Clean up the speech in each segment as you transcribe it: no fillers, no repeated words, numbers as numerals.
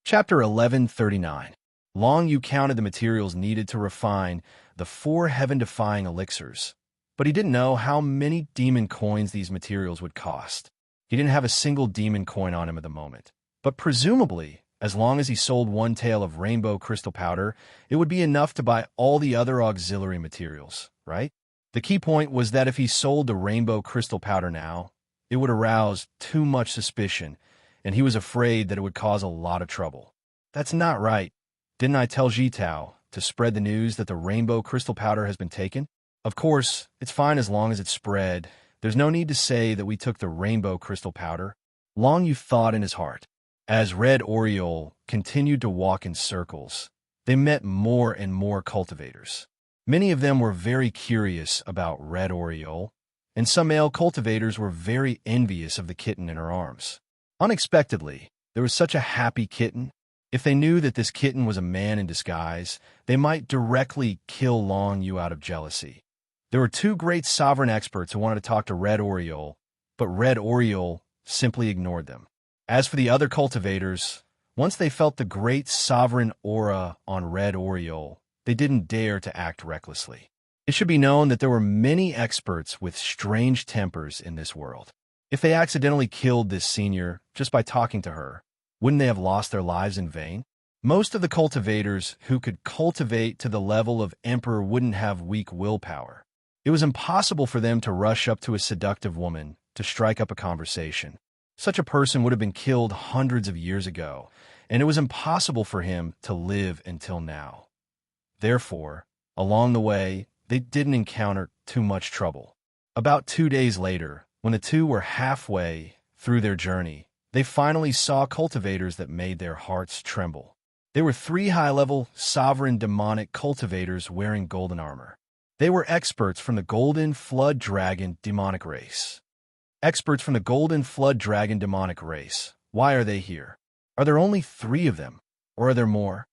Chapter 1139. Long Yu counted the materials needed to refine the 4 heaven-defying elixirs, but he didn't know how many demon coins these materials would cost. He didn't have a single demon coin on him at the moment, but presumably, as long as he sold 1 tael of rainbow crystal powder, it would be enough to buy all the other auxiliary materials, right? The key point was that if he sold the rainbow crystal powder now, it would arouse too much suspicion, and he was afraid that it would cause a lot of trouble. That's not right. Didn't I tell Jitao to spread the news that the rainbow crystal powder has been taken? Of course, it's fine as long as it's spread. There's no need to say that we took the rainbow crystal powder. Long Yu thought in his heart. As Red Oriole continued to walk in circles, they met more and more cultivators. Many of them were very curious about Red Oriole, and some male cultivators were very envious of the kitten in her arms. Unexpectedly, there was such a happy kitten. If they knew that this kitten was a man in disguise, they might directly kill Long Yu out of jealousy. There were 2 great sovereign experts who wanted to talk to Red Oriole, but Red Oriole simply ignored them. As for the other cultivators, once they felt the great sovereign aura on Red Oriole, they didn't dare to act recklessly. It should be known that there were many experts with strange tempers in this world. If they accidentally killed this senior just by talking to her, wouldn't they have lost their lives in vain? Most of the cultivators who could cultivate to the level of Emperor wouldn't have weak willpower. It was impossible for them to rush up to a seductive woman to strike up a conversation. Such a person would have been killed hundreds of years ago, and it was impossible for him to live until now. Therefore, along the way, they didn't encounter too much trouble. About 2 days later, when the 2 were halfway through their journey, they finally saw cultivators that made their hearts tremble. They were 3 high-level, sovereign demonic cultivators wearing golden armor. They were experts from the Golden Flood Dragon demonic race. Experts from the Golden Flood Dragon demonic race. Why are they here? Are there only 3 of them, or are there more?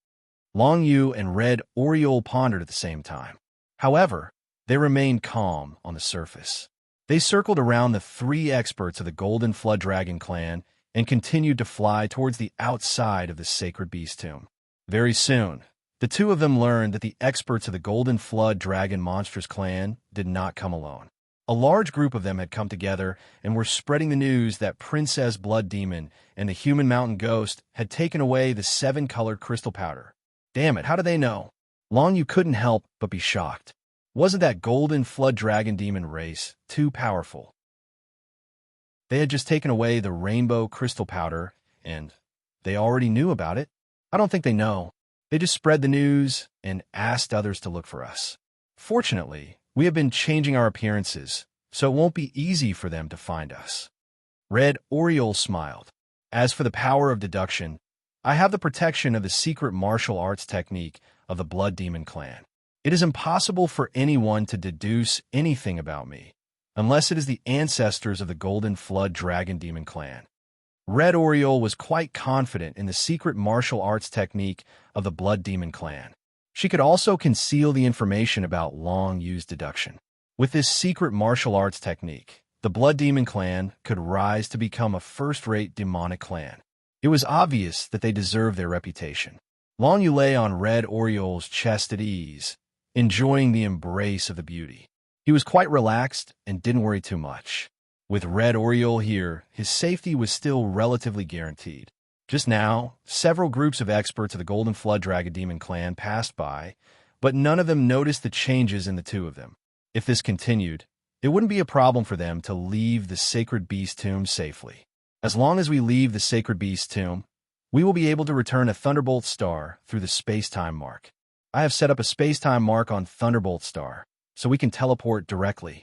Long Yu and Red Oriole pondered at the same time. However, they remained calm on the surface. They circled around the 3 experts of the Golden Flood Dragon clan and continued to fly towards the outside of the Sacred Beast Tomb. Very soon, the 2 of them learned that the experts of the Golden Flood Dragon Monstrous clan did not come alone. A large group of them had come together and were spreading the news that Princess Blood Demon and the Human Mountain Ghost had taken away the 7-colored crystal powder. Damn it, how did they know? Long Yu couldn't help but be shocked. Wasn't that Golden Flood Dragon demon race too powerful? They had just taken away the rainbow crystal powder, and they already knew about it. I don't think they know. They just spread the news and asked others to look for us. Fortunately, we have been changing our appearances, so it won't be easy for them to find us. Red Oriole smiled. As for the power of deduction, I have the protection of the secret martial arts technique of the Blood Demon clan. It is impossible for anyone to deduce anything about me, unless it is the ancestors of the Golden Flood Dragon Demon clan. Red Oriole was quite confident in the secret martial arts technique of the Blood Demon clan. She could also conceal the information about Long Yu's deduction. With this secret martial arts technique, the Blood Demon clan could rise to become a first-rate demonic clan. It was obvious that they deserved their reputation. Long Yu lay on Red Oriole's chest at ease, enjoying the embrace of the beauty. He was quite relaxed and didn't worry too much. With Red Oriole here, his safety was still relatively guaranteed. Just now, several groups of experts of the Golden Flood Dragon Demon clan passed by, but none of them noticed the changes in the 2 of them. If this continued, it wouldn't be a problem for them to leave the Sacred Beast Tomb safely. As long as we leave the Sacred Beast Tomb, we will be able to return a Thunderbolt Star through the space-time mark. I have set up a space-time mark on Thunderbolt Star, so we can teleport directly,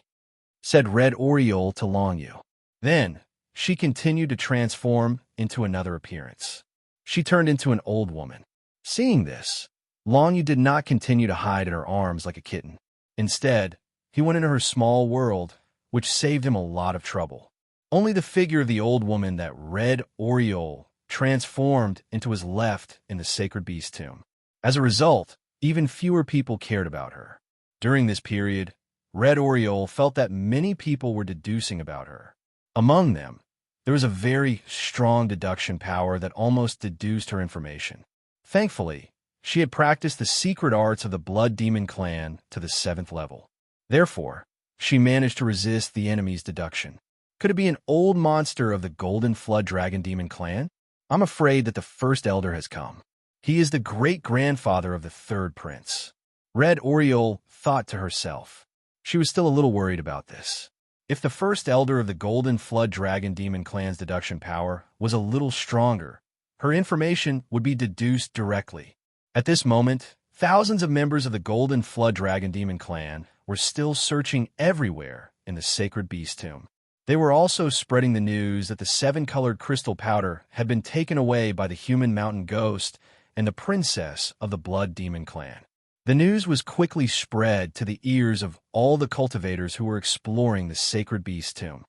said Red Oriole to Long Yu. Then, she continued to transform into another appearance. She turned into an old woman. Seeing this, Long Yu did not continue to hide in her arms like a kitten. Instead, he went into her small world, which saved him a lot of trouble. Only the figure of the old woman that Red Oriole transformed into was left in the Sacred Beast Tomb. As a result, even fewer people cared about her. During this period, Red Oriole felt that many people were deducing about her. Among them, There was a very strong deduction power that almost deduced her information. Thankfully, she had practiced the secret arts of the Blood Demon clan to the 7th level. Therefore, she managed to resist the enemy's deduction. Could it be an old monster of the Golden Flood Dragon Demon clan? I'm afraid that the first elder has come. He is the great-grandfather of the 3rd prince. Red Oriole thought to herself. She was still a little worried about this. If the first elder of the Golden Flood Dragon Demon clan's deduction power was a little stronger, her information would be deduced directly. At this moment, thousands of members of the Golden Flood Dragon Demon clan were still searching everywhere in the Sacred Beast Tomb. They were also spreading the news that the 7-colored crystal powder had been taken away by the human mountain ghost and the princess of the Blood Demon clan. The news was quickly spread to the ears of all the cultivators who were exploring the Sacred Beast Tomb.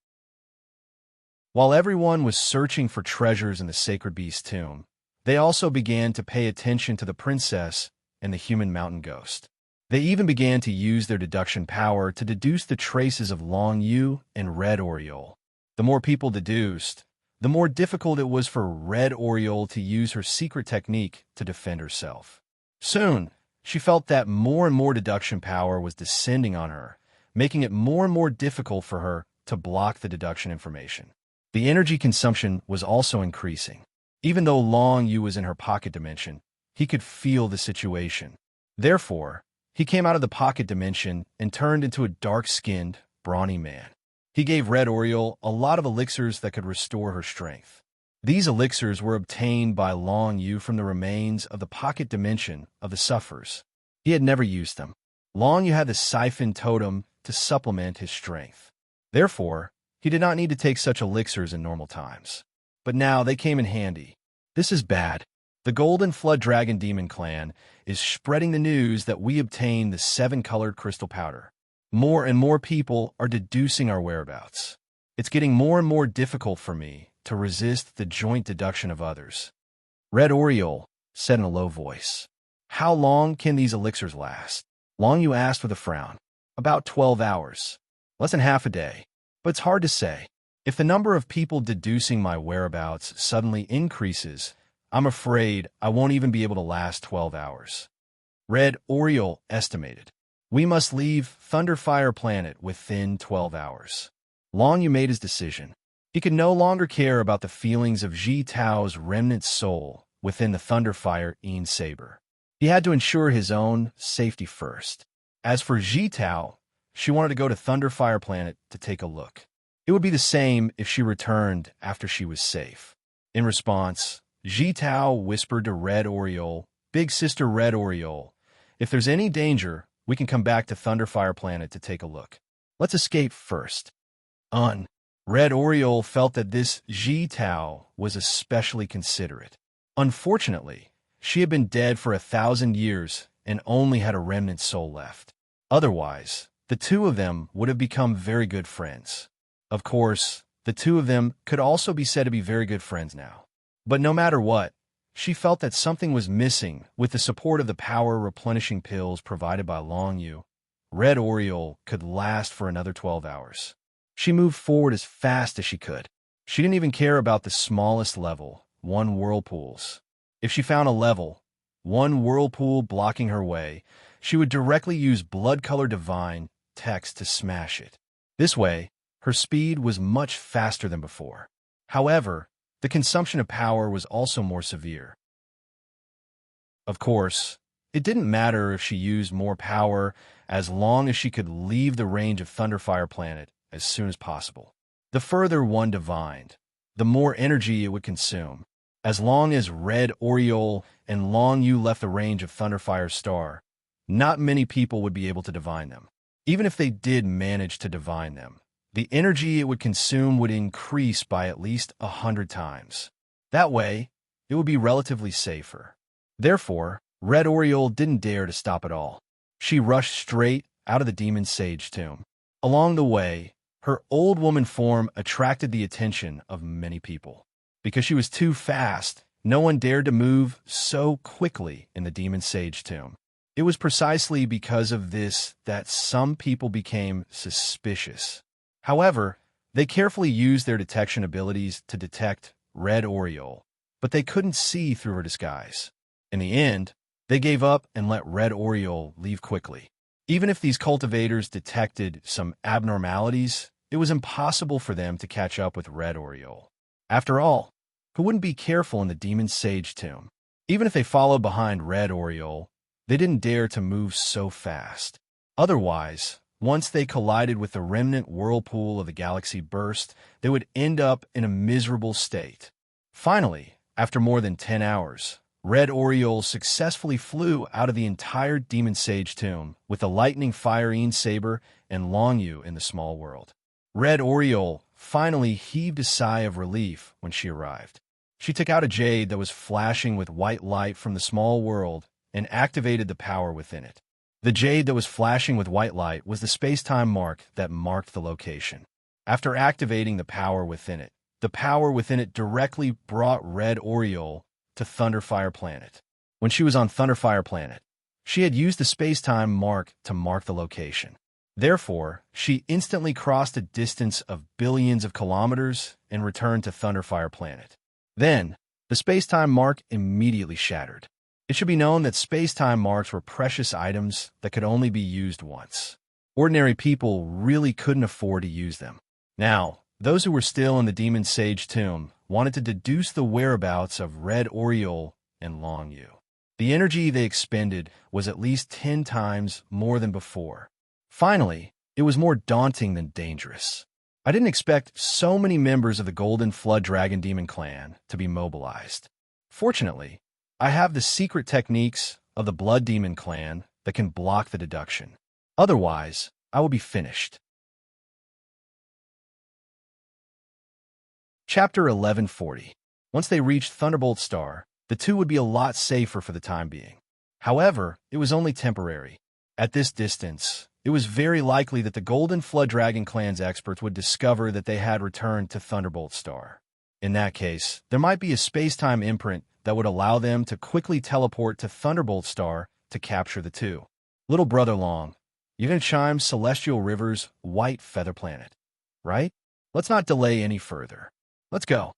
While everyone was searching for treasures in the Sacred Beast Tomb, they also began to pay attention to the princess and the human mountain ghost. They even began to use their deduction power to deduce the traces of Long Yu and Red Oriole. The more people deduced, the more difficult it was for Red Oriole to use her secret technique to defend herself. Soon, she felt that more and more deduction power was descending on her, making it more and more difficult for her to block the deduction information. The energy consumption was also increasing. Even though Long Yu was in her pocket dimension, he could feel the situation. Therefore, he came out of the pocket dimension and turned into a dark-skinned, brawny man. He gave Red Oriole a lot of elixirs that could restore her strength. These elixirs were obtained by Long Yu from the remains of the pocket dimension of the Sufferers. He had never used them. Long Yu had the siphon totem to supplement his strength. Therefore, he did not need to take such elixirs in normal times. But now they came in handy. This is bad. The Golden Flood Dragon Demon clan is spreading the news that we obtained the 7-colored crystal powder. More and more people are deducing our whereabouts. It's getting more and more difficult for me to resist the joint deduction of others. Red Oriole said in a low voice. How long can these elixirs last? Long Yu asked with a frown. About 12 hours. Less than half a day. But it's hard to say. If the number of people deducing my whereabouts suddenly increases, I'm afraid I won't even be able to last 12 hours. Red Oriole estimated. We must leave Thunderfire Planet within 12 hours. Long Yu made his decision. He could no longer care about the feelings of Ji Tao's remnant soul within the Thunderfire Een Saber. He had to ensure his own safety first. As for Ji Tao, she wanted to go to Thunderfire Planet to take a look. It would be the same if she returned after she was safe. In response, Ji Tao whispered to Red Oriole, Big Sister Red Oriole, if there's any danger, we can come back to Thunderfire Planet to take a look. Let's escape first. Red Oriole felt that this Ji Tao was especially considerate. Unfortunately, she had been dead for 1,000 years and only had a remnant soul left. Otherwise, the two of them would have become very good friends. Of course, the two of them could also be said to be very good friends now. But no matter what, she felt that something was missing with the support of the power-replenishing pills provided by Long Yu. Red Oriole could last for another 12 hours. She moved forward as fast as she could. She didn't even care about the smallest level, 1 whirlpools. If she found a level, 1 whirlpool blocking her way, she would directly use blood-color divine text to smash it. This way, her speed was much faster than before. However, the consumption of power was also more severe. Of course, it didn't matter if she used more power as long as she could leave the range of Thunderfire Planet as soon as possible. The further one divined, the more energy it would consume. As long as Red Oriole and Long Yu left the range of Thunderfire Star, not many people would be able to divine them. Even if they did manage to divine them, the energy it would consume would increase by at least 100 times. That way, it would be relatively safer. Therefore, Red Oriole didn't dare to stop at all. She rushed straight out of the Demon Sage tomb. Along the way, her old woman form attracted the attention of many people. Because she was too fast, no one dared to move so quickly in the Demon Sage tomb. It was precisely because of this that some people became suspicious. However, They carefully used their detection abilities to detect Red Oriole, but they couldn't see through her disguise. In the end, they gave up and let Red Oriole leave quickly. Even if these cultivators detected some abnormalities, it was impossible for them to catch up with Red Oriole. After all, who wouldn't be careful in the Demon Sage tomb? Even if they followed behind Red Oriole, they didn't dare to move so fast. Otherwise, once they collided with the remnant whirlpool of the galaxy burst, they would end up in a miserable state. Finally, after more than 10 hours, Red Oriole successfully flew out of the entire Demon Sage tomb with the lightning firine saber and Long Yu in the small world. Red Oriole finally heaved a sigh of relief when she arrived. She took out a jade that was flashing with white light from the small world and activated the power within it. The jade that was flashing with white light was the space-time mark that marked the location. After activating the power within it directly brought Red Oriole to Thunderfire Planet. When she was on Thunderfire Planet, she had used the space-time mark to mark the location. Therefore, she instantly crossed a distance of billions of kilometers and returned to Thunderfire Planet. Then, the space-time mark immediately shattered. It should be known that space-time marks were precious items that could only be used once. Ordinary people really couldn't afford to use them. Now, those who were still in the Demon Sage tomb wanted to deduce the whereabouts of Red Oriole and Long Yu. The energy they expended was at least 10 times more than before. Finally, it was more daunting than dangerous. I didn't expect so many members of the Golden Flood Dragon Demon clan to be mobilized. Fortunately, I have the secret techniques of the Blood Demon clan that can block the deduction. Otherwise, I will be finished. Chapter 1140. Once they reached Thunderbolt Star, the two would be a lot safer for the time being. However, it was only temporary. At this distance, it was very likely that the Golden Flood Dragon clan's experts would discover that they had returned to Thunderbolt Star. In that case, there might be a space-time imprint that would allow them to quickly teleport to Thunderbolt Star to capture the two. Little brother Long, you're going to chime Celestial River's White Feather Planet, right? Let's not delay any further. Let's go.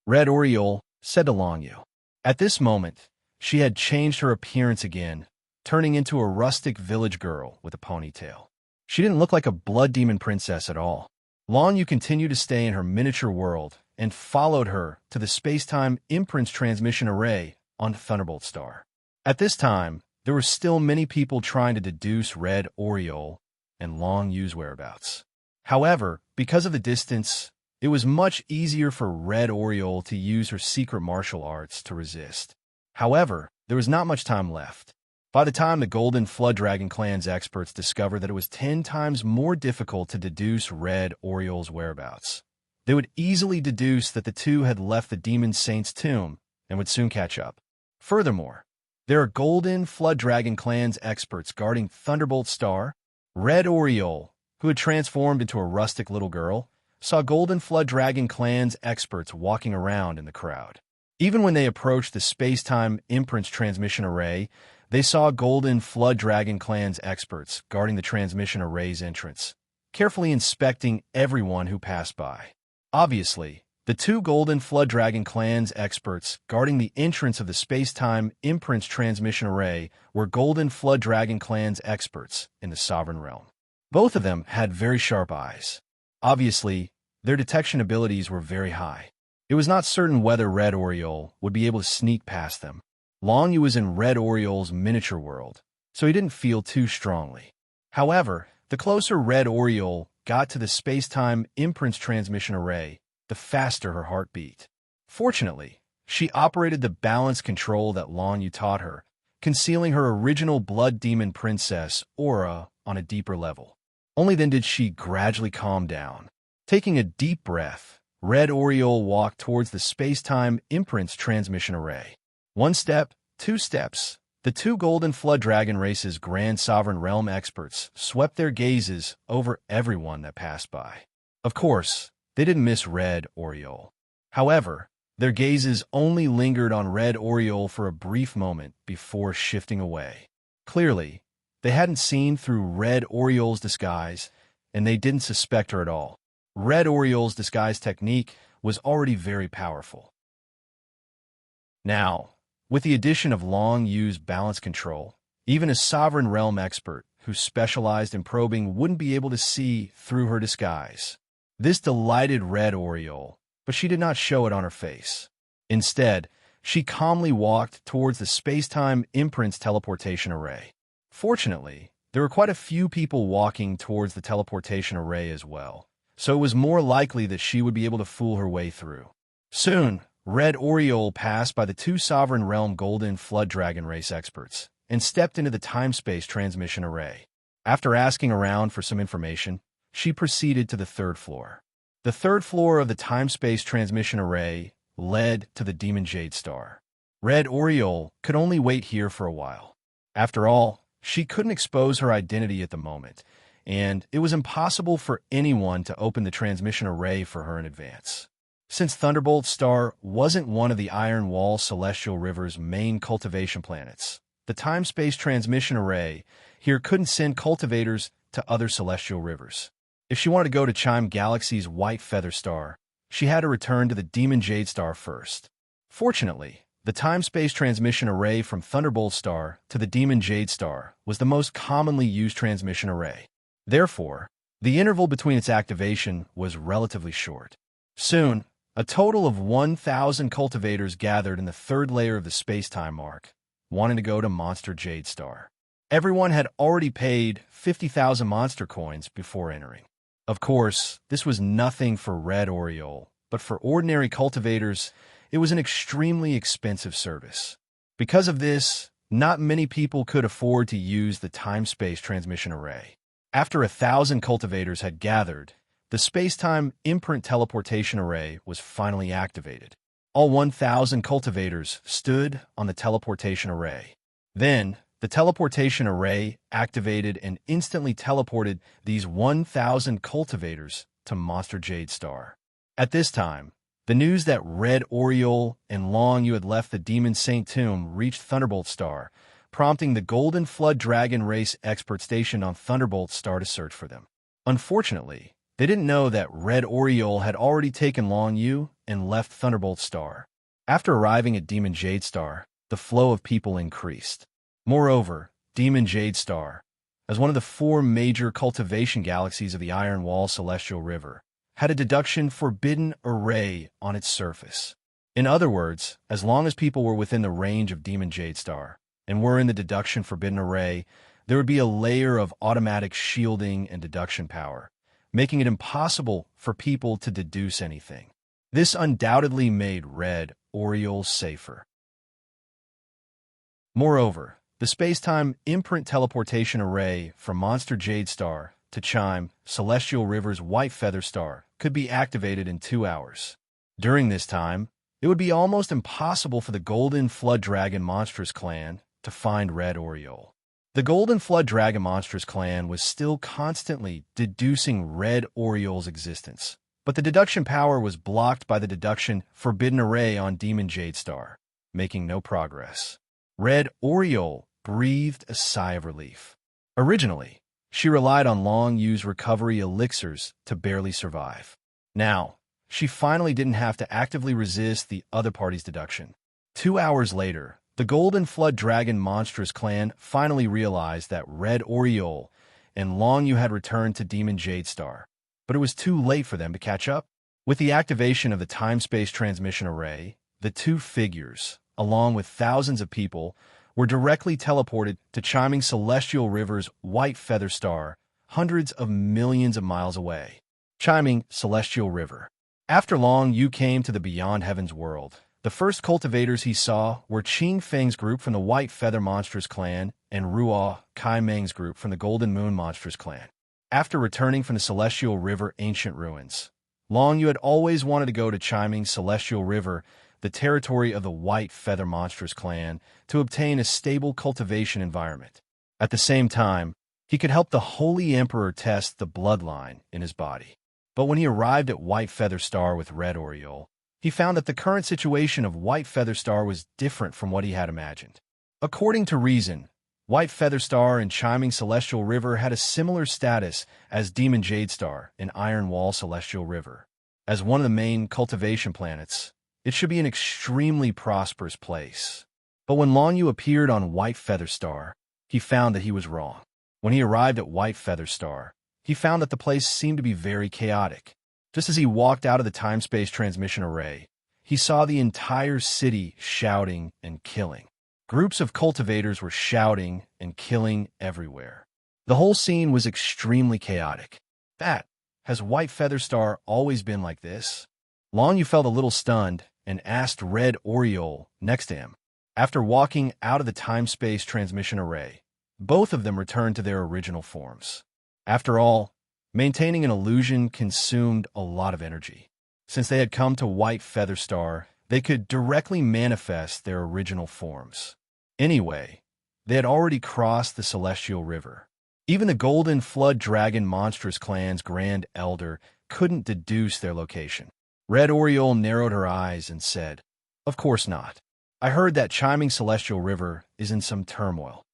Red Oriole said to Long Yu. At this moment, she had changed her appearance again, turning into a rustic village girl with a ponytail. She didn't look like a blood demon princess at all. Long Yu continued to stay in her miniature world and followed her to the space-time imprints transmission array on Thunderbolt Star. At this time, there were still many people trying to deduce Red Oriole and Long Yu's whereabouts. However, because of the distance, it was much easier for Red Oriole to use her secret martial arts to resist. However, there was not much time left. By the time the Golden Flood Dragon clan's experts discovered that it was 10 times more difficult to deduce Red Oriole's whereabouts, they would easily deduce that the two had left the Demon Saint's tomb and would soon catch up. Furthermore, there are Golden Flood Dragon clan's experts guarding Thunderbolt Star. Red Oriole, who had transformed into a rustic little girl, saw Golden Flood Dragon clan's experts walking around in the crowd. Even when they approached the space-time imprints transmission array, they saw Golden Flood Dragon clan's experts guarding the transmission array's entrance, carefully inspecting everyone who passed by. Obviously, the two Golden Flood Dragon clan's experts guarding the entrance of the space-time imprints transmission array were Golden Flood Dragon clan's experts in the Sovereign Realm. Both of them had very sharp eyes. Obviously, their detection abilities were very high. It was not certain whether Red Oriole would be able to sneak past them. Long Yu was in Red Oriole's miniature world, so he didn't feel too strongly. However, the closer Red Oriole got to the space-time imprints transmission array, the faster her heart beat. Fortunately, she operated the balance control that Long Yu taught her, concealing her original Blood Demon Princess aura on a deeper level. Only then did she gradually calm down. Taking a deep breath, Red Oriole walked towards the space-time imprints transmission array. 1 step, 2 steps. The two Golden Flood Dragon race's Grand Sovereign Realm experts swept their gazes over everyone that passed by. Of course, they didn't miss Red Oriole. However, their gazes only lingered on Red Oriole for a brief moment before shifting away. Clearly, they hadn't seen through Red Oriole's disguise, and they didn't suspect her at all. Red Oriole's disguise technique was already very powerful. Now, with the addition of long-used balance control, even a sovereign realm expert who specialized in probing wouldn't be able to see through her disguise. This delighted Red Oriole, but she did not show it on her face. Instead, she calmly walked towards the space-time imprints teleportation array. Fortunately, there were quite a few people walking towards the teleportation array as well, so it was more likely that she would be able to fool her way through. Soon, Red Oriole passed by the two Sovereign Realm Golden Flood Dragon race experts and stepped into the time-space transmission array. After asking around for some information, she proceeded to the third floor. The third floor of the time-space transmission array led to the Demon Jade Star. Red Oriole could only wait here for a while. After all, she couldn't expose her identity at the moment, and it was impossible for anyone to open the transmission array for her in advance. Since Thunderbolt Star wasn't one of the Iron Wall Celestial River's main cultivation planets, the time-space transmission array here couldn't send cultivators to other celestial rivers. If she wanted to go to Chime Galaxy's White Feather Star, she had to return to the Demon Jade Star first. Fortunately, the time-space transmission array from Thunderbolt Star to the Demon Jade Star was the most commonly used transmission array. Therefore, the interval between its activation was relatively short. Soon, a total of 1,000 cultivators gathered in the third layer of the space-time arc, wanting to go to Monster Jade Star. Everyone had already paid 50,000 monster coins before entering. Of course, this was nothing for Red Oriole, but for ordinary cultivators, it was an extremely expensive service. Because of this, not many people could afford to use the time-space transmission array. After 1,000 cultivators had gathered, the space-time imprint teleportation array was finally activated. All 1,000 cultivators stood on the teleportation array. Then, the teleportation array activated and instantly teleported these 1,000 cultivators to Monster Jade Star. At this time, the news that Red Oriole and Long Yu had left the Demon Saint Tomb reached Thunderbolt Star, prompting the Golden Flood Dragon race expert stationed on Thunderbolt Star to search for them. Unfortunately, they didn't know that Red Oriole had already taken Long Yu and left Thunderbolt Star. After arriving at Demon Jade Star, the flow of people increased. Moreover, Demon Jade Star, as one of the 4 major cultivation galaxies of the Iron Wall Celestial River, had a deduction forbidden array on its surface. In other words, as long as people were within the range of Demon Jade Star and were in the deduction forbidden array, there would be a layer of automatic shielding and deduction power, making it impossible for people to deduce anything. This undoubtedly made Red Oriole safer. Moreover, the space-time imprint teleportation array from Monster Jade Star to Chime Celestial River's White Feather Star could be activated in 2 hours. During this time, it would be almost impossible for the Golden Flood Dragon Monstrous Clan to find Red Oriole. The Golden Flood Dragon Monstrous Clan was still constantly deducing Red Oriole's existence, but the deduction power was blocked by the deduction forbidden array on Demon Jade Star, making no progress. Red Oriole breathed a sigh of relief. Originally, she relied on Long Yu's recovery elixirs to barely survive. Now, she finally didn't have to actively resist the other party's deduction. 2 hours later, the Golden Flood Dragon Monstrous Clan finally realized that Red Oriole and Long Yu had returned to Demon Jade Star, but it was too late for them to catch up. With the activation of the time-space transmission array, the two figures, along with thousands of people, were directly teleported to Chiming Celestial River's White Feather Star, hundreds of millions of miles away. Chiming Celestial River. After Long Yu came to the Beyond Heavens world, the first cultivators he saw were Qing Feng's group from the White Feather Monstrous Clan and Ruo Kai Meng's group from the Golden Moon Monstrous Clan. After returning from the Celestial River ancient ruins, Long Yu had always wanted to go to Chiming Celestial River, the territory of the White Feather Monstrous Clan, to obtain a stable cultivation environment. At the same time, he could help the Holy Emperor test the bloodline in his body. But when he arrived at White Feather Star with Red Oriole, he found that the current situation of White Feather Star was different from what he had imagined. According to reason, White Feather Star and Chiming Celestial River had a similar status as Demon Jade Star and Iron Wall Celestial River. As one of the main cultivation planets, it should be an extremely prosperous place. But when Long Yu appeared on White Feather Star, he found that he was wrong. When he arrived at White Feather Star, he found that the place seemed to be very chaotic. Just as he walked out of the time-space transmission array, he saw the entire city shouting and killing. Groups of cultivators were shouting and killing everywhere. The whole scene was extremely chaotic. Has White Feather Star always been like this? Long Yu felt a little stunned and asked Red Oriole next to him. After walking out of the time-space transmission array, both of them returned to their original forms. After all, maintaining an illusion consumed a lot of energy. Since they had come to White Feather Star, they could directly manifest their original forms. Anyway, they had already crossed the Celestial River. Even the Golden Flood Dragon Monstrous Clan's Grand Elder couldn't deduce their location. Red Oriole narrowed her eyes and said, "Of course not. I heard that Chiming Celestial River is in some turmoil.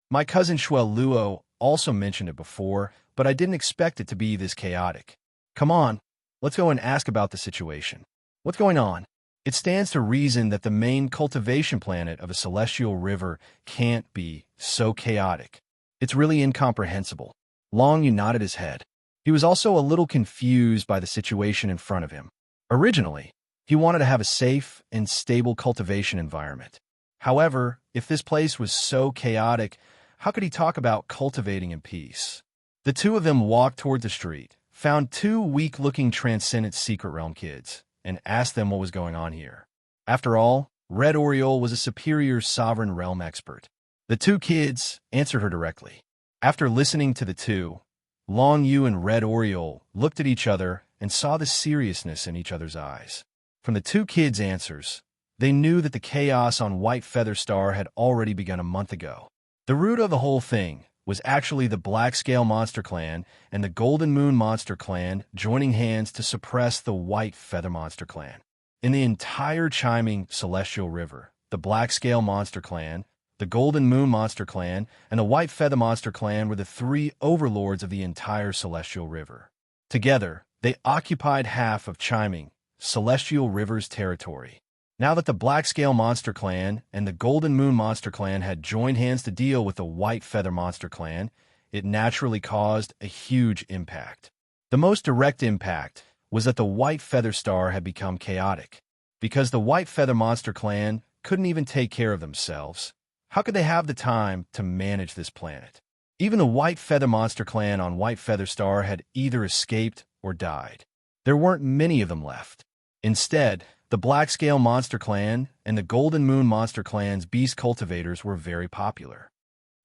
My cousin Shuel Luo also mentioned it before, but I didn't expect it to be this chaotic. Come on, let's go and ask about the situation. What's going on?" It stands to reason that the main cultivation planet of a celestial river can't be so chaotic. It's really incomprehensible. Long Yu nodded his head. He was also a little confused by the situation in front of him. Originally, he wanted to have a safe and stable cultivation environment. However, if this place was so chaotic, how could he talk about cultivating in peace? The two of them walked toward the street, found two weak-looking Transcendent Secret Realm kids, and asked them what was going on here. After all, Red Oriole was a superior Sovereign Realm expert. The two kids answered her directly. After listening to the two, Long Yu and Red Oriole looked at each other and saw the seriousness in each other's eyes. From the two kids' answers, they knew that the chaos on White Feather Star had already begun a month ago. The root of the whole thing was actually the Black Scale Monster Clan and the Golden Moon Monster Clan joining hands to suppress the White Feather Monster Clan. In the entire Chiming Celestial River, the Black Scale Monster Clan, the Golden Moon Monster Clan, and the White Feather Monster Clan were the three overlords of the entire Celestial River. Together, they occupied half of Chiming Celestial River's territory. Now that the Black Scale Monster Clan and the Golden Moon Monster Clan had joined hands to deal with the White Feather Monster Clan, it naturally caused a huge impact. The most direct impact was that the White Feather Star had become chaotic. Because the White Feather Monster Clan couldn't even take care of themselves, how could they have the time to manage this planet? Even the White Feather Monster Clan on White Feather Star had either escaped or died. There weren't many of them left. Instead, the Black Scale Monster Clan and the Golden Moon Monster Clan's beast cultivators were very popular.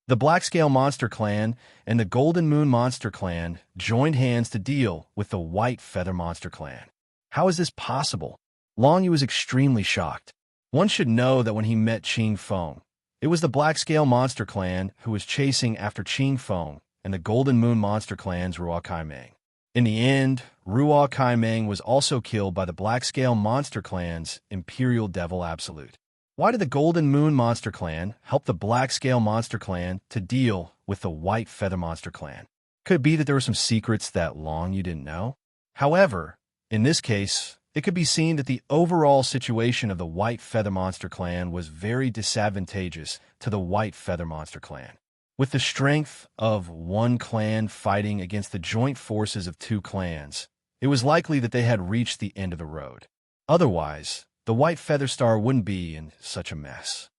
The Black Scale Monster Clan and the Golden Moon Monster Clan joined hands to deal with the White Feather Monster Clan. How is this possible? Long Yu was extremely shocked. One should know that when he met Qing Feng, it was the Black Scale Monster Clan who was chasing after Qing Feng and the Golden Moon Monster Clan's Ruo Kaimeng. In the end, Ruo Kaimeng was also killed by the Black Scale Monster Clan's Imperial Devil Absolute. Why did the Golden Moon Monster Clan help the Black Scale Monster Clan to deal with the White Feather Monster Clan? Could it be that there were some secrets that Long Yu didn't know? However, in this case, it could be seen that the overall situation of the White Feather Monster Clan was very disadvantageous to the White Feather Monster Clan. With the strength of one clan fighting against the joint forces of two clans, it was likely that they had reached the end of the road. Otherwise, the White Feather Star wouldn't be in such a mess.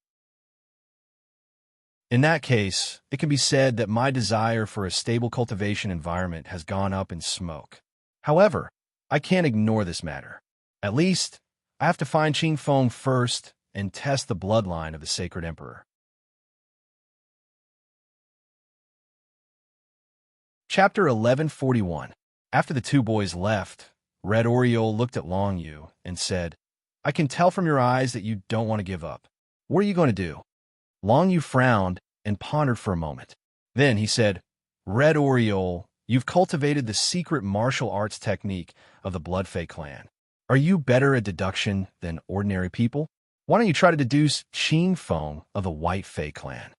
In that case, it can be said that my desire for a stable cultivation environment has gone up in smoke. However, I can't ignore this matter. At least, I have to find Qing Feng first and test the bloodline of the Sacred Emperor. Chapter 1141. After the two boys left, Red Oriole looked at Long Yu and said, "I can tell from your eyes that you don't want to give up. What are you going to do?" Long Yu frowned and pondered for a moment. Then he said, "Red Oriole, you've cultivated the secret martial arts technique of the Bloodfey clan. Are you better at deduction than ordinary people?" Why don't you try to deduce Qing Feng of the White Fei clan?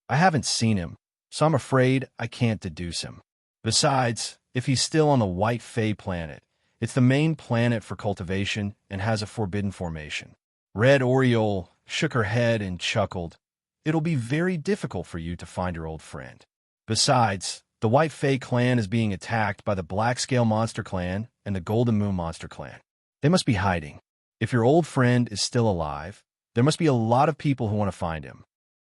I haven't seen him, so I'm afraid I can't deduce him. Besides, if he's still on the White Fei planet, it's the main planet for cultivation and has a forbidden formation. Red Oriole shook her head and chuckled. It'll be very difficult for you to find your old friend. Besides, the White Fei clan is being attacked by the Black Scale Monster clan and the Golden Moon Monster clan. They must be hiding. If your old friend is still alive, there must be a lot of people who want to find him.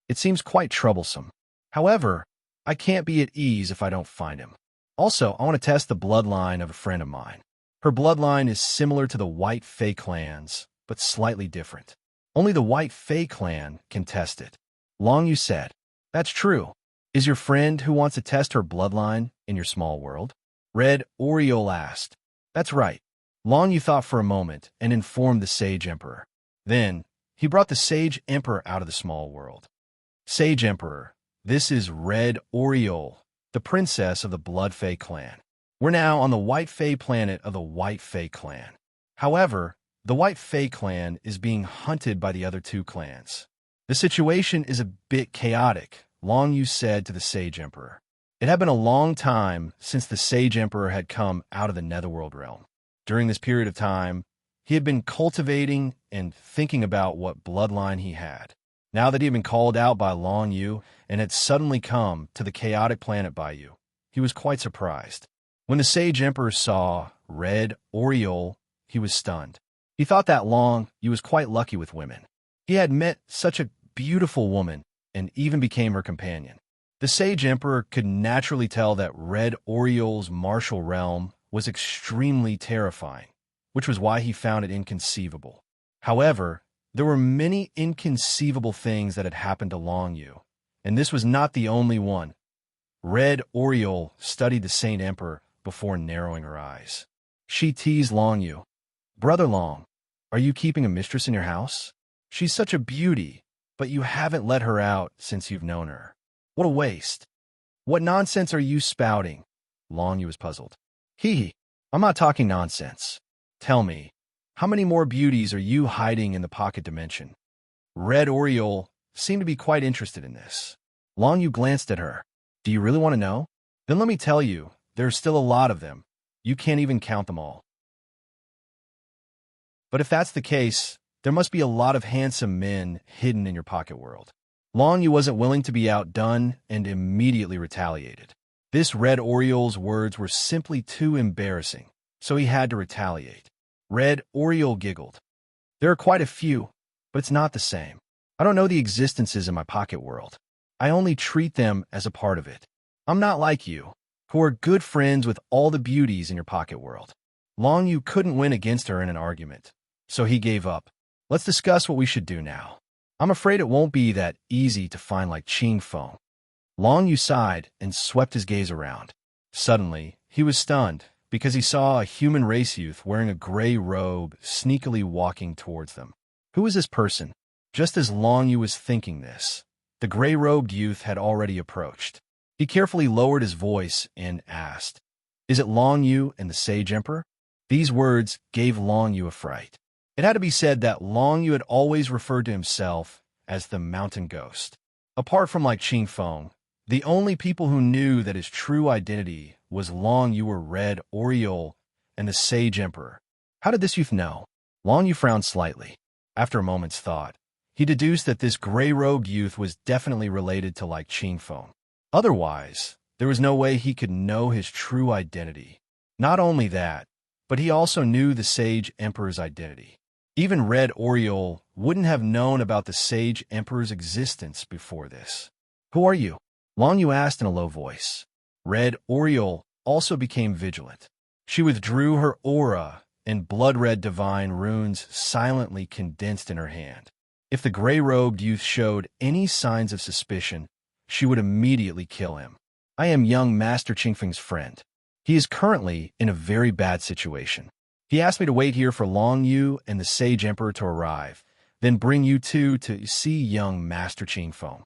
It seems quite troublesome. However, I can't be at ease if I don't find him. Also, I want to test the bloodline of a friend of mine. Her bloodline is similar to the White Fei clan's, but slightly different. Only the White Fei clan can test it. Long Yu said, "That's true. Is your friend who wants to test her bloodline in your small world?" Red Oriole asked. "That's right." Long Yu thought for a moment and informed the Sage Emperor. Then, he brought the Sage Emperor out of the small world. "Sage Emperor, this is Red Oriole, the princess of the Blood Fei clan. We're now on the White Fei planet of the White Fei clan. However, the White Fei clan is being hunted by the other two clans. The situation is a bit chaotic," Long Yu said to the Sage Emperor. It had been a long time since the Sage Emperor had come out of the Netherworld realm. During this period of time, he had been cultivating and thinking about what bloodline he had. Now that he had been called out by Long Yu and had suddenly come to the chaotic planet by you, he was quite surprised. When the Sage Emperor saw Red Oriole, he was stunned. He thought that Long Yu was quite lucky with women. He had met such a beautiful woman and even became her companion. The Sage Emperor could naturally tell that Red Oriole's martial realm was extremely terrifying, which was why he found it inconceivable. However, there were many inconceivable things that had happened to Long Yu, and this was not the only one. Red Oriole studied the Saint Emperor before narrowing her eyes. She teased Long Yu. "Brother Long, are you keeping a mistress in your house? She's such a beauty, but you haven't let her out since you've known her. What a waste. What nonsense are you spouting?" Long Yu was puzzled. "Hee, I'm not talking nonsense. Tell me, how many more beauties are you hiding in the pocket dimension?" Red Oriole seemed to be quite interested in this. Long Yu glanced at her. "Do you really want to know? Then let me tell you, there's still a lot of them. You can't even count them all. But if that's the case, there must be a lot of handsome men hidden in your pocket world." Long Yu wasn't willing to be outdone and immediately retaliated. This Red Oriole's words were simply too embarrassing, so he had to retaliate. Red Oriole giggled. "There are quite a few, but it's not the same. I don't know the existences in my pocket world. I only treat them as a part of it. I'm not like you, who are good friends with all the beauties in your pocket world." Long Yu couldn't win against her in an argument, so he gave up. "Let's discuss what we should do now. I'm afraid it won't be that easy to find like Qing Feng." Long Yu sighed and swept his gaze around. Suddenly, he was stunned because he saw a human race youth wearing a gray robe sneakily walking towards them. Who was this person? Just as Long Yu was thinking this, the gray-robed youth had already approached. He carefully lowered his voice and asked, "Is it Long Yu and the Sage Emperor?" These words gave Long Yu a fright. It had to be said that Long Yu had always referred to himself as the Mountain Ghost. Apart from like Qing Feng, the only people who knew that his true identity was Long Yu were Red Oriole and the Sage Emperor. How did this youth know? Long Yu frowned slightly. After a moment's thought, he deduced that this gray-robed youth was definitely related to like Qing Feng. Otherwise, there was no way he could know his true identity. Not only that, but he also knew the Sage Emperor's identity. Even Red Oriole wouldn't have known about the Sage Emperor's existence before this. "Who are you?" Long Yu asked in a low voice. Red Oriole also became vigilant. She withdrew her aura, and blood-red divine runes silently condensed in her hand. If the gray-robed youth showed any signs of suspicion, she would immediately kill him. "I am young Master Qingfeng's friend. He is currently in a very bad situation. He asked me to wait here for Long Yu and the Sage Emperor to arrive, then bring you two to see young Master Qingfeng."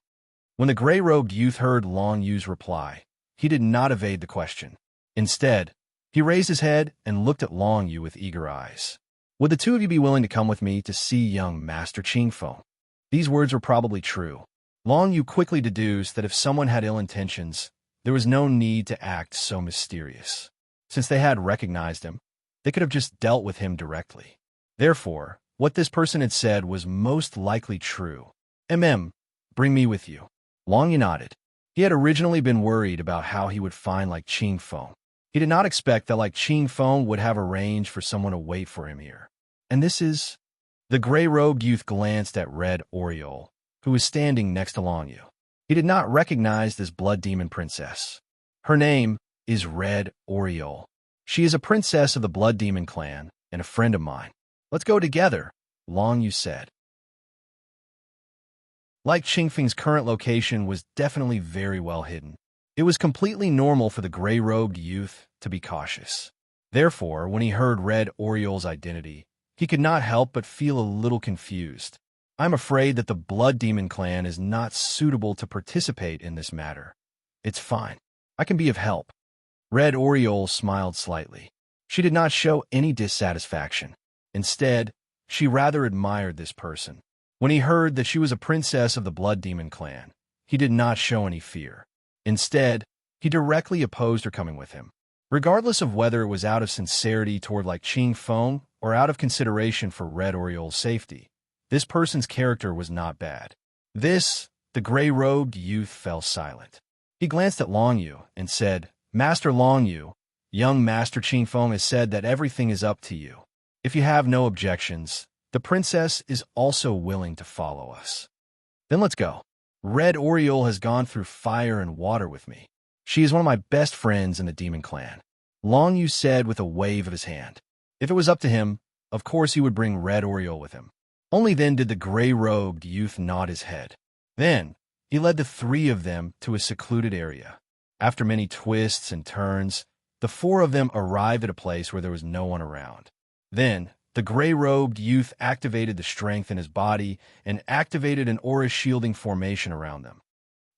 When the gray-robed youth heard Long Yu's reply, he did not evade the question. Instead, he raised his head and looked at Long Yu with eager eyes. Would the two of you be willing to come with me to see young Master Qingfeng? These words were probably true. Long Yu quickly deduced that if someone had ill intentions, there was no need to act so mysterious. Since they had recognized him, they could have just dealt with him directly. Therefore, what this person had said was most likely true. Bring me with you. Long Yu nodded. He had originally been worried about how he would find Qingfeng. He did not expect that Qingfeng would have arranged for someone to wait for him here. And this is... The gray-robed youth glanced at Red Oriole, who was standing next to Long Yu. He did not recognize this blood demon princess. Her name is Red Oriole. She is a princess of the blood demon clan and a friend of mine. Let's go together, Long Yu said. Qingfeng's current location was definitely very well hidden. It was completely normal for the gray-robed youth to be cautious. Therefore, when he heard Red Oriole's identity, he could not help but feel a little confused. I'm afraid that the Blood Demon clan is not suitable to participate in this matter. It's fine. I can be of help. Red Oriole smiled slightly. She did not show any dissatisfaction. Instead, she rather admired this person. When he heard that she was a princess of the Blood Demon clan, he did not show any fear. Instead, he directly opposed her coming with him. Regardless of whether it was out of sincerity toward Qingfeng or out of consideration for Red Oriole's safety, this person's character was not bad. The gray-robed youth fell silent. He glanced at Long Yu and said, Master Long Yu, young Master Qingfeng has said that everything is up to you. If you have no objections, the princess is also willing to follow us. Then let's go. Red Oriole has gone through fire and water with me. She is one of my best friends in the Demon Clan, Long Yu said with a wave of his hand. If it was up to him, of course he would bring Red Oriole with him. Only then did the gray-robed youth nod his head. Then, he led the three of them to a secluded area. After many twists and turns, the four of them arrived at a place where there was no one around. Then, the gray-robed youth activated the strength in his body and activated an aura-shielding formation around them.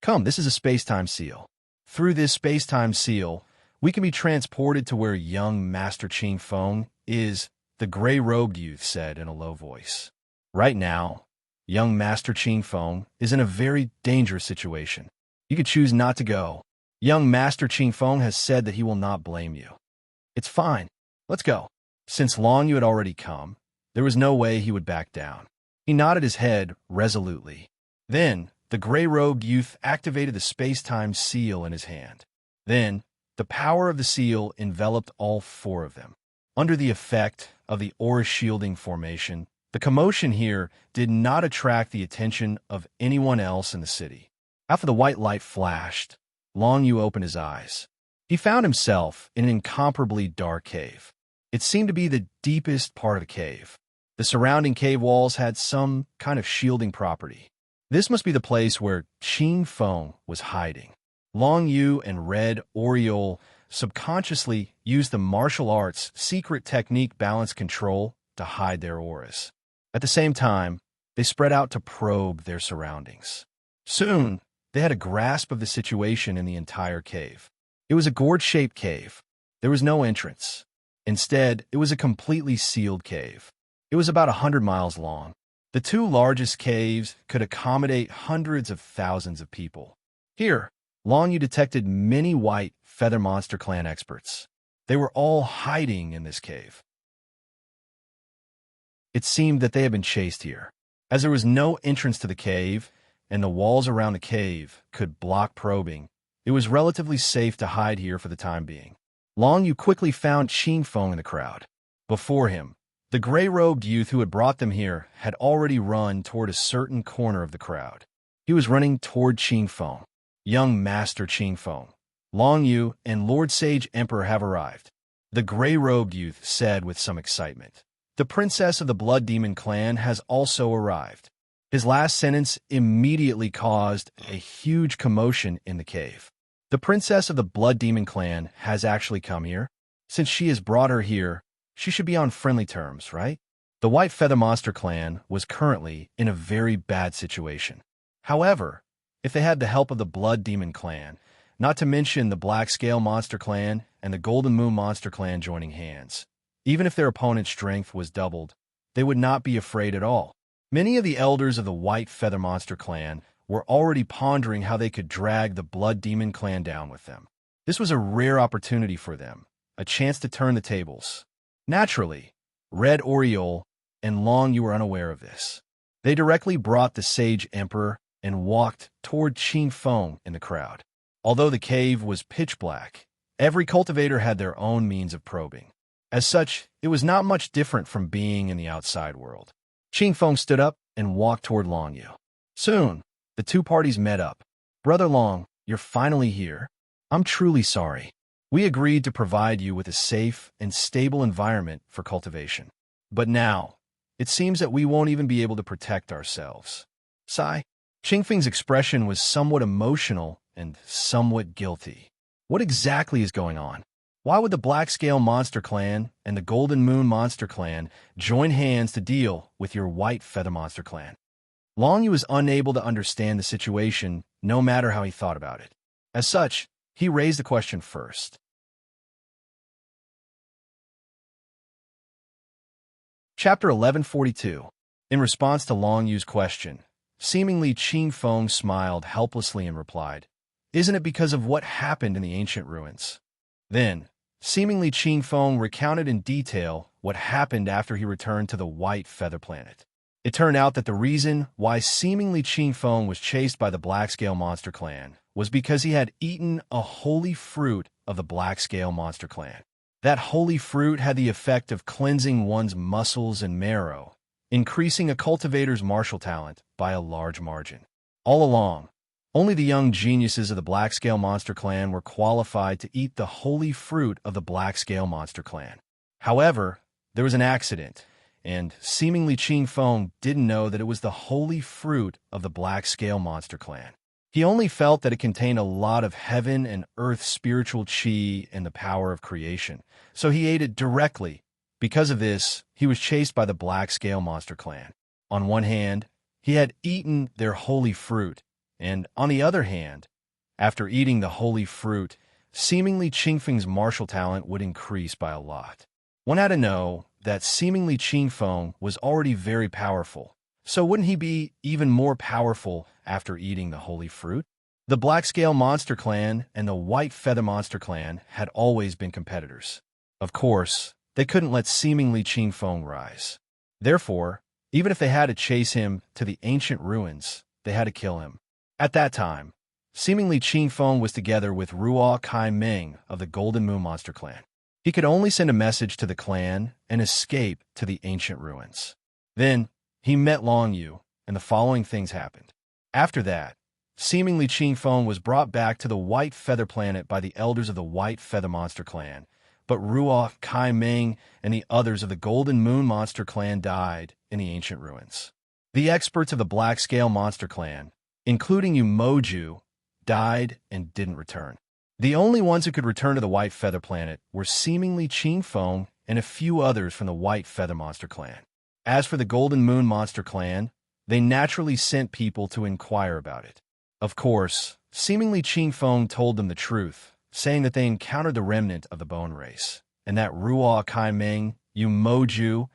Come, this is a space-time seal. Through this space-time seal, we can be transported to where young Master Qingfeng is, the gray-robed youth said in a low voice. Right now, young Master Qingfeng is in a very dangerous situation. You could choose not to go. Young Master Qingfeng has said that he will not blame you. It's fine. Let's go. Since Long Yu had already come, there was no way he would back down. He nodded his head resolutely. Then, the gray-robed youth activated the space-time seal in his hand. Then, the power of the seal enveloped all four of them. Under the effect of the aura-shielding formation, the commotion here did not attract the attention of anyone else in the city. After the white light flashed, Long Yu opened his eyes. He found himself in an incomparably dark cave. It seemed to be the deepest part of the cave. The surrounding cave walls had some kind of shielding property. This must be the place where Qingfeng was hiding. Long Yu and Red Oriole subconsciously used the martial arts secret technique balance control to hide their auras. At the same time, they spread out to probe their surroundings. Soon, they had a grasp of the situation in the entire cave. It was a gourd-shaped cave. There was no entrance. Instead, it was a completely sealed cave. It was about 100 miles long. The two largest caves could accommodate hundreds of thousands of people. Here, Long Yu detected many white feather monster clan experts. They were all hiding in this cave. It seemed that they had been chased here. As there was no entrance to the cave, and the walls around the cave could block probing, it was relatively safe to hide here for the time being. Long Yu quickly found Qingfeng in the crowd. Before him, the gray-robed youth who had brought them here had already run toward a certain corner of the crowd. He was running toward Qingfeng. Young Master Qingfeng, Long Yu, and Lord Sage Emperor have arrived, the gray-robed youth said with some excitement. The princess of the Blood Demon clan has also arrived. His last sentence immediately caused a huge commotion in the cave. The princess of the Blood Demon clan has actually come here. Since she has brought her here, she should be on friendly terms, right? The White Feather Monster clan was currently in a very bad situation. However, if they had the help of the Blood Demon clan, not to mention the Black Scale Monster clan and the Golden Moon Monster clan joining hands, Even if their opponent's strength was doubled, they would not be afraid at all. Many of the elders of the White Feather Monster clan were already pondering how they could drag the Blood Demon clan down with them. This was a rare opportunity for them, a chance to turn the tables. Naturally, Red Oriole and Long Yu were unaware of this. They directly brought the Sage Emperor and walked toward Qing Feng in the crowd. Although the cave was pitch black, every cultivator had their own means of probing. As such, it was not much different from being in the outside world. Qing Feng stood up and walked toward Long Yu. Soon, the two parties met up. "Brother Long, you're finally here. I'm truly sorry. We agreed to provide you with a safe and stable environment for cultivation. But now, it seems that we won't even be able to protect ourselves." Sigh. Qing Feng's expression was somewhat emotional and somewhat guilty. What exactly is going on? Why would the Black Scale Monster Clan and the Golden Moon Monster Clan join hands to deal with your White Feather Monster Clan? Long Yu was unable to understand the situation, no matter how he thought about it. As such, he raised the question first. Chapter 1142. In response to Long Yu's question, seemingly Qing Feng smiled helplessly and replied, "Isn't it because of what happened in the ancient ruins?" Then, seemingly Qing Feng recounted in detail what happened after he returned to the White Feather Planet. It turned out that the reason why seemingly Qing Feng was chased by the Black Scale Monster Clan was because he had eaten a holy fruit of the Black Scale Monster Clan. That holy fruit had the effect of cleansing one's muscles and marrow, increasing a cultivator's martial talent by a large margin. All along, only the young geniuses of the Black Scale Monster Clan were qualified to eat the holy fruit of the Black Scale Monster Clan. However, there was an accident, and seemingly Qing Feng didn't know that it was the holy fruit of the Black Scale Monster Clan. He only felt that it contained a lot of heaven and earth spiritual chi and the power of creation, so he ate it directly. Because of this, he was chased by the Black Scale Monster Clan. On one hand, he had eaten their holy fruit, and on the other hand, after eating the holy fruit, seemingly Qing Feng's martial talent would increase by a lot. One had to know that seemingly Qing Feng was already very powerful, so wouldn't he be even more powerful after eating the holy fruit? The Black Scale Monster Clan and the White Feather Monster Clan had always been competitors. Of course, they couldn't let seemingly Qing Feng rise. Therefore, even if they had to chase him to the ancient ruins, they had to kill him. At that time, seemingly Qing Feng was together with Ruo Kai Meng of the Golden Moon Monster Clan. He could only send a message to the clan and escape to the ancient ruins. Then, he met Long Yu, and the following things happened. After that, seemingly Qing Feng was brought back to the White Feather Planet by the elders of the White Feather Monster Clan, but Ruo Kai Meng and the others of the Golden Moon Monster Clan died in the ancient ruins. The experts of the Black Scale Monster Clan, including Yu Moju, died and didn't return. The only ones who could return to the White Feather Planet were seemingly Qing Feng and a few others from the White Feather Monster Clan. As for the Golden Moon Monster Clan, they naturally sent people to inquire about it. Of course, seemingly Qing Feng told them the truth, saying that they encountered the remnant of the Bone Race, and that Ruo Kai Meng, Yu Moju,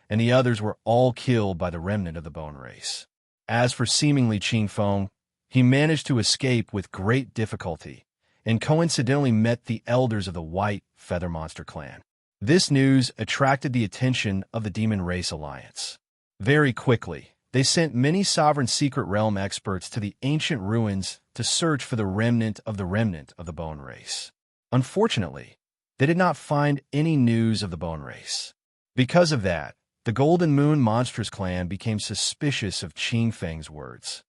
and the others were all killed by the remnant of the Bone Race. As for seemingly Qing Feng, he managed to escape with great difficulty, and coincidentally met the elders of the White Feather Monster Clan. This news attracted the attention of the Demon Race Alliance. Very quickly, they sent many sovereign secret realm experts to the ancient ruins to search for the remnant of the Bone Race. Unfortunately, they did not find any news of the Bone Race. Because of that, the Golden Moon Monsters Clan became suspicious of Qing Feng's words.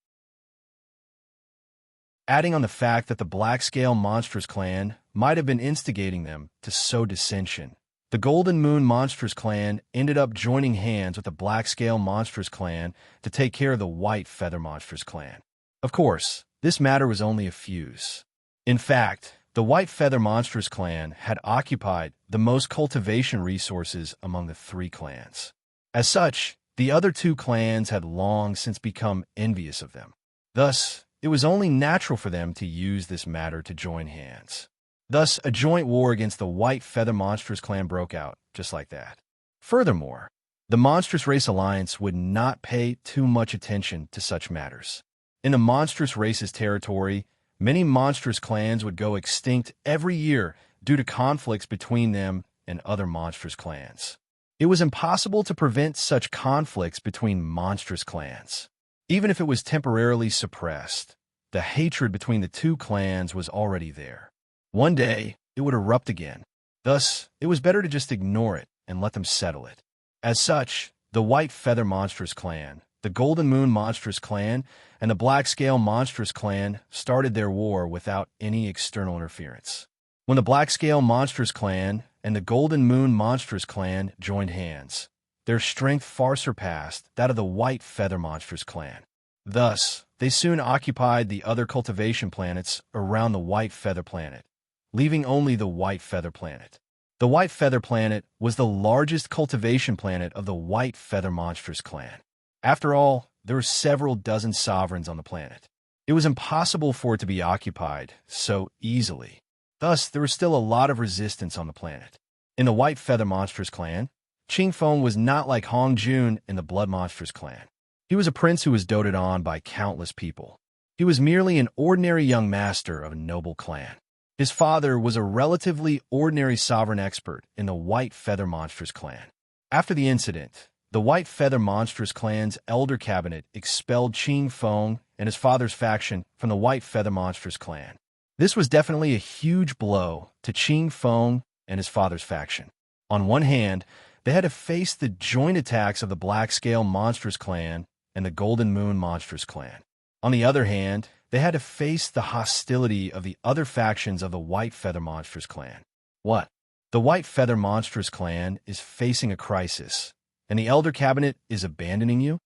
Adding on the fact that the Black Scale Monsters Clan might have been instigating them to sow dissension, the Golden Moon Monsters Clan ended up joining hands with the Black Scale Monsters Clan to take care of the White Feather Monsters Clan. Of course, this matter was only a fuse. In fact, the White Feather Monsters Clan had occupied the most cultivation resources among the three clans. As such, the other two clans had long since become envious of them. Thus, it was only natural for them to use this matter to join hands. Thus, a joint war against the White Feather Monstrous clan broke out, just like that. Furthermore, the Monstrous Race Alliance would not pay too much attention to such matters. In the Monstrous Race's territory, many monstrous clans would go extinct every year due to conflicts between them and other monstrous clans. It was impossible to prevent such conflicts between monstrous clans. Even if it was temporarily suppressed, the hatred between the two clans was already there. One day, it would erupt again. Thus, it was better to just ignore it and let them settle it. As such, the White Feather Monstrous clan, the Golden Moon Monstrous clan, and the Black Scale Monstrous clan started their war without any external interference. When the Black Scale Monstrous clan and the Golden Moon Monstrous clan joined hands, their strength far surpassed that of the White Feather Monstrous clan. Thus, they soon occupied the other cultivation planets around the White Feather planet, leaving only the White Feather planet. The White Feather planet was the largest cultivation planet of the White Feather Monstrous clan. After all, there were several dozen sovereigns on the planet. It was impossible for it to be occupied so easily. Thus, there was still a lot of resistance on the planet. In the White Feather Monstrous clan, Qing Feng was not like Hong Jun in the Blood Monstrous clan. He was a prince who was doted on by countless people. He was merely an ordinary young master of a noble clan. His father was a relatively ordinary sovereign expert in the White Feather Monstrous clan. After the incident, the White Feather Monstrous clan's elder cabinet expelled Qing Feng and his father's faction from the White Feather Monstrous clan. This was definitely a huge blow to Qing Feng and his father's faction. On one hand, they had to face the joint attacks of the Black Scale Monstrous clan and the Golden Moon Monstrous clan. On the other hand, they had to face the hostility of the other factions of the White Feather Monstrous clan. What? The White Feather Monstrous clan is facing a crisis, and the Elder Cabinet is abandoning you?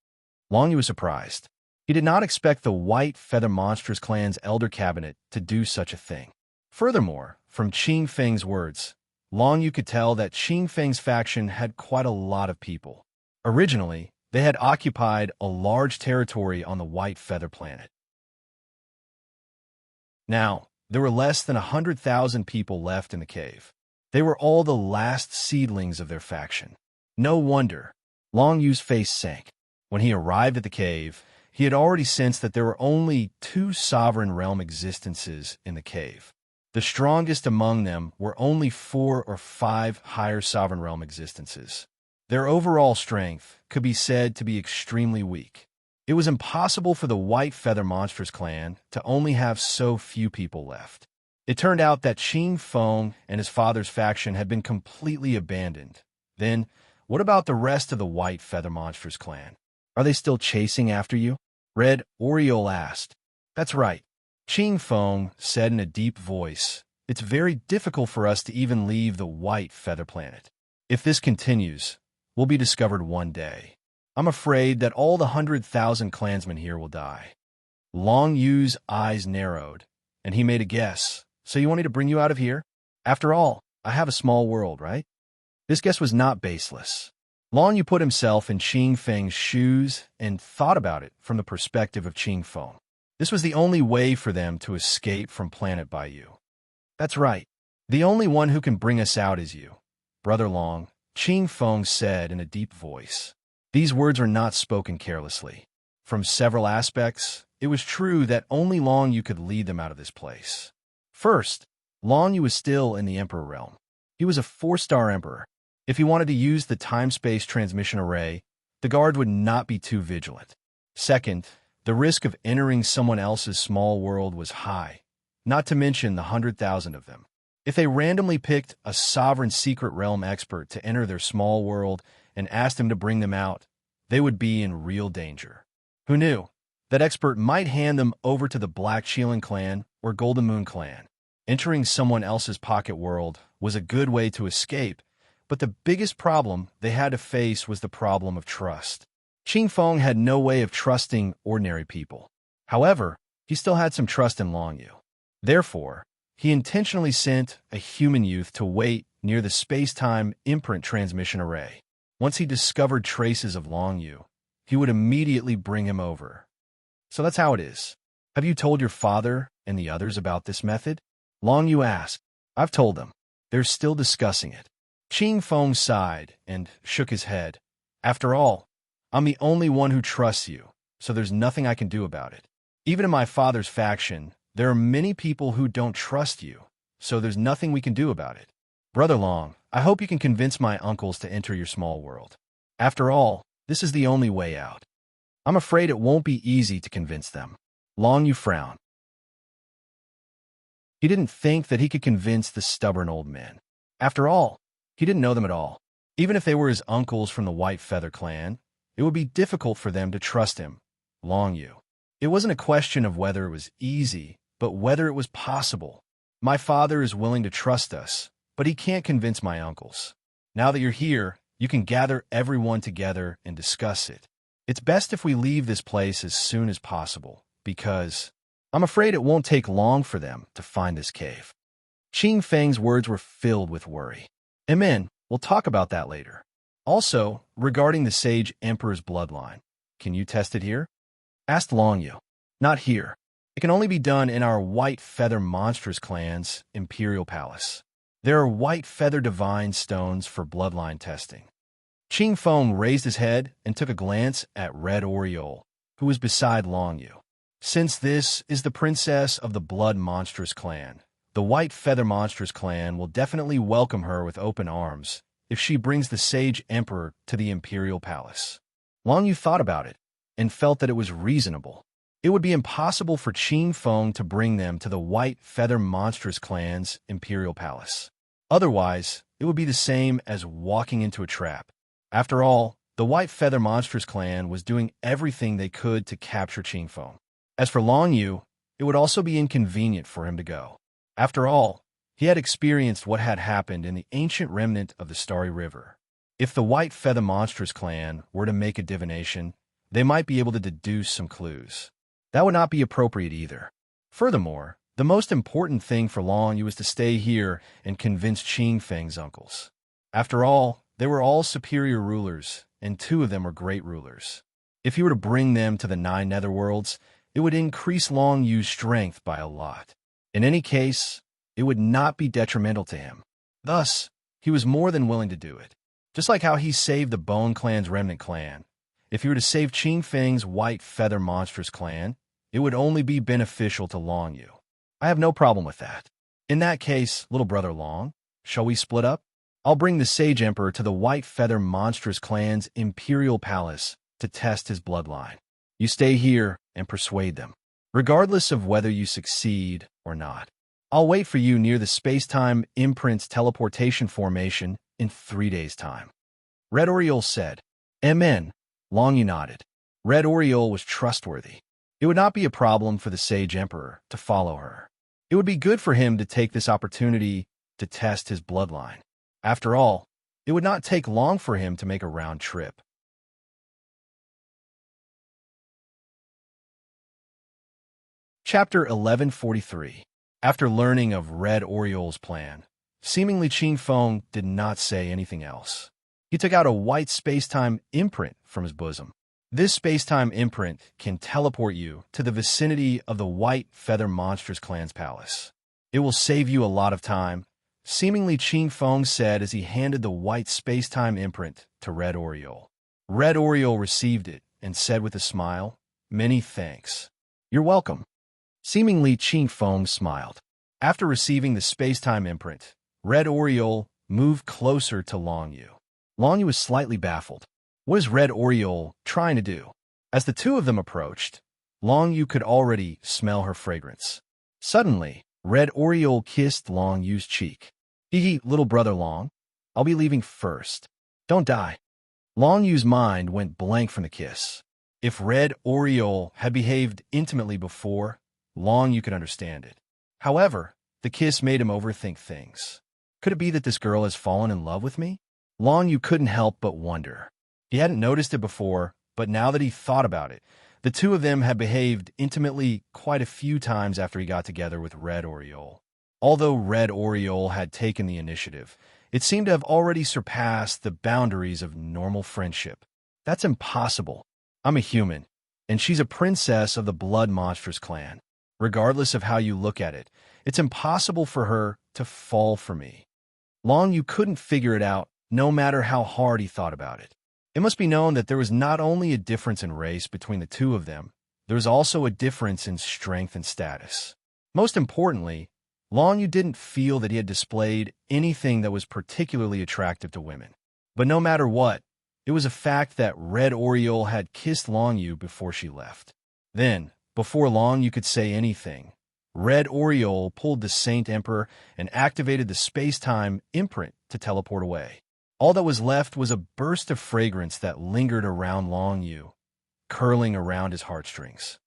Long Yu was surprised. He did not expect the White Feather Monstrous clan's Elder Cabinet to do such a thing. Furthermore, from Qing Feng's words, Long Yu could tell that Qing Feng's faction had quite a lot of people. Originally, they had occupied a large territory on the White Feather planet. Now, there were less than 100,000 people left in the cave. They were all the last seedlings of their faction. No wonder. Long Yu's face sank. When he arrived at the cave, he had already sensed that there were only 2 sovereign realm existences in the cave. The strongest among them were only 4 or 5 higher sovereign realm existences. Their overall strength could be said to be extremely weak. It was impossible for the White Feather Monstrous clan to only have so few people left. It turned out that Qing Feng and his father's faction had been completely abandoned. Then, what about the rest of the White Feather Monstrous clan? Are they still chasing after you? Red Oriole asked. That's right. Qing Feng said in a deep voice, it's very difficult for us to even leave the White Feather planet. If this continues, we'll be discovered one day. I'm afraid that all the 100,000 clansmen here will die. Long Yu's eyes narrowed, and he made a guess. So you want me to bring you out of here? After all, I have a small world, right? This guess was not baseless. Long Yu put himself in Qing Feng's shoes and thought about it from the perspective of Qing Feng. This was the only way for them to escape from Planet Bayou. That's right. The only one who can bring us out is you, Brother Long, Qing Feng said in a deep voice. These words were not spoken carelessly. From several aspects, it was true that only Long Yu could lead them out of this place. First, Long Yu was still in the Emperor realm. He was a 4-star emperor. If he wanted to use the time-space transmission array, the guard would not be too vigilant. Second, the risk of entering someone else's small world was high, not to mention the 100,000 of them. If they randomly picked a sovereign secret realm expert to enter their small world and asked him to bring them out, they would be in real danger. Who knew? That expert might hand them over to the Black Shieling clan or Golden Moon clan. Entering someone else's pocket world was a good way to escape, but the biggest problem they had to face was the problem of trust. Qing Feng had no way of trusting ordinary people. However, he still had some trust in Long Yu. Therefore, he intentionally sent a human youth to wait near the space-time imprint transmission array. Once he discovered traces of Long Yu, he would immediately bring him over. So that's how it is. Have you told your father and the others about this method? Long Yu asked. I've told them. They're still discussing it. Ching Feng sighed and shook his head. After all, I'm the only one who trusts you, so there's nothing I can do about it. Even in my father's faction, there are many people who don't trust you, so there's nothing we can do about it. Brother Long, I hope you can convince my uncles to enter your small world. After all, this is the only way out. I'm afraid it won't be easy to convince them. Long Yu frowned. He didn't think that he could convince the stubborn old men. After all, he didn't know them at all. Even if they were his uncles from the White Feather clan, it would be difficult for them to trust him, Long Yu. It wasn't a question of whether it was easy, but whether it was possible. My father is willing to trust us, but he can't convince my uncles. Now that you're here, you can gather everyone together and discuss it. It's best if we leave this place as soon as possible, because I'm afraid it won't take long for them to find this cave. Qing Feng's words were filled with worry. Amen. We'll talk about that later. Also, regarding the Sage Emperor's bloodline, can you test it here? Asked Long Yu. Not here. It can only be done in our White Feather Monstrous clan's Imperial Palace. There are White Feather Divine Stones for bloodline testing. Qing Feng raised his head and took a glance at Red Oriole, who was beside Long Yu. Since this is the princess of the Blood Monstrous clan, the White Feather Monstrous clan will definitely welcome her with open arms if she brings the Sage Emperor to the Imperial Palace. Long Yu thought about it and felt that it was reasonable. It would be impossible for Qing Feng to bring them to the White Feather Monstrous clan's Imperial Palace. Otherwise, it would be the same as walking into a trap. After all, the White Feather Monstrous clan was doing everything they could to capture Qing Feng. As for Long Yu, it would also be inconvenient for him to go. After all, he had experienced what had happened in the ancient remnant of the Starry River. If the White Feather Monstrous clan were to make a divination, they might be able to deduce some clues. That would not be appropriate either. Furthermore, the most important thing for Long Yu was to stay here and convince Qing Feng's uncles. After all, they were all superior rulers, and 2 of them were great rulers. If he were to bring them to the 9 netherworlds, it would increase Long Yu's strength by a lot. In any case, it would not be detrimental to him. Thus, he was more than willing to do it. Just like how he saved the Bone Clan's remnant clan, if he were to save Qing Feng's White Feather Monstrous clan, it would only be beneficial to Long Yu. I have no problem with that. In that case, little brother Long, shall we split up? I'll bring the Sage Emperor to the White Feather Monstrous clan's Imperial Palace to test his bloodline. You stay here and persuade them, regardless of whether you succeed or not. I'll wait for you near the space-time imprint's teleportation formation in 3 days' time. Red Oriole said. Amen. Long Yu nodded. Red Oriole was trustworthy. It would not be a problem for the Sage Emperor to follow her. It would be good for him to take this opportunity to test his bloodline. After all, it would not take long for him to make a round trip. Chapter 1143. After learning of Red Oriole's plan, seemingly Qing Feng did not say anything else. He took out a white space-time imprint from his bosom. This space-time imprint can teleport you to the vicinity of the White Feather Monstrous clan's palace. It will save you a lot of time, seemingly Qing Feng said as he handed the white space-time imprint to Red Oriole. Red Oriole received it and said with a smile, "Many thanks." "You're welcome." Seemingly Qing Feng smiled. After receiving the space-time imprint, Red Oriole moved closer to Long Yu. Long Yu was slightly baffled. What is Red Oriole trying to do? As the 2 of them approached, Long Yu could already smell her fragrance. Suddenly, Red Oriole kissed Long Yu's cheek. Hee, little brother Long, I'll be leaving first. Don't die. Long Yu's mind went blank from the kiss. If Red Oriole had behaved intimately before, Long Yu could understand it. However, the kiss made him overthink things. Could it be that this girl has fallen in love with me? Long Yu couldn't help but wonder. He hadn't noticed it before, but now that he thought about it, the 2 of them had behaved intimately quite a few times after he got together with Red Oriole. Although Red Oriole had taken the initiative, it seemed to have already surpassed the boundaries of normal friendship. That's impossible. I'm a human, and she's a princess of the Blood Monstrous clan. Regardless of how you look at it, it's impossible for her to fall for me. Long Yu couldn't figure it out, no matter how hard he thought about it. It must be known that there was not only a difference in race between the two of them, there was also a difference in strength and status. Most importantly, Long Yu didn't feel that he had displayed anything that was particularly attractive to women. But no matter what, it was a fact that Red Oriole had kissed Long Yu before she left. Then, before Long Yu could say anything, Red Oriole pulled the Saint Emperor and activated the space-time imprint to teleport away. All that was left was a burst of fragrance that lingered around Long Yu, curling around his heartstrings.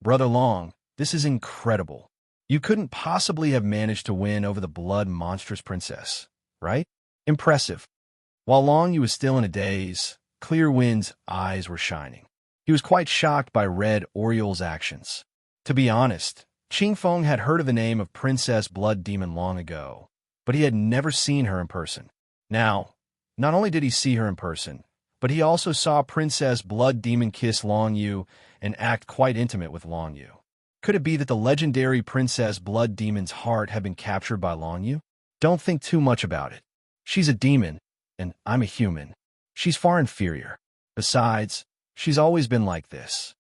Brother Long, this is incredible. You couldn't possibly have managed to win over the blood monstrous princess, right? Impressive. While Long Yu was still in a daze, Clear Wind's eyes were shining. He was quite shocked by Red Oriole's actions. To be honest, Qing Feng had heard of the name of Princess Blood Demon long ago, but he had never seen her in person. Now, not only did he see her in person, but he also saw Princess Blood Demon kiss Long Yu and act quite intimate with Long Yu. Could it be that the legendary Princess Blood Demon's heart had been captured by Long Yu? Don't think too much about it. She's a demon, and I'm a human. She's far inferior. Besides, she's always been like this.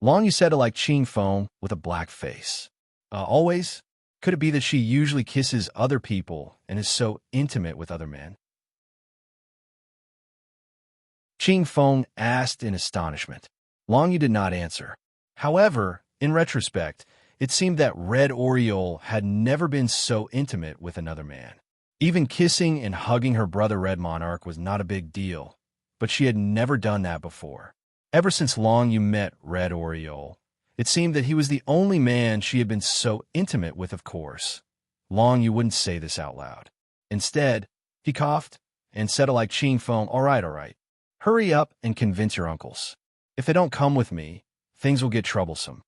Long Yu said it like Qing Feng with a black face. Always? Could it be that she usually kisses other people and is so intimate with other men? Qing Feng asked in astonishment. Long Yu did not answer. However, in retrospect, it seemed that Red Oriole had never been so intimate with another man. Even kissing and hugging her brother Red Monarch was not a big deal, but she had never done that before. Ever since Long Yu met Red Oriole, it seemed that he was the only man she had been so intimate with, of course. Long Yu wouldn't say this out loud. Instead, he coughed and said it like Qing Feng, all right. Hurry up and convince your uncles. If they don't come with me, things will get troublesome.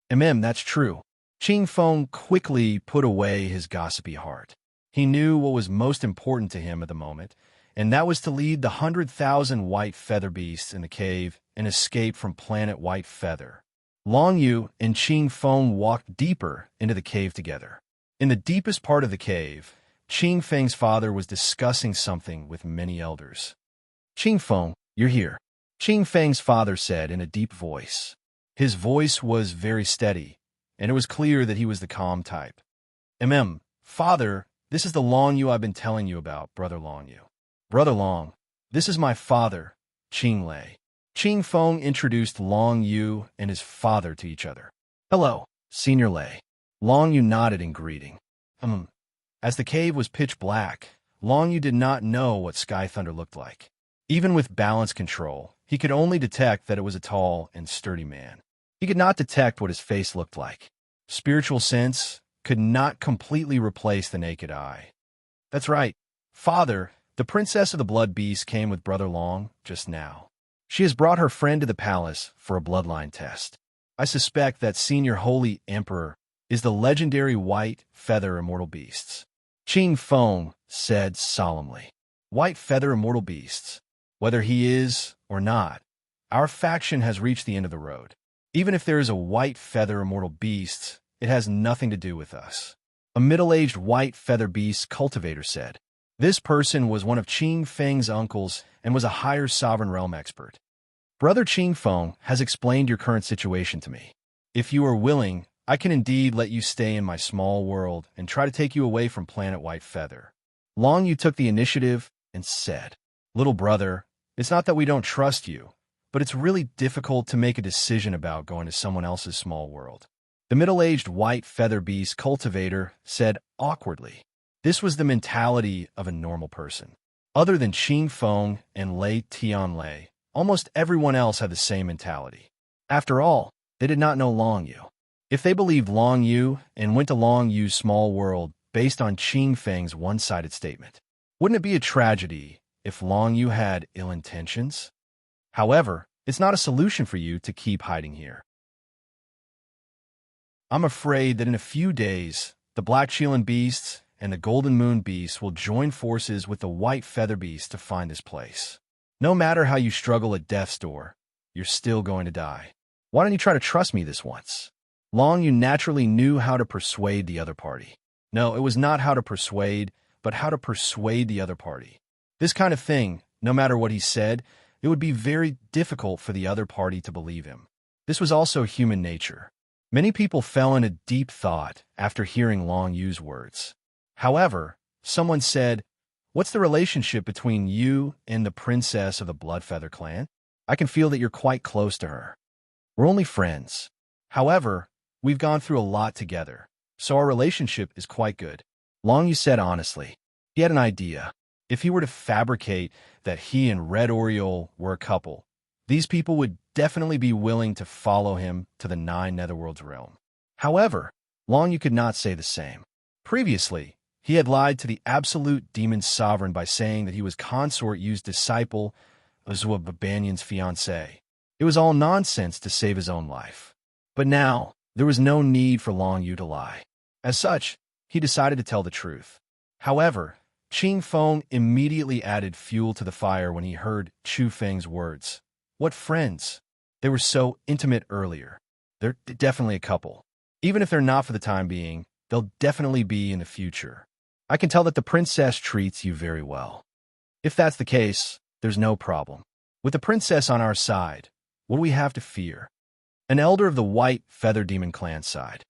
That's true. Qing Feng quickly put away his gossipy heart. He knew what was most important to him at the moment, and that was to lead the 100,000 white feather beasts in the cave and escape from planet White Feather. Long Yu and Qing Feng walked deeper into the cave together. In the deepest part of the cave, Qing Feng's father was discussing something with many elders. Qing Feng, you're here, Qing Feng's father said in a deep voice. His voice was very steady, and it was clear that he was the calm type. Father, this is the Long Yu I've been telling you about, Brother Long Yu. Brother Long, this is my father, Qing Lei. Qing Feng introduced Long Yu and his father to each other. Hello, Senior Lei. Long Yu nodded in greeting. As the cave was pitch black, Long Yu did not know what Sky Thunder looked like. Even with balance control, he could only detect that it was a tall and sturdy man. He could not detect what his face looked like. Spiritual sense could not completely replace the naked eye. That's right. Father, the Princess of the Blood Beast came with Brother Long just now. She has brought her friend to the palace for a bloodline test. I suspect that Senior Holy Emperor is the legendary White Feather Immortal Beasts. Qing Feng said solemnly. White Feather Immortal Beasts. Whether he is or not, our faction has reached the end of the road. Even if there is a White Feather Immortal Beast, it has nothing to do with us. A middle-aged White Feather Beast cultivator said. This person was one of Qing Feng's uncles and was a higher sovereign realm expert. Brother Qing Feng has explained your current situation to me. If you are willing, I can indeed let you stay in my small world and try to take you away from planet White Feather. Long Yu took the initiative and said, Little brother, it's not that we don't trust you, but it's really difficult to make a decision about going to someone else's small world. The middle-aged White Feather Beast cultivator said awkwardly. This was the mentality of a normal person. Other than Qing Feng and Lei Tianlei, almost everyone else had the same mentality. After all, they did not know Long Yu. If they believed Long Yu and went to Long Yu's small world based on Qing Feng's one-sided statement, wouldn't it be a tragedy if Long Yu had ill intentions? However, it's not a solution for you to keep hiding here. I'm afraid that in a few days, the Black Qilin Beasts and the Golden Moon Beasts will join forces with the White Feather Beast to find this place. No matter how you struggle at death's door, you're still going to die. Why don't you try to trust me this once? Long Yu naturally knew how to persuade the other party. No, it was not how to persuade, but how to persuade the other party. This kind of thing, no matter what he said, it would be very difficult for the other party to believe him. This was also human nature. Many people fell into deep thought after hearing Long Yu's words. However, someone said, "What's the relationship between you and the princess of the Bloodfeather clan? I can feel that you're quite close to her. We're only friends. However, we've gone through a lot together, so our relationship is quite good." Long Yu said honestly. He had an idea. If he were to fabricate that he and Red Oriole were a couple, these people would definitely be willing to follow him to the Nine Netherworlds realm. However, Long Yu could not say the same. Previously, he had lied to the absolute demon sovereign by saying that he was Consort Yu's disciple, Azua Babanyan's fiancé. It was all nonsense to save his own life. But now, there was no need for Long Yu to lie. As such, he decided to tell the truth. However, Qing Feng immediately added fuel to the fire when he heard Chu Feng's words. What friends? They were so intimate earlier. They're definitely a couple. Even if they're not for the time being, they'll definitely be in the future. I can tell that the princess treats you very well. If that's the case, there's no problem. With the princess on our side, what do we have to fear? An elder of the White Feather Demon clan side.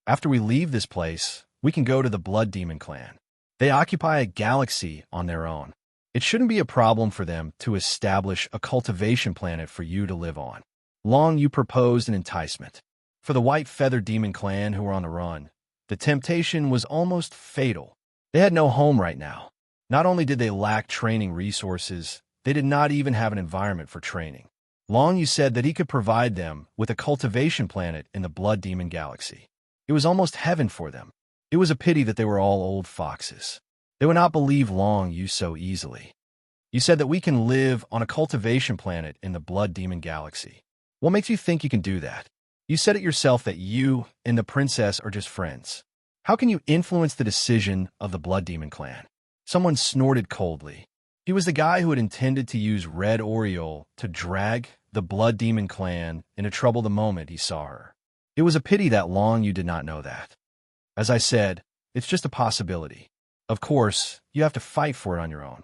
After we leave this place, we can go to the Blood Demon clan. They occupy a galaxy on their own. It shouldn't be a problem for them to establish a cultivation planet for you to live on. Long Yu proposed an enticement. For the White Feather Demon clan who were on the run, the temptation was almost fatal. They had no home right now. Not only did they lack training resources, they did not even have an environment for training. Long Yu said that he could provide them with a cultivation planet in the Blood Demon galaxy. It was almost heaven for them. It was a pity that they were all old foxes. They would not believe Long Yu so easily. You said that we can live on a cultivation planet in the Blood Demon galaxy. What makes you think you can do that? You said it yourself that you and the princess are just friends. How can you influence the decision of the Blood Demon clan? Someone snorted coldly. He was the guy who had intended to use Red Oriole to drag the Blood Demon clan into trouble the moment he saw her. It was a pity that Long Yu did not know that. As I said, it's just a possibility. Of course, you have to fight for it on your own.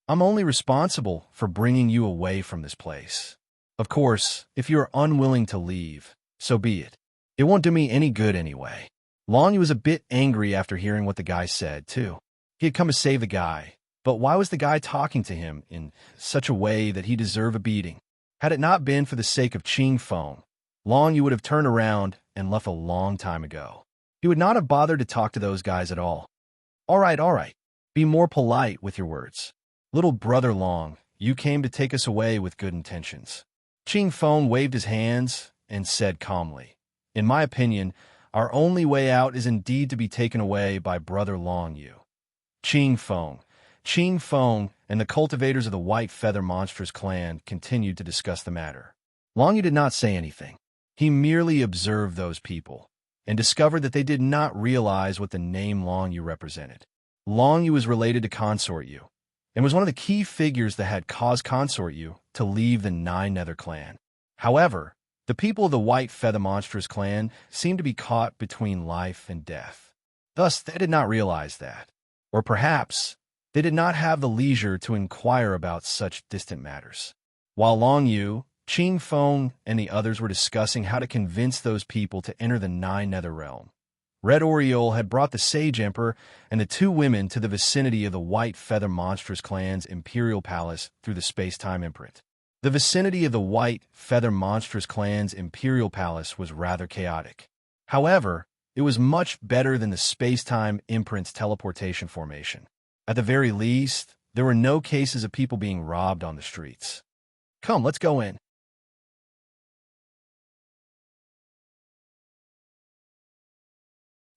I'm only responsible for bringing you away from this place. Of course, if you are unwilling to leave, so be it. It won't do me any good anyway. Long Yu was a bit angry after hearing what the guy said, too. He had come to save the guy, but why was the guy talking to him in such a way that he deserved a beating? Had it not been for the sake of Qing Feng, Long Yu would have turned around and left a long time ago. He would not have bothered to talk to those guys at all. All right. Be more polite with your words. Little brother Long, you came to take us away with good intentions. Qing Feng waved his hands and said calmly, in my opinion, our only way out is indeed to be taken away by brother Long Yu. Qing Feng, and the cultivators of the White Feather Monstrous clan continued to discuss the matter. Long Yu did not say anything. He merely observed those people and discovered that they did not realize what the name Long Yu represented. Long Yu was related to Consort Yu and was one of the key figures that had caused Consort Yu to leave the Nine Nether clan. However, the people of the White Feather Monstrous clan seemed to be caught between life and death. Thus, they did not realize that. Or perhaps, they did not have the leisure to inquire about such distant matters. While Long Yu, Qing Feng, and the others were discussing how to convince those people to enter the Nine Nether realm, Red Oriole had brought the Sage Emperor and the two women to the vicinity of the White Feather Monstrous clan's Imperial Palace through the space-time imprint. The vicinity of the White Feather Monstrous clan's Imperial Palace was rather chaotic. However, it was much better than the space-time imprint's teleportation formation. At the very least, there were no cases of people being robbed on the streets. Come, let's go in.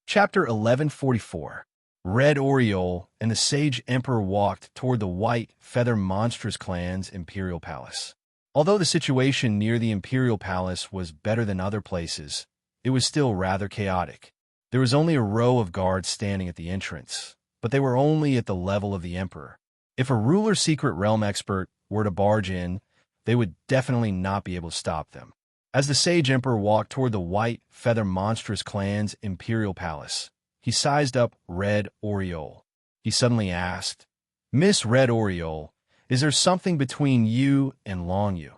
Chapter 1144. Red Oriole and the Sage Emperor walked toward the White Feather Monstrous clan's Imperial Palace. Although the situation near the Imperial Palace was better than other places, it was still rather chaotic. There was only a row of guards standing at the entrance, but they were only at the level of the Emperor. If a ruler secret realm expert were to barge in, they would definitely not be able to stop them. As the Sage Emperor walked toward the white, feather monstrous clan's imperial palace, he sized up Red Oriole. He suddenly asked, "Miss Red Oriole, is there something between you and Long Yu?"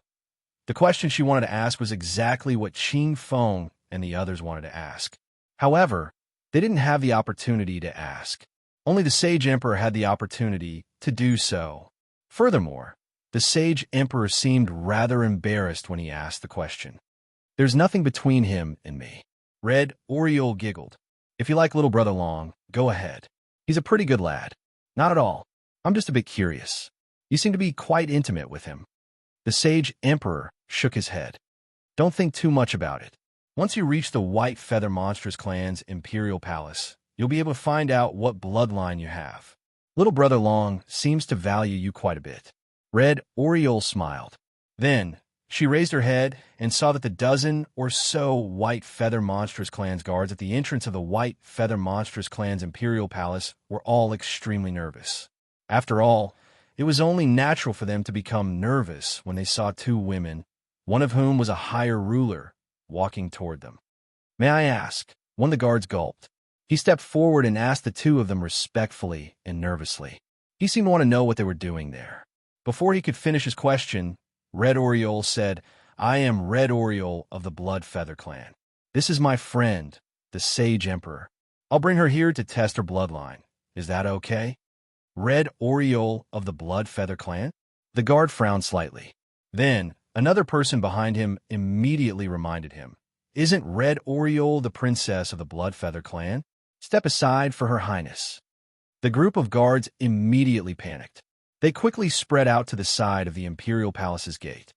The question she wanted to ask was exactly what Qing Feng and the others wanted to ask. However, they didn't have the opportunity to ask. Only the Sage Emperor had the opportunity to do so. Furthermore, the Sage Emperor seemed rather embarrassed when he asked the question. "There's nothing between him and me." Red Oriole giggled. "If you like little brother Long, go ahead. He's a pretty good lad." "Not at all. I'm just a bit curious. You seem to be quite intimate with him." The Sage Emperor shook his head. "Don't think too much about it. Once you reach the White Feather Monstrous clan's imperial palace, you'll be able to find out what bloodline you have. Little brother Long seems to value you quite a bit." Red Oriole smiled. Then she raised her head and saw that the dozen or so White Feather Monstrous clan's guards at the entrance of the White Feather Monstrous clan's imperial palace were all extremely nervous. After all, it was only natural for them to become nervous when they saw two women, one of whom was a higher ruler, walking toward them. "May I ask?" One of the guards gulped. He stepped forward and asked the two of them respectfully and nervously. He seemed to want to know what they were doing there. Before he could finish his question, Red Oriole said, "I am Red Oriole of the Blood Feather clan. This is my friend, the Sage Emperor. I'll bring her here to test her bloodline. Is that okay?" Red Oriole of the Blood Feather clan? The guard frowned slightly. Then, another person behind him immediately reminded him, "Isn't Red Oriole the princess of the Blood Feather clan? Step aside for her highness." The group of guards immediately panicked. They quickly spread out to the side of the imperial palace's gate.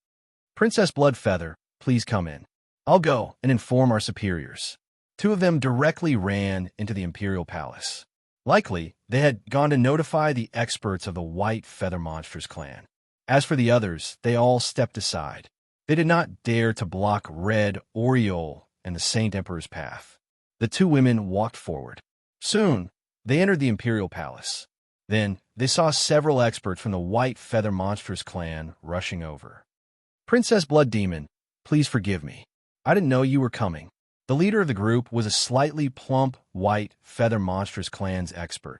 "Princess Bloodfeather, please come in. I'll go and inform our superiors." Two of them directly ran into the imperial palace. Likely, they had gone to notify the experts of the White Feather Monsters clan. As for the others, they all stepped aside. They did not dare to block Red Oriole and the Saint Emperor's path. The two women walked forward. Soon, they entered the imperial palace. Then, they saw several experts from the White Feather Monsters clan rushing over. "Princess Blood Demon, please forgive me. I didn't know you were coming." The leader of the group was a slightly plump White Feather Monsters clan's expert.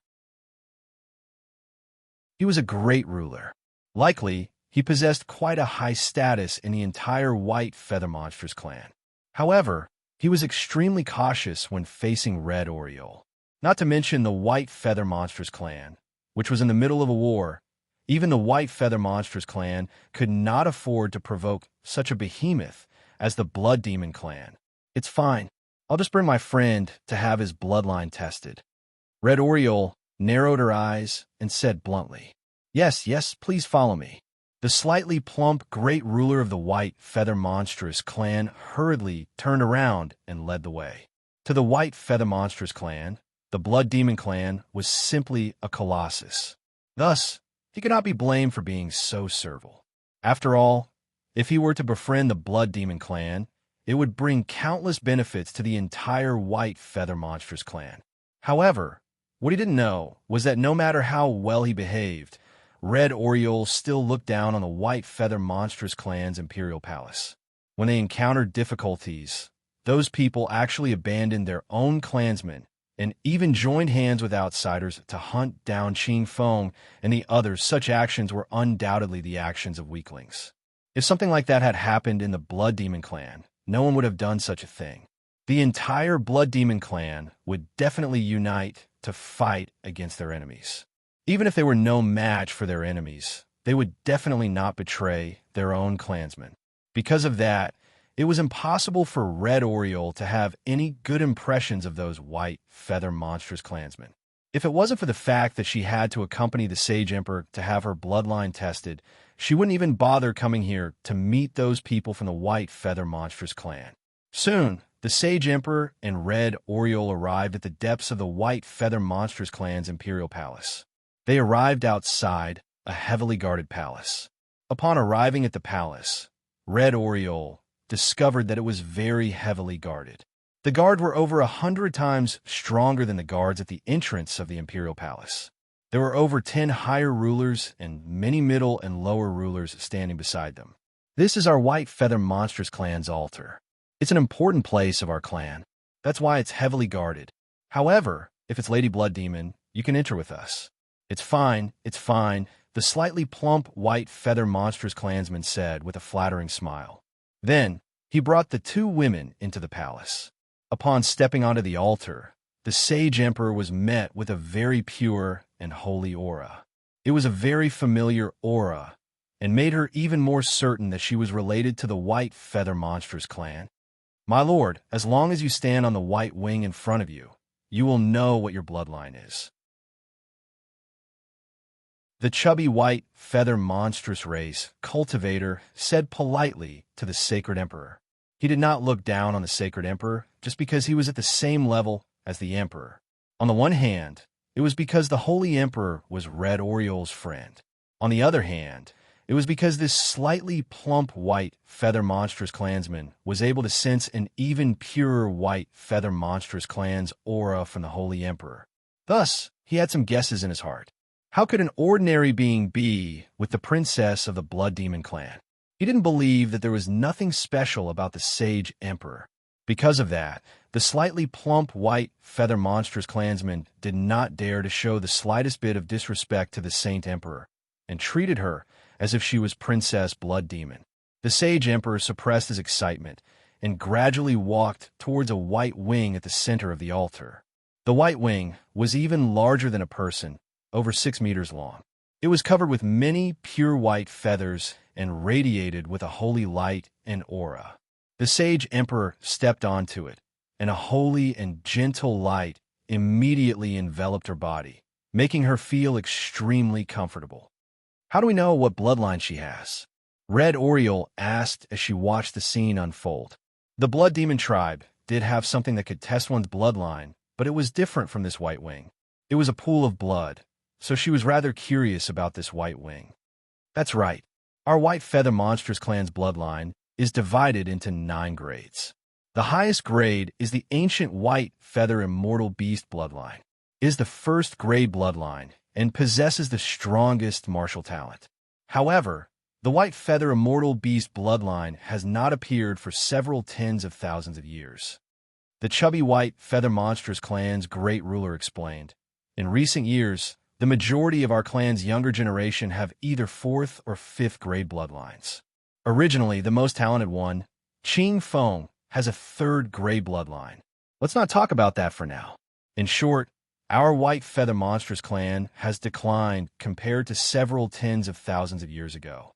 He was a great ruler. Likely, he possessed quite a high status in the entire White Feather Monsters clan. However, he was extremely cautious when facing Red Oriole. Not to mention the White Feather Monsters clan, which was in the middle of a war. Even the White Feather Monsters clan could not afford to provoke such a behemoth as the Blood Demon clan. "It's fine. I'll just bring my friend to have his bloodline tested." Red Oriole narrowed her eyes and said bluntly, Yes, please follow me." The slightly plump great ruler of the White Feather Monstrous clan hurriedly turned around and led the way. To the White Feather Monstrous clan, the Blood Demon clan was simply a colossus. Thus, he could not be blamed for being so servile. After all, if he were to befriend the Blood Demon clan, it would bring countless benefits to the entire White Feather Monstrous clan. However, what he didn't know was that no matter how well he behaved, Red Oriole still looked down on the White Feather Monstrous clan's imperial palace. When they encountered difficulties, those people actually abandoned their own clansmen and even joined hands with outsiders to hunt down Qing Feng and the others. Such actions were undoubtedly the actions of weaklings. If something like that had happened in the Blood Demon clan, no one would have done such a thing. The entire Blood Demon clan would definitely unite to fight against their enemies. Even if they were no match for their enemies, they would definitely not betray their own clansmen. Because of that, it was impossible for Red Oriole to have any good impressions of those White Feather Monstrous clansmen. If it wasn't for the fact that she had to accompany the Sage Emperor to have her bloodline tested, she wouldn't even bother coming here to meet those people from the White Feather Monstrous clan. Soon, the Sage Emperor and Red Oriole arrived at the depths of the White Feather Monstrous clan's imperial palace. They arrived outside a heavily guarded palace. Upon arriving at the palace, Red Oriole discovered that it was very heavily guarded. The guards were over 100 times stronger than the guards at the entrance of the imperial palace. There were over 10 higher rulers and many middle and lower rulers standing beside them. This is our White Feather Monstrous clan's altar. It's an important place of our clan. That's why it's heavily guarded. However, if it's Lady Blood Demon, you can enter with us. It's fine, the slightly plump White Feather Monstrous clansman said with a flattering smile. Then, he brought the two women into the palace. Upon stepping onto the altar, the Sage Emperor was met with a very pure and holy aura. It was a very familiar aura, and made her even more certain that she was related to the White Feather Monstrous clan. My lord, as long as you stand on the white wing in front of you, you will know what your bloodline is. The chubby White Feather Monstrous race cultivator said politely to the Sacred Emperor. He did not look down on the Sacred Emperor just because he was at the same level as the Emperor. On the one hand, it was because the Holy Emperor was Red Oriole's friend. On the other hand, it was because this slightly plump White Feather Monstrous clansman was able to sense an even purer White Feather Monstrous clan's aura from the Holy Emperor. Thus, he had some guesses in his heart. How could an ordinary being be with the princess of the Blood Demon clan? He didn't believe that there was nothing special about the Sage Emperor. Because of that, the slightly plump White Feather Monstrous clansman did not dare to show the slightest bit of disrespect to the Saint Emperor, and treated her as if she was Princess Blood Demon. The Sage Emperor suppressed his excitement and gradually walked towards a white wing at the center of the altar. The white wing was even larger than a person, over 6 meters long. It was covered with many pure white feathers and radiated with a holy light and aura. The Sage Emperor stepped onto it, and a holy and gentle light immediately enveloped her body, making her feel extremely comfortable. How do we know what bloodline she has? Red Oriole asked as she watched the scene unfold. The Blood Demon tribe did have something that could test one's bloodline, but it was different from this white wing. It was a pool of blood, so she was rather curious about this white wing. That's right. Our White Feather Monstrous clan's bloodline is divided into 9 grades. The highest grade is the ancient White Feather Immortal Beast bloodline. It is the first grade bloodline and possesses the strongest martial talent. However, the White Feather Immortal Beast bloodline has not appeared for several tens of thousands of years. The chubby White Feather Monstrous clan's great ruler explained, in recent years, the majority of our clan's younger generation have either 4th or 5th grade bloodlines. Originally, the most talented one, Qing Feng, has a 3rd grade bloodline. Let's not talk about that for now. In short, our White Feather Monstrous clan has declined compared to several tens of thousands of years ago.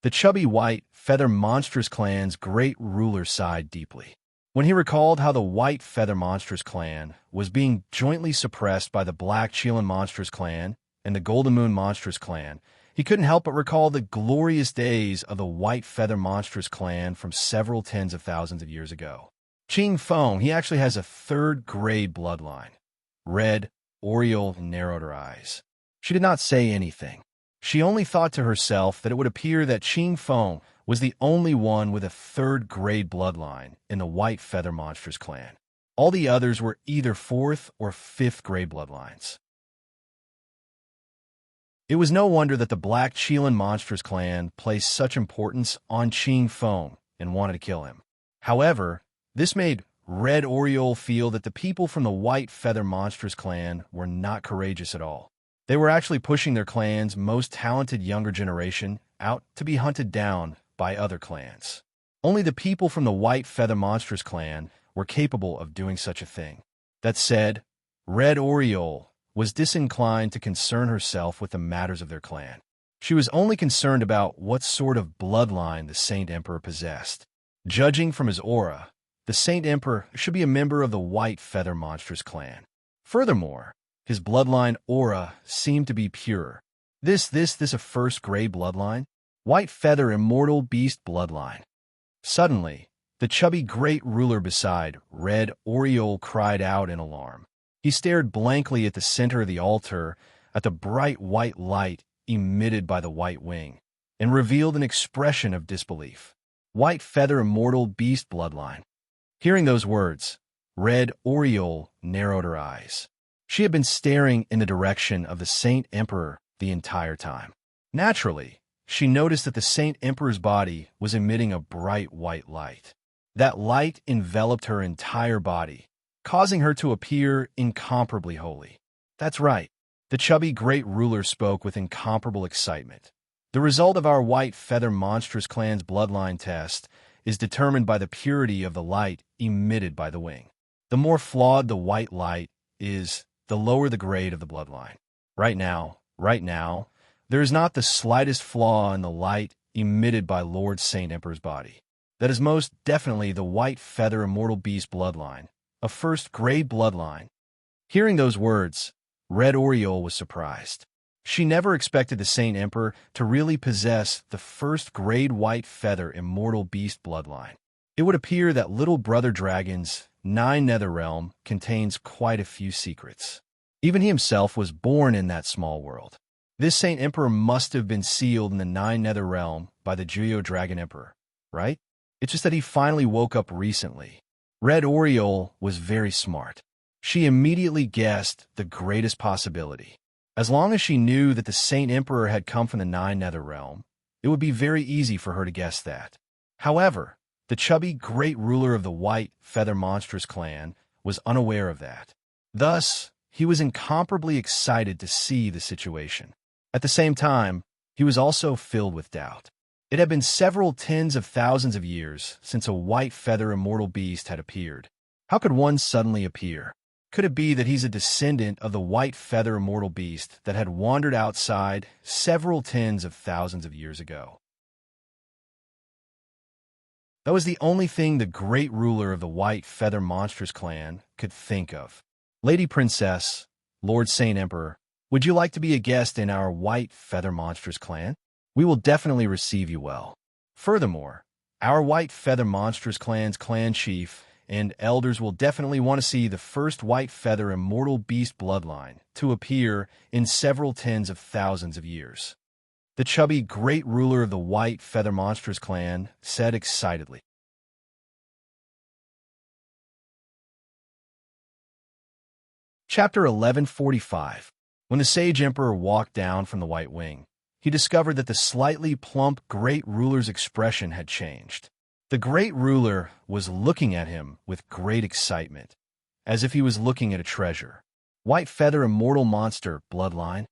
The chubby White Feather Monstrous clan's great ruler sighed deeply. When he recalled how the White Feather Monstrous clan was being jointly suppressed by the Black Cheelin Monstrous clan and the Golden Moon Monstrous clan, he couldn't help but recall the glorious days of the White Feather Monstrous clan from several tens of thousands of years ago. Qing Feng, he actually has a 3rd grade bloodline. Red Oriole narrowed her eyes. She did not say anything. She only thought to herself that it would appear that Qing Feng was the only one with a 3rd grade bloodline in the White Feather Monstrous clan. All the others were either 4th or 5th grade bloodlines. It was no wonder that the Black Cheelin Monstrous clan placed such importance on Qing Feng and wanted to kill him. However, this made Red Oriole feel that the people from the White Feather Monstrous clan were not courageous at all. They were actually pushing their clan's most talented younger generation out to be hunted down by other clans. Only the people from the White Feather Monstrous clan were capable of doing such a thing. That said, Red Oriole was disinclined to concern herself with the matters of their clan. She was only concerned about what sort of bloodline the Saint Emperor possessed. Judging from his aura, the Saint Emperor should be a member of the White Feather Monstrous clan. Furthermore, his bloodline aura seemed to be pure. This a 1st grade bloodline? White Feather Immortal Beast bloodline. Suddenly, the chubby great ruler beside Red Oriole cried out in alarm. He stared blankly at the center of the altar, at the bright white light emitted by the white wing, and revealed an expression of disbelief. White Feather Immortal Beast bloodline. Hearing those words, Red Oriole narrowed her eyes. She had been staring in the direction of the Saint Emperor the entire time. Naturally, she noticed that the Saint Emperor's body was emitting a bright white light. That light enveloped her entire body, causing her to appear incomparably holy. That's right. The chubby great ruler spoke with incomparable excitement. The result of our white feather monstrous clan's bloodline test is determined by the purity of the light emitted by the wing. The more flawed the white light is, the lower the grade of the bloodline. Right now, there is not the slightest flaw in the light emitted by Lord Saint Emperor's body. That is most definitely the white feather immortal beast bloodline, a first-grade bloodline. Hearing those words, Red Oriole was surprised. She never expected the Saint Emperor to really possess the first-grade white feather immortal beast bloodline. It would appear that Little Brother Dragon's 9 Nether Realm contains quite a few secrets. Even he himself was born in that small world. This Saint Emperor must have been sealed in the 9 Nether Realm by the Geo Dragon Emperor, right? It's just that he finally woke up recently. Red Oriole was very smart. She immediately guessed the greatest possibility. As long as she knew that the Saint Emperor had come from the 9 Nether Realm, it would be very easy for her to guess that. However, the chubby great ruler of the white feather monstrous clan was unaware of that. Thus, he was incomparably excited to see the situation. At the same time, he was also filled with doubt. It had been several tens of thousands of years since a white feather immortal beast had appeared. How could one suddenly appear? Could it be that he's a descendant of the white feather immortal beast that had wandered outside several tens of thousands of years ago? That was the only thing the great ruler of the white feather monstrous clan could think of. Lady Princess, Lord Saint Emperor, would you like to be a guest in our white feather monstrous clan? We will definitely receive you well. Furthermore, our white feather monstrous clan's clan chief and elders will definitely want to see the first white feather immortal beast bloodline to appear in several tens of thousands of years. The chubby great ruler of the white feather monstrous clan said excitedly. Chapter 1145. When the Sage Emperor walked down from the White Wing, he discovered that the slightly plump great ruler's expression had changed. The great ruler was looking at him with great excitement, as if he was looking at a treasure. White feather immortal monster bloodline.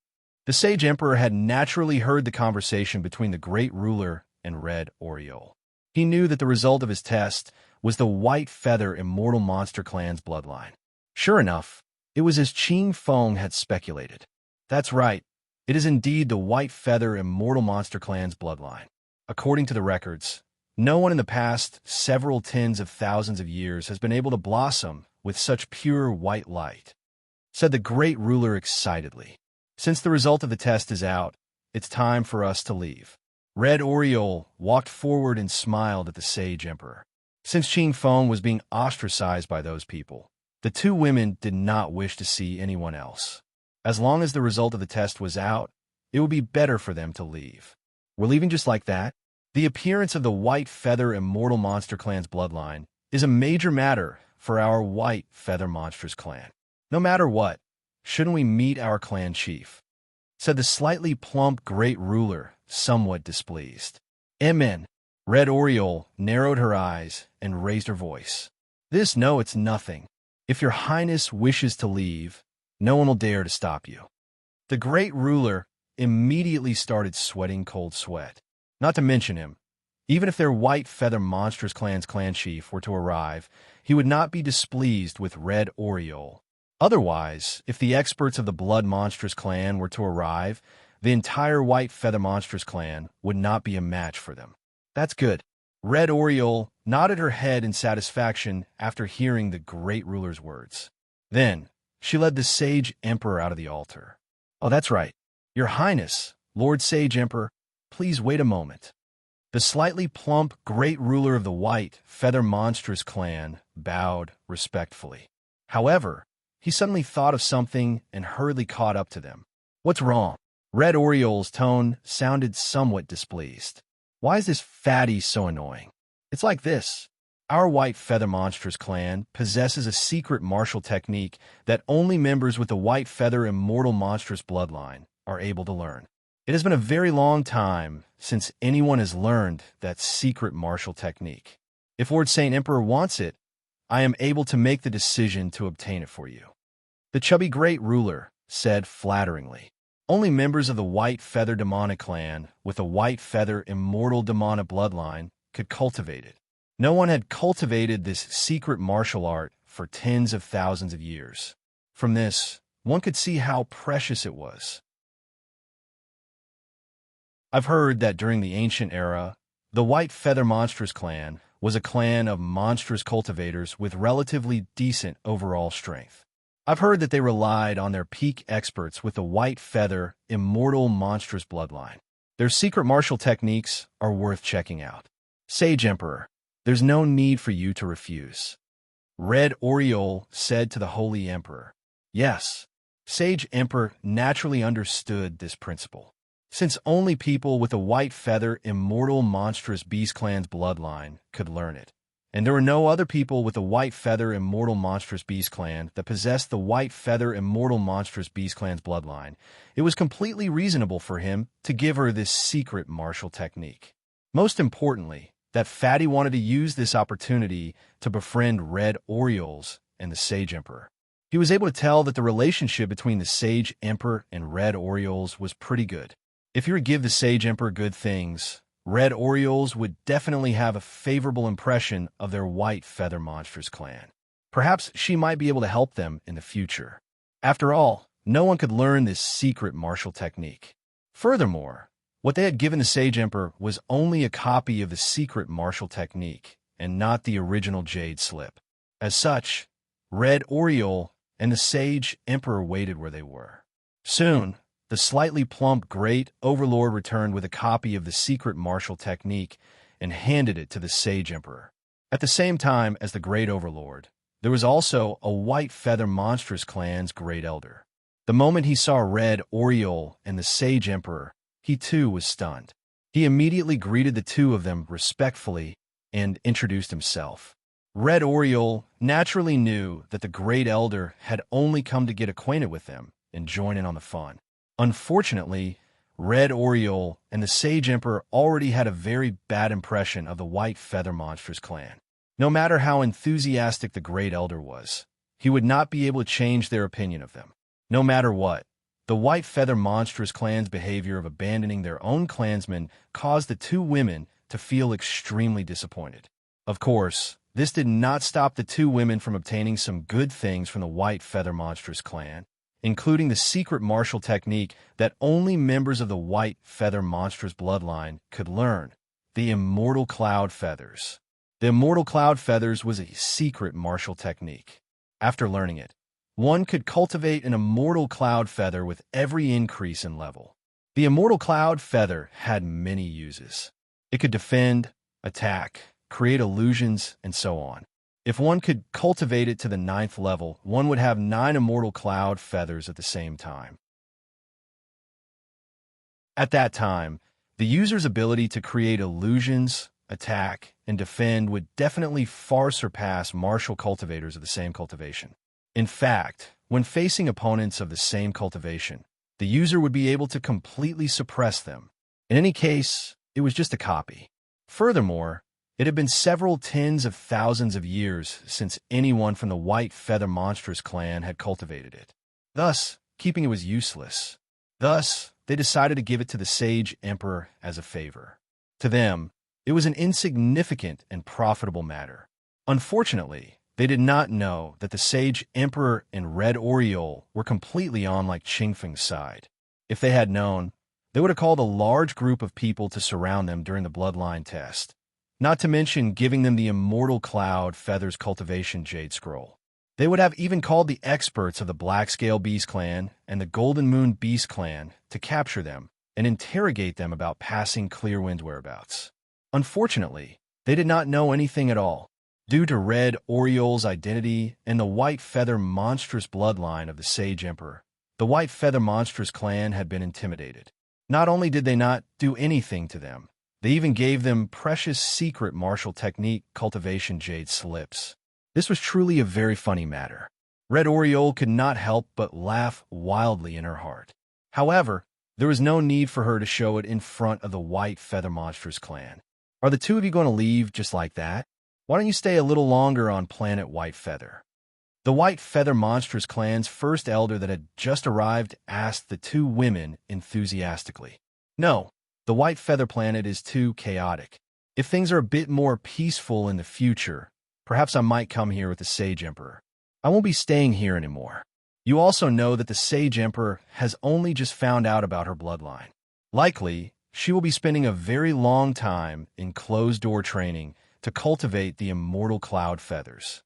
The Sage Emperor had naturally heard the conversation between the great ruler and Red Oriole. He knew that the result of his test was the white feather immortal monster clan's bloodline. Sure enough, it was as Ching Feng had speculated. That's right, it is indeed the white feather immortal monster clan's bloodline. According to the records, no one in the past several tens of thousands of years has been able to blossom with such pure white light, said the great ruler excitedly. Since the result of the test is out, it's time for us to leave. Red Oriole walked forward and smiled at the Sage Emperor. Since Ching Feng was being ostracized by those people, the two women did not wish to see anyone else. As long as the result of the test was out, it would be better for them to leave. We're leaving just like that? The appearance of the white feather immortal monster clan's bloodline is a major matter for our white feather monstrous clan. No matter what, shouldn't we meet our clan chief? Said the slightly plump great ruler, somewhat displeased. Amen. Red Oriole narrowed her eyes and raised her voice. No, it's nothing. If your highness wishes to leave, no one will dare to stop you. The great ruler immediately started sweating cold sweat. Not to mention him, even if their white feather monstrous clan's clan chief were to arrive, he would not be displeased with Red Oriole. Otherwise, if the experts of the blood monstrous clan were to arrive, the entire white feather monstrous clan would not be a match for them. That's good. Red Oriole nodded her head in satisfaction after hearing the great ruler's words. Then, she led the Sage Emperor out of the altar. Oh, that's right. Your Highness, Lord Sage Emperor, please wait a moment. The slightly plump great ruler of the white feather monstrous clan bowed respectfully. However, he suddenly thought of something and hurriedly caught up to them. What's wrong? Red Oriole's tone sounded somewhat displeased. Why is this fatty so annoying? It's like this. Our white feather monstrous clan possesses a secret martial technique that only members with the white feather immortal monstrous bloodline are able to learn. It has been a very long time since anyone has learned that secret martial technique. If Lord Saint Emperor wants it, I am able to make the decision to obtain it for you." The chubby great ruler said flatteringly. Only members of the White Feather Demonic clan with a White Feather Immortal Demonic bloodline could cultivate it. No one had cultivated this secret martial art for tens of thousands of years. From this, one could see how precious it was. I've heard that during the ancient era, the White Feather Monsters clan was a clan of monstrous cultivators with relatively decent overall strength. I've heard that they relied on their peak experts with the White Feather Immortal Monstrous bloodline. Their secret martial techniques are worth checking out. Sage Emperor, there's no need for you to refuse. Red Oriole said to the Holy Emperor. Yes, Sage Emperor naturally understood this principle. Since only people with a White Feather Immortal Monstrous Beast Clan's bloodline could learn it, and there were no other people with the White Feather Immortal Monstrous Beast Clan that possessed the White Feather Immortal Monstrous Beast Clan's bloodline, it was completely reasonable for him to give her this secret martial technique. Most importantly, that Fatty wanted to use this opportunity to befriend Red Orioles and the Sage Emperor. He was able to tell that the relationship between the Sage Emperor and Red Orioles was pretty good. If you were to give the Sage Emperor good things, Red Orioles would definitely have a favorable impression of their White Feather Monsters clan. Perhaps she might be able to help them in the future. After all, no one could learn this secret martial technique. Furthermore, what they had given the Sage Emperor was only a copy of the secret martial technique and not the original Jade Slip. As such, Red Oriole and the Sage Emperor waited where they were. Soon, the slightly plump Great Overlord returned with a copy of the secret martial technique and handed it to the Sage Emperor. At the same time as the Great Overlord, there was also a White Feather Monstrous clan's Great Elder. The moment he saw Red Oriole and the Sage Emperor, he too was stunned. He immediately greeted the two of them respectfully and introduced himself. Red Oriole naturally knew that the Great Elder had only come to get acquainted with them and join in on the fun. Unfortunately, Red Oriole and the Sage Emperor already had a very bad impression of the White Feather Monsters clan. No matter how enthusiastic the Great Elder was, he would not be able to change their opinion of them. No matter what, the White Feather Monsters clan's behavior of abandoning their own clansmen caused the two women to feel extremely disappointed. Of course, this did not stop the two women from obtaining some good things from the White Feather Monsters clan, including the secret martial technique that only members of the White Feather Monsters bloodline could learn, the Immortal Cloud Feathers. The Immortal Cloud Feathers was a secret martial technique. After learning it, one could cultivate an Immortal Cloud Feather with every increase in level. The Immortal Cloud Feather had many uses. It could defend, attack, create illusions, and so on. If one could cultivate it to the 9th level, one would have 9 Immortal Cloud Feathers at the same time. At that time, the user's ability to create illusions, attack, and defend would definitely far surpass martial cultivators of the same cultivation. In fact, when facing opponents of the same cultivation, the user would be able to completely suppress them. In any case, it was just a copy. Furthermore, it had been several tens of thousands of years since anyone from the White Feather Monsters clan had cultivated it. Thus, keeping it was useless. Thus, they decided to give it to the Sage Emperor as a favor. To them, it was an insignificant and profitable matter. Unfortunately, they did not know that the Sage Emperor and Red Oriole were completely on like Qingfeng's side. If they had known, they would have called a large group of people to surround them during the bloodline test. Not to mention giving them the Immortal Cloud Feathers Cultivation Jade Scroll. They would have even called the experts of the Black Scale Beast Clan and the Golden Moon Beast Clan to capture them and interrogate them about passing Clearwind's whereabouts. Unfortunately, they did not know anything at all. Due to Red Oriole's identity and the White Feather Monstrous bloodline of the Sage Emperor, the White Feather Monstrous clan had been intimidated. Not only did they not do anything to them, they even gave them precious secret martial technique cultivation jade slips. This was truly a very funny matter. Red Oriole could not help but laugh wildly in her heart. However, There was no need for her to show it in front of the White Feather Monsters clan. Are the two of you going to leave just like that? Why don't you stay a little longer on planet White Feather? The White Feather Monsters clan's first elder that had just arrived asked the two women enthusiastically. No, the White Feather planet is too chaotic. If things are a bit more peaceful in the future, perhaps I might come here with the Sage Emperor. I won't be staying here anymore. You also know that the Sage Emperor has only just found out about her bloodline. Likely, she will be spending a very long time in closed-door training to cultivate the immortal cloud feathers.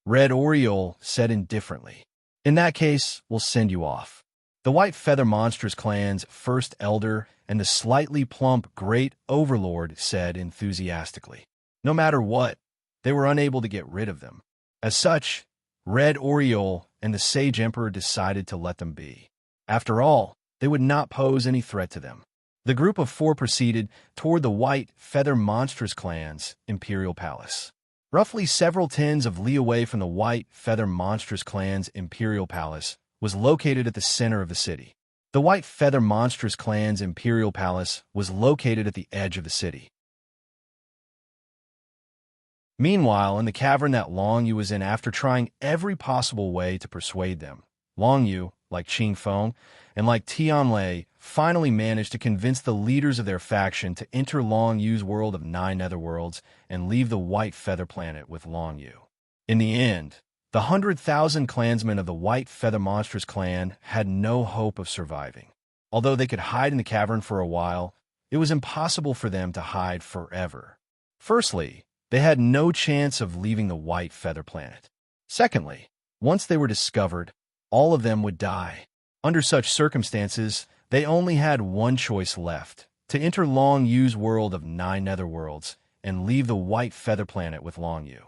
Red Oriole said indifferently. In that case, we'll send you off. The White Feather Monsters clan's first elder and the slightly plump Great Overlord said enthusiastically. No matter what, they were unable to get rid of them. As such, Red Oriole and the Sage Emperor decided to let them be. After all, they would not pose any threat to them. The group of four proceeded toward the White Feather Monsters clan's imperial palace. Roughly several tens of li away from the White Feather Monsters clan's imperial palace was located at the center of the city. The White Feather Monsters clan's imperial palace was located at the edge of the city. Meanwhile, in the cavern that Long Yu was in after trying every possible way to persuade them, Long Yu, like Qing Feng, and like Tian Lei, finally managed to convince the leaders of their faction to enter Long Yu's world of 9 netherworlds and leave the White Feather planet with Long Yu. In the end, the 100,000 clansmen of the White Feather Monsters clan had no hope of surviving. Although they could hide in the cavern for a while, it was impossible for them to hide forever. Firstly, they had no chance of leaving the White Feather planet. Secondly, once they were discovered, all of them would die. Under such circumstances, they only had one choice left, to enter Long Yu's world of 9 netherworlds and leave the White Feather planet with Long Yu.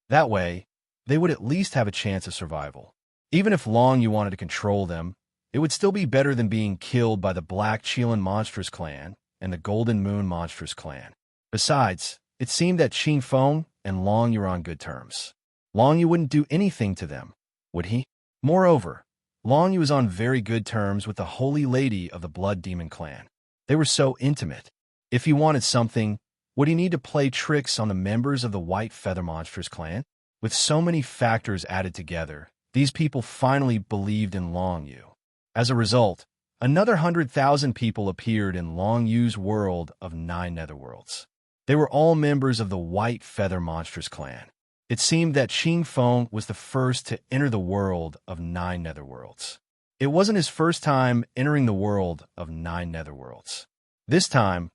That way, they would at least have a chance of survival. Even if Long Yu wanted to control them, it would still be better than being killed by the Black Qilin Monsters clan and the Golden Moon Monsters clan. Besides, it seemed that Qing Feng and Long Yu were on good terms. Long Yu wouldn't do anything to them, would he? Moreover, Long Yu was on very good terms with the Holy Lady of the Blood Demon clan. They were so intimate. If he wanted something, would he need to play tricks on the members of the White Feather Monsters clan? With so many factors added together, these people finally believed in Long Yu. As a result, another 100,000 people appeared in Long Yu's world of 9 netherworlds. They were all members of the White Feather Monsters clan. It seemed that Qing Feng was the first to enter the world of 9 netherworlds. It wasn't his first time entering the world of 9 netherworlds. This time,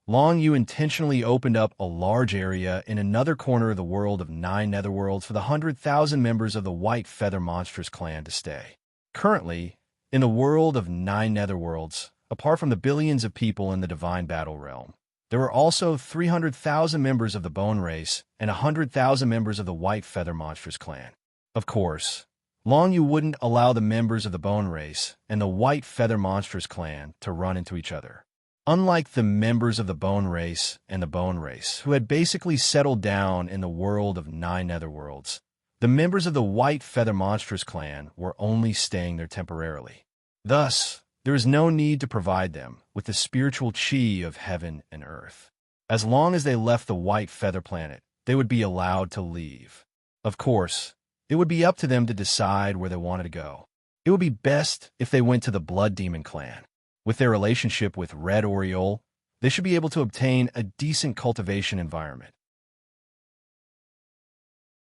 Long Yu intentionally opened up a large area in another corner of the world of 9 netherworlds for the 100,000 members of the White Feather Monsters clan to stay. Currently, in the world of 9 netherworlds, apart from the billions of people in the Divine Battle Realm, there were also 300,000 members of the Bone Race and 100,000 members of the White Feather Monsters clan. Of course, Long Yu wouldn't allow the members of the Bone Race and the White Feather Monsters clan to run into each other. Unlike the members of the Bone Race and the Bone Race, who had basically settled down in the world of 9 netherworlds, the members of the White Feather Monsters clan were only staying there temporarily. Thus, there is no need to provide them with the spiritual chi of heaven and earth. As long as they left the White Feather planet, they would be allowed to leave. Of course, it would be up to them to decide where they wanted to go. It would be best if they went to the Blood Demon clan. With their relationship with Red Oriole, they should be able to obtain a decent cultivation environment.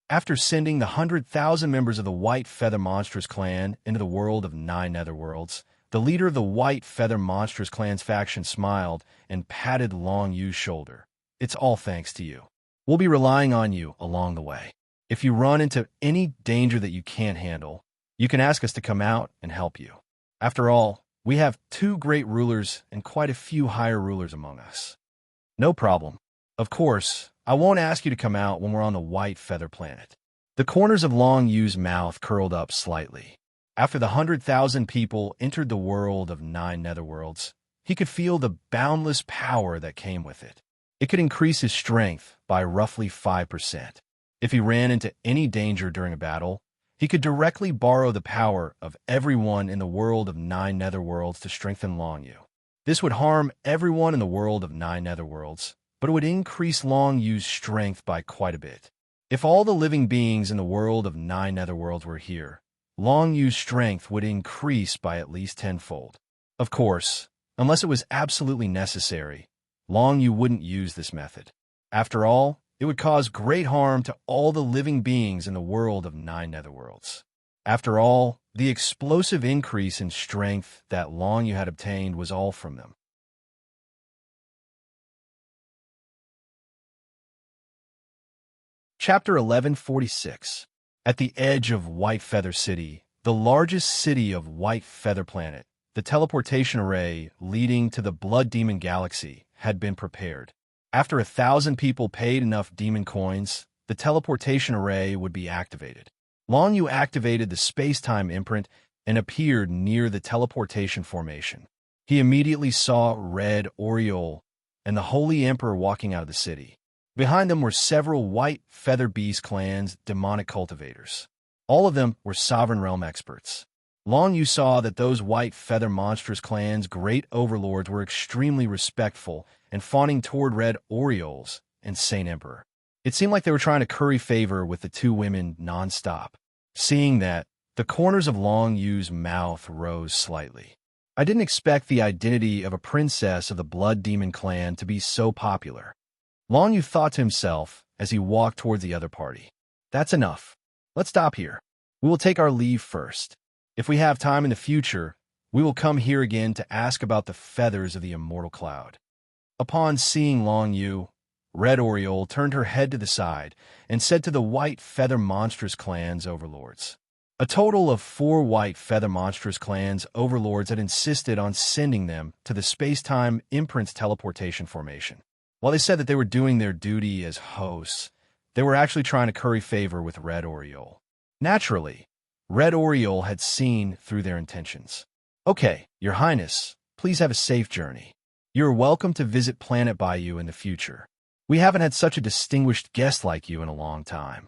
After sending the 100,000 members of the White Feather Monsters clan into the world of 9 netherworlds, the leader of the White Feather Monsters clan's faction smiled and patted Long Yu's shoulder. It's all thanks to you. We'll be relying on you along the way. If you run into any danger that you can't handle, you can ask us to come out and help you. After all, we have 2 great rulers and quite a few higher rulers among us. No problem. Of course, I won't ask you to come out when we're on the White Feather planet. The corners of Long Yu's mouth curled up slightly. After the 100,000 people entered the world of 9 netherworlds, he could feel the boundless power that came with it. It could increase his strength by roughly 5%. If he ran into any danger during a battle, he could directly borrow the power of everyone in the world of 9 netherworlds to strengthen Long Yu. This would harm everyone in the world of 9 netherworlds, but it would increase Long Yu's strength by quite a bit. If all the living beings in the world of 9 netherworlds were here, Long Yu's strength would increase by at least tenfold. Of course, unless it was absolutely necessary, Long Yu wouldn't use this method. After all, it would cause great harm to all the living beings in the world of 9 netherworlds. After all, the explosive increase in strength that Long Yu had obtained was all from them. Chapter 1146. At the edge of White Feather City, the largest city of White Feather Planet, the teleportation array leading to the Blood Demon Galaxy had been prepared. After 1,000 people paid enough demon coins, the teleportation array would be activated. Long Yu activated the space-time imprint and appeared near the teleportation formation. He immediately saw Red Oriole and the Holy Emperor walking out of the city. Behind them were several White Feather Beast Clan's demonic cultivators. All of them were Sovereign Realm experts. Long Yu saw that those White Feather Monstrous Clan's great overlords were extremely respectful and fawning toward Red Orioles and Saint Emperor. It seemed like they were trying to curry favor with the two women non-stop. Seeing that, the corners of Long Yu's mouth rose slightly. I didn't expect the identity of a princess of the Blood Demon Clan to be so popular. Long Yu thought to himself as he walked towards the other party. That's enough. Let's stop here. We will take our leave first. If we have time in the future, we will come here again to ask about the feathers of the immortal cloud. Upon seeing Long Yu, Red Oriole turned her head to the side and said to the White Feather Monstrous Clan's overlords. A total of 4 White Feather Monstrous Clan's overlords had insisted on sending them to the space-time imprints teleportation formation. While they said that they were doing their duty as hosts, they were actually trying to curry favor with Red Oriole. Naturally, Red Oriole had seen through their intentions. Okay, Your Highness, please have a safe journey. You are welcome to visit Planet Bayou in the future. We haven't had such a distinguished guest like you in a long time.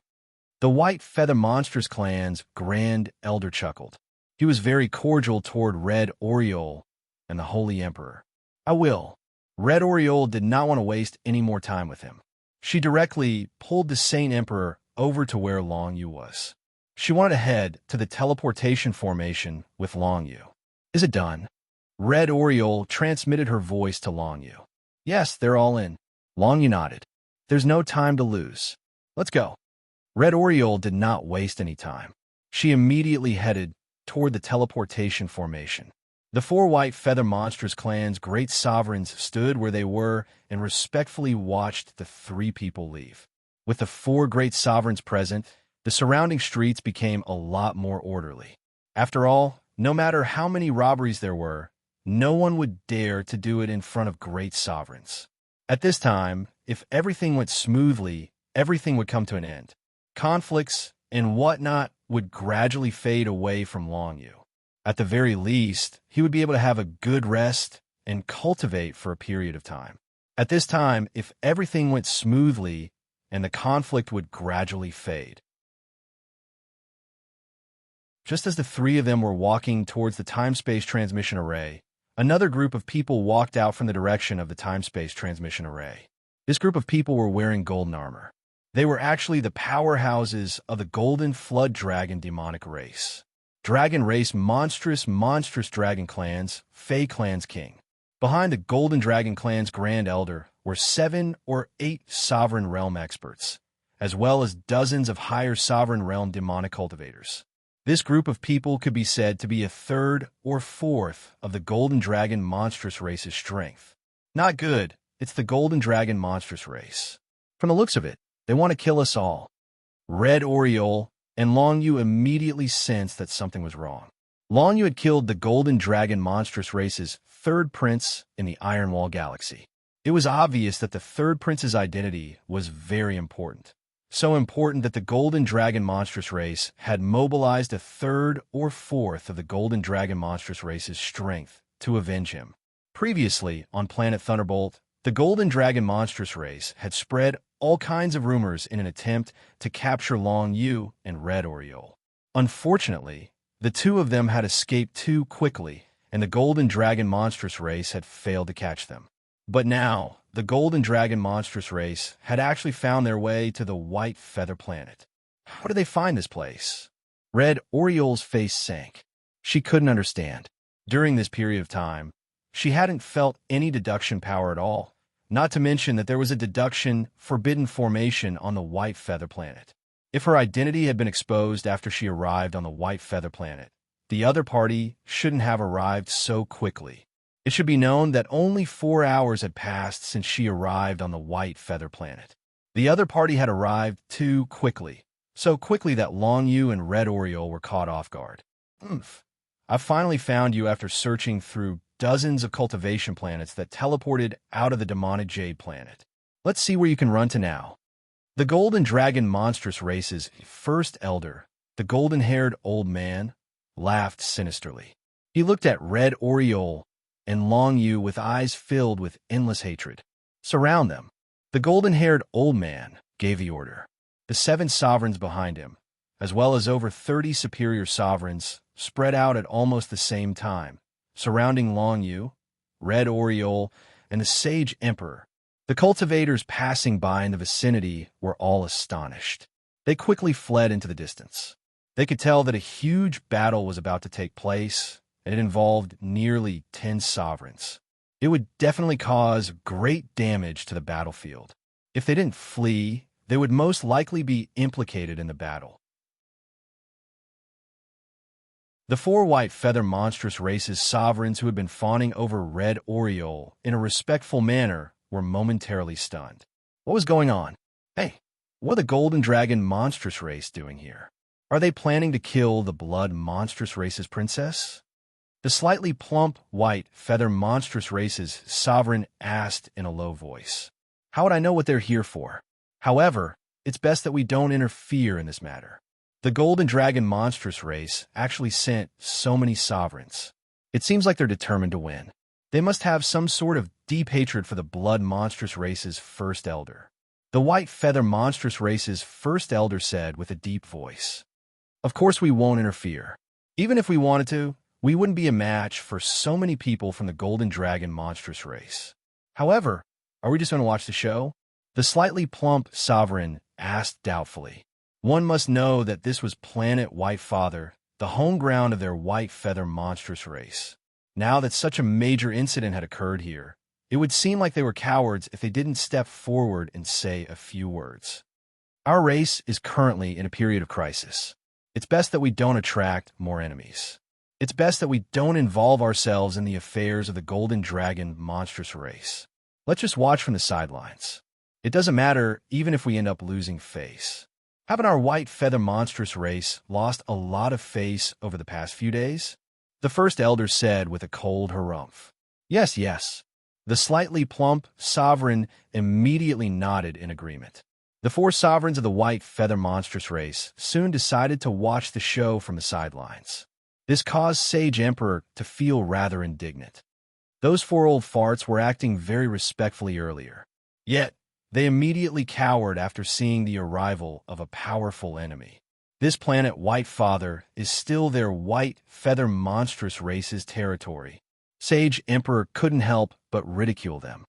The White Feather Monstrous Clan's Grand Elder chuckled. He was very cordial toward Red Oriole and the Holy Emperor. I will. Red Oriole did not want to waste any more time with him. She directly pulled the Saint Emperor over to where Long Yu was. She wanted to head to the teleportation formation with Long Yu. Is it done? Red Oriole transmitted her voice to Long Yu. Yes, they're all in. Long Yu nodded. There's no time to lose. Let's go. Red Oriole did not waste any time. She immediately headed toward the teleportation formation. The 4 White Feather Monstrous Clan's great sovereigns stood where they were and respectfully watched the 3 people leave. With the 4 great sovereigns present, the surrounding streets became a lot more orderly. After all, no matter how many robberies there were, no one would dare to do it in front of great sovereigns. At this time, if everything went smoothly, everything would come to an end. Conflicts and whatnot would gradually fade away from Long Yu. At the very least, he would be able to have a good rest and cultivate for a period of time. At this time, if everything went smoothly, and the conflict would gradually fade. Just as the 3 of them were walking towards the time-space transmission array, another group of people walked out from the direction of the time-space transmission array. This group of people were wearing golden armor. They were actually the powerhouses of the Golden Flood Dragon demonic race. Dragon race monstrous dragon clans, Fey Clan's king. Behind the Golden Dragon Clan's Grand Elder were 7 or 8 Sovereign Realm experts, as well as dozens of higher Sovereign Realm demonic cultivators. This group of people could be said to be a third or fourth of the Golden Dragon monstrous race's strength. Not good, it's the Golden Dragon monstrous race. From the looks of it, they want to kill us all. Red Oriole and Long Yu immediately sensed that something was wrong. Long Yu had killed the Golden Dragon monstrous race's 3rd prince in the Iron Wall Galaxy. It was obvious that the 3rd prince's identity was very important. So important that the Golden Dragon monstrous race had mobilized a 3rd or 4th of the Golden Dragon monstrous race's strength to avenge him. Previously, on Planet Thunderbolt, the Golden Dragon monstrous race had spread all kinds of rumors in an attempt to capture Long Yu and Red Oriole. Unfortunately, the 2 of them had escaped too quickly and the golden dragon monstrous race had failed to catch them. But now, the golden dragon monstrous race had actually found their way to the white feather planet. How did they find this place? Red Oriole's face sank. She couldn't understand. During this period of time, she hadn't felt any deduction power at all, not to mention that there was a deduction forbidden formation on the white feather planet. If her identity had been exposed after she arrived on the white feather planet, the other party shouldn't have arrived so quickly. It should be known that only 4 hours had passed since she arrived on the white feather planet. The other party had arrived too quickly, so quickly that Long Yu and Red Oriole were caught off guard. I've finally found you after searching through dozens of cultivation planets that teleported out of the demonic jade planet. Let's see where you can run to now. The golden dragon monstrous race's first elder, the golden-haired old man, laughed sinisterly. He looked at Red Oriole and Long Yu with eyes filled with endless hatred. Surround them. The golden-haired old man gave the order. The 7 sovereigns behind him, as well as over 30 superior sovereigns, spread out at almost the same time, surrounding Long Yu, Red Oriole, and the Sage Emperor. The cultivators passing by in the vicinity were all astonished. They quickly fled into the distance. They could tell that a huge battle was about to take place, and it involved nearly 10 sovereigns. It would definitely cause great damage to the battlefield. If they didn't flee, they would most likely be implicated in the battle. The 4 white feather monstrous race's sovereigns who had been fawning over Red Oriole in a respectful manner were momentarily stunned. What was going on? Hey, what are the golden dragon monstrous race doing here? Are they planning to kill the blood monstrous race's princess? The slightly plump white feather monstrous race's sovereign asked in a low voice. How would I know what they're here for? However, it's best that we don't interfere in this matter. The golden dragon monstrous race actually sent so many sovereigns. It seems like they're determined to win. They must have some sort of deep hatred for the blood monstrous race's first elder. The white feather monstrous race's first elder said with a deep voice. Of course we won't interfere. Even if we wanted to, we wouldn't be a match for so many people from the golden dragon monstrous race. However, are we just going to watch the show? The slightly plump sovereign asked doubtfully. One must know that this was planet White Father, the home ground of their white feather monstrous race. Now that such a major incident had occurred here, it would seem like they were cowards if they didn't step forward and say a few words. Our race is currently in a period of crisis. It's best that we don't attract more enemies. It's best that we don't involve ourselves in the affairs of the golden dragon monstrous race. Let's just watch from the sidelines. It doesn't matter even if we end up losing face. Haven't our white feather monstrous race lost a lot of face over the past few days? The first elder said with a cold harumph. Yes, yes. The slightly plump sovereign immediately nodded in agreement. The 4 sovereigns of the white feather monstrous race soon decided to watch the show from the sidelines. This caused Sage Emperor to feel rather indignant. Those 4 old farts were acting very respectfully earlier. Yet, they immediately cowered after seeing the arrival of a powerful enemy. This planet White Father is still their white feather monstrous race's territory. Sage Emperor couldn't help but ridicule them.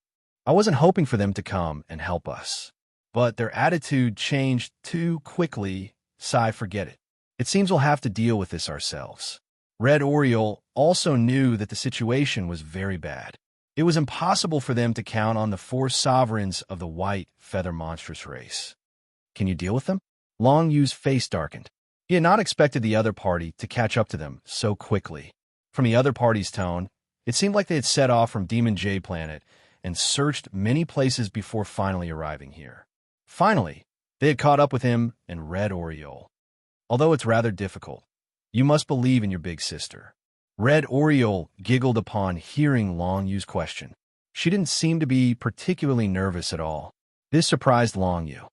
I wasn't hoping for them to come and help us. But their attitude changed too quickly, so I forget it. It seems we'll have to deal with this ourselves. Red Oriole also knew that the situation was very bad. It was impossible for them to count on the 4 sovereigns of the white feather monstrous race. Can you deal with them? Long Yu's face darkened. He had not expected the other party to catch up to them so quickly. From the other party's tone, it seemed like they had set off from Demon J Planet and searched many places before finally arriving here. Finally, they had caught up with him and Red Oriole. Although it's rather difficult, you must believe in your big sister. Red Oriole giggled upon hearing Long Yu's question. She didn't seem to be particularly nervous at all. This surprised Long Yu.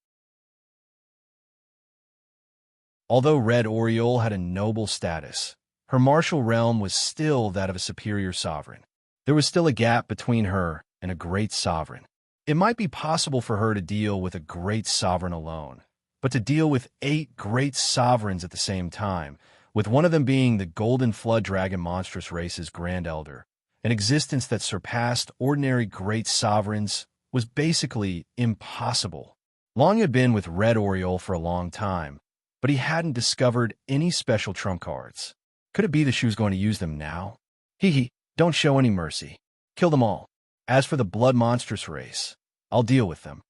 Although Red Oriole had a noble status, her martial realm was still that of a superior sovereign. There was still a gap between her and a great sovereign. It might be possible for her to deal with a great sovereign alone, but to deal with 8 great sovereigns at the same time with one of them being the Golden Flood Dragon monstrous race's Grand Elder. An existence that surpassed ordinary great sovereigns was basically impossible. Long had been with Red Oriole for a long time, but he hadn't discovered any special trump cards. Could it be that she was going to use them now? Hee, don't show any mercy. Kill them all. As for the blood monstrous race, I'll deal with them.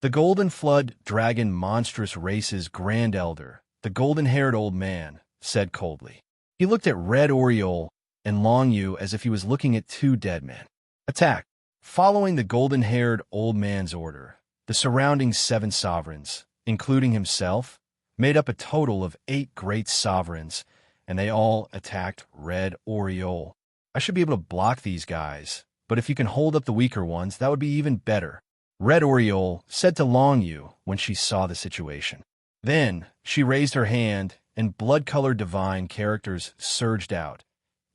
The Golden Flood Dragon monstrous race's Grand Elder, the golden-haired old man, said coldly. He looked at Red Oriole and Long Yu as if he was looking at two dead men. Attack. Following the golden-haired old man's order, the surrounding 7 sovereigns, including himself, made up a total of 8 great sovereigns, and they all attacked Red Oriole. I should be able to block these guys, but if you can hold up the weaker ones, that would be even better, Red Oriole said to Long Yu when she saw the situation. Then she raised her hand, and blood-colored divine characters surged out,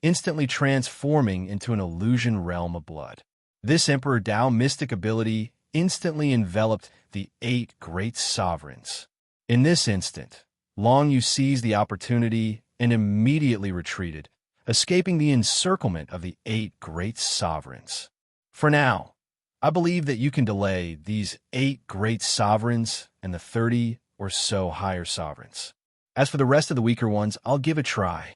instantly transforming into an illusion realm of blood. This Emperor Dao mystic ability instantly enveloped the 8 great sovereigns. In this instant, Long Yu seized the opportunity and immediately retreated, escaping the encirclement of the 8 great sovereigns. For now, I believe that you can delay these 8 great sovereigns and the 30 or so higher sovereigns. As for the rest of the weaker ones, I'll give a try.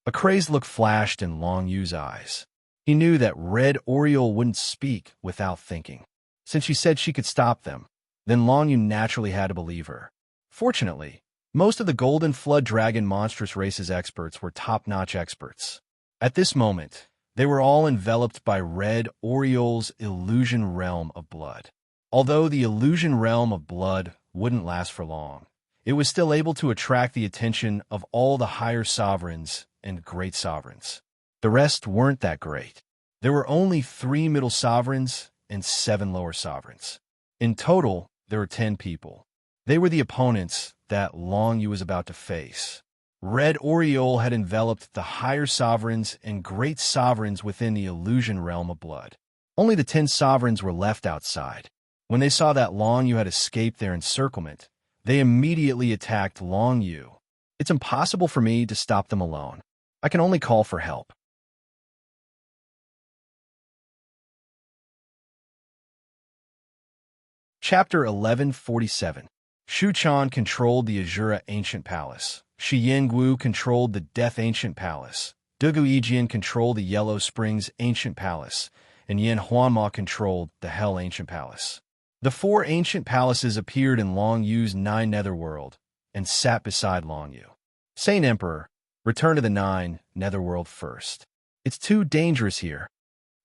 A crazed look flashed in Long Yu's eyes. He knew that Red Oriole wouldn't speak without thinking. Since she said she could stop them, then Long Yu naturally had to believe her. Fortunately, most of the Golden Flood Dragon monstrous race's experts were top-notch experts. At this moment, they were all enveloped by Red Oriole's illusion realm of blood. Although the illusion realm of blood wouldn't last for long, it was still able to attract the attention of all the higher sovereigns and great sovereigns. The rest weren't that great. There were only 3 middle sovereigns and 7 lower sovereigns. In total, there were 10 people. They were the opponents that Long Yu was about to face. Red Oriole had enveloped the higher sovereigns and great sovereigns within the illusion realm of blood. Only the 10 sovereigns were left outside. When they saw that Long Yu had escaped their encirclement, they immediately attacked Long Yu. It's impossible for me to stop them alone. I can only call for help. Chapter 1147. Shu Chan controlled the Azura Ancient Palace. Shi Yingwu controlled the Death Ancient Palace. Dugu Yijian controlled the Yellow Springs Ancient Palace. And Yin Huanma controlled the Hell Ancient Palace. The 4 ancient palaces appeared in Long Yu's 9 Netherworld and sat beside Long Yu. Saint Emperor, return to the 9 Netherworld first. It's too dangerous here.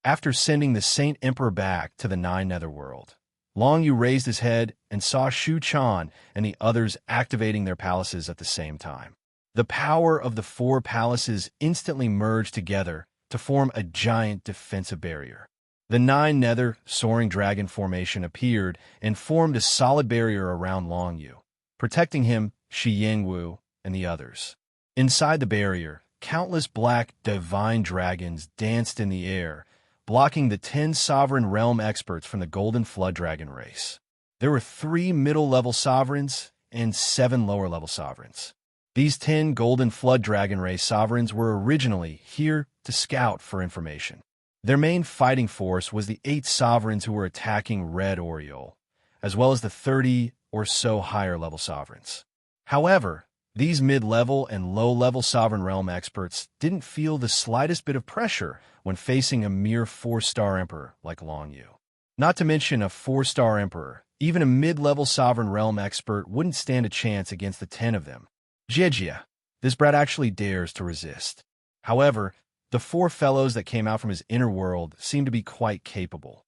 After sending the Saint Emperor back to the 9 Netherworld, Long Yu raised his head and saw Shu Chan and the others activating their palaces at the same time. The power of the 4 palaces instantly merged together to form a giant defensive barrier. The 9 Nether Soaring Dragon formation appeared and formed a solid barrier around Long Yu, protecting him, Shi Yingwu, and the others. Inside the barrier, countless black divine dragons danced in the air, blocking the 10 sovereign realm experts from the Golden Flood Dragon race. There were 3 middle-level sovereigns and 7 lower-level sovereigns. These 10 Golden Flood Dragon race sovereigns were originally here to scout for information. Their main fighting force was the 8 sovereigns who were attacking Red Oriole, as well as the 30 or so higher-level sovereigns. However, these mid-level and low-level sovereign realm experts didn't feel the slightest bit of pressure when facing a mere 4-star emperor like Long Yu. Not to mention a 4-star emperor, even a mid-level sovereign realm expert wouldn't stand a chance against the 10 of them. Jejia, this brat actually dares to resist. However, the 4 fellows that came out from his inner world seemed to be quite capable.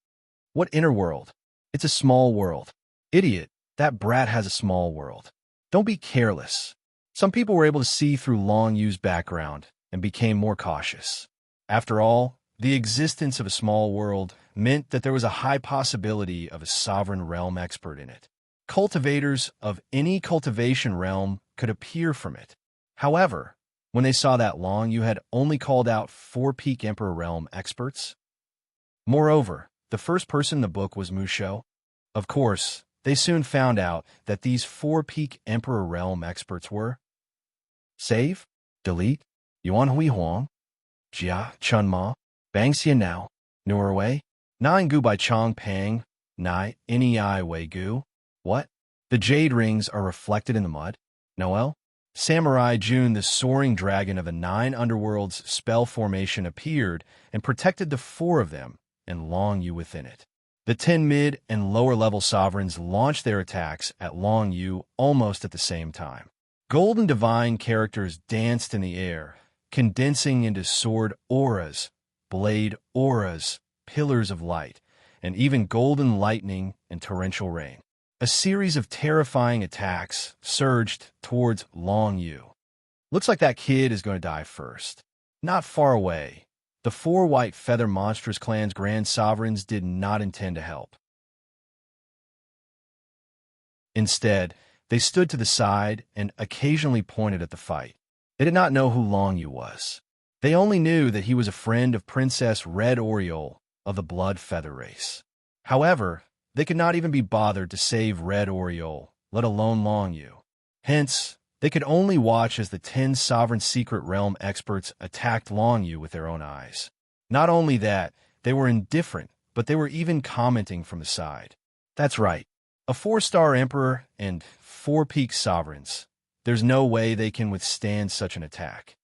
What inner world? It's a small world. Idiot, that brat has a small world. Don't be careless. Some people were able to see through Long Yu's background and became more cautious. After all, the existence of a small world meant that there was a high possibility of a sovereign realm expert in it. Cultivators of any cultivation realm could appear from it. However, when they saw that Long Yu had only called out 4 peak Emperor realm experts. Moreover, the first person in the book was Musho. Of course, they soon found out that these 4 peak Emperor realm experts were Save, delete, yuan hui huang, jia, chun ma, bang xia now, newer way, nine gu by chong pang, nai, nei wei gu. What? The jade rings are reflected in the mud? Noel? Samurai June, the soaring dragon of the nine underworlds spell formation, appeared and protected the four of them and Long Yu within it. The 10 mid and lower level sovereigns launched their attacks at Long Yu almost at the same time. Golden divine characters danced in the air, condensing into sword auras, blade auras, pillars of light, and even golden lightning and torrential rain. A series of terrifying attacks surged towards Long Yu. Looks like that kid is going to die first. Not far away, the four white feather monstrous clan's grand sovereigns did not intend to help. Instead, they stood to the side and occasionally pointed at the fight. They did not know who Long Yu was. They only knew that he was a friend of Princess Red Oriole of the Blood Feather race. However, they could not even be bothered to save Red Oriole, let alone Long Yu. Hence, they could only watch as the 10 sovereign secret realm experts attacked Long Yu with their own eyes. Not only that, they were indifferent, but they were even commenting from the side. That's right. A 4-star emperor and 4 peak sovereigns. There's no way they can withstand such an attack.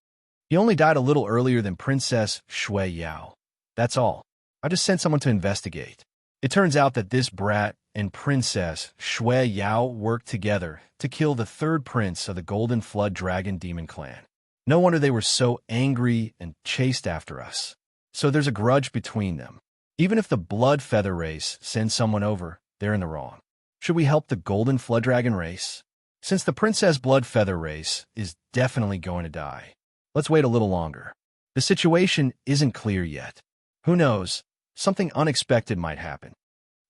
He only died a little earlier than Princess Shui Yao. That's all. I just sent someone to investigate. It turns out that this brat and Princess Shui Yao worked together to kill the 3rd prince of the Golden Flood Dragon Demon Clan. No wonder they were so angry and chased after us. So there's a grudge between them. Even if the Blood Feather race sends someone over, they're in the wrong. Should we help the Golden Flood Dragon race? Since the Princess Blood Feather race is definitely going to die, let's wait a little longer. The situation isn't clear yet. Who knows? Something unexpected might happen.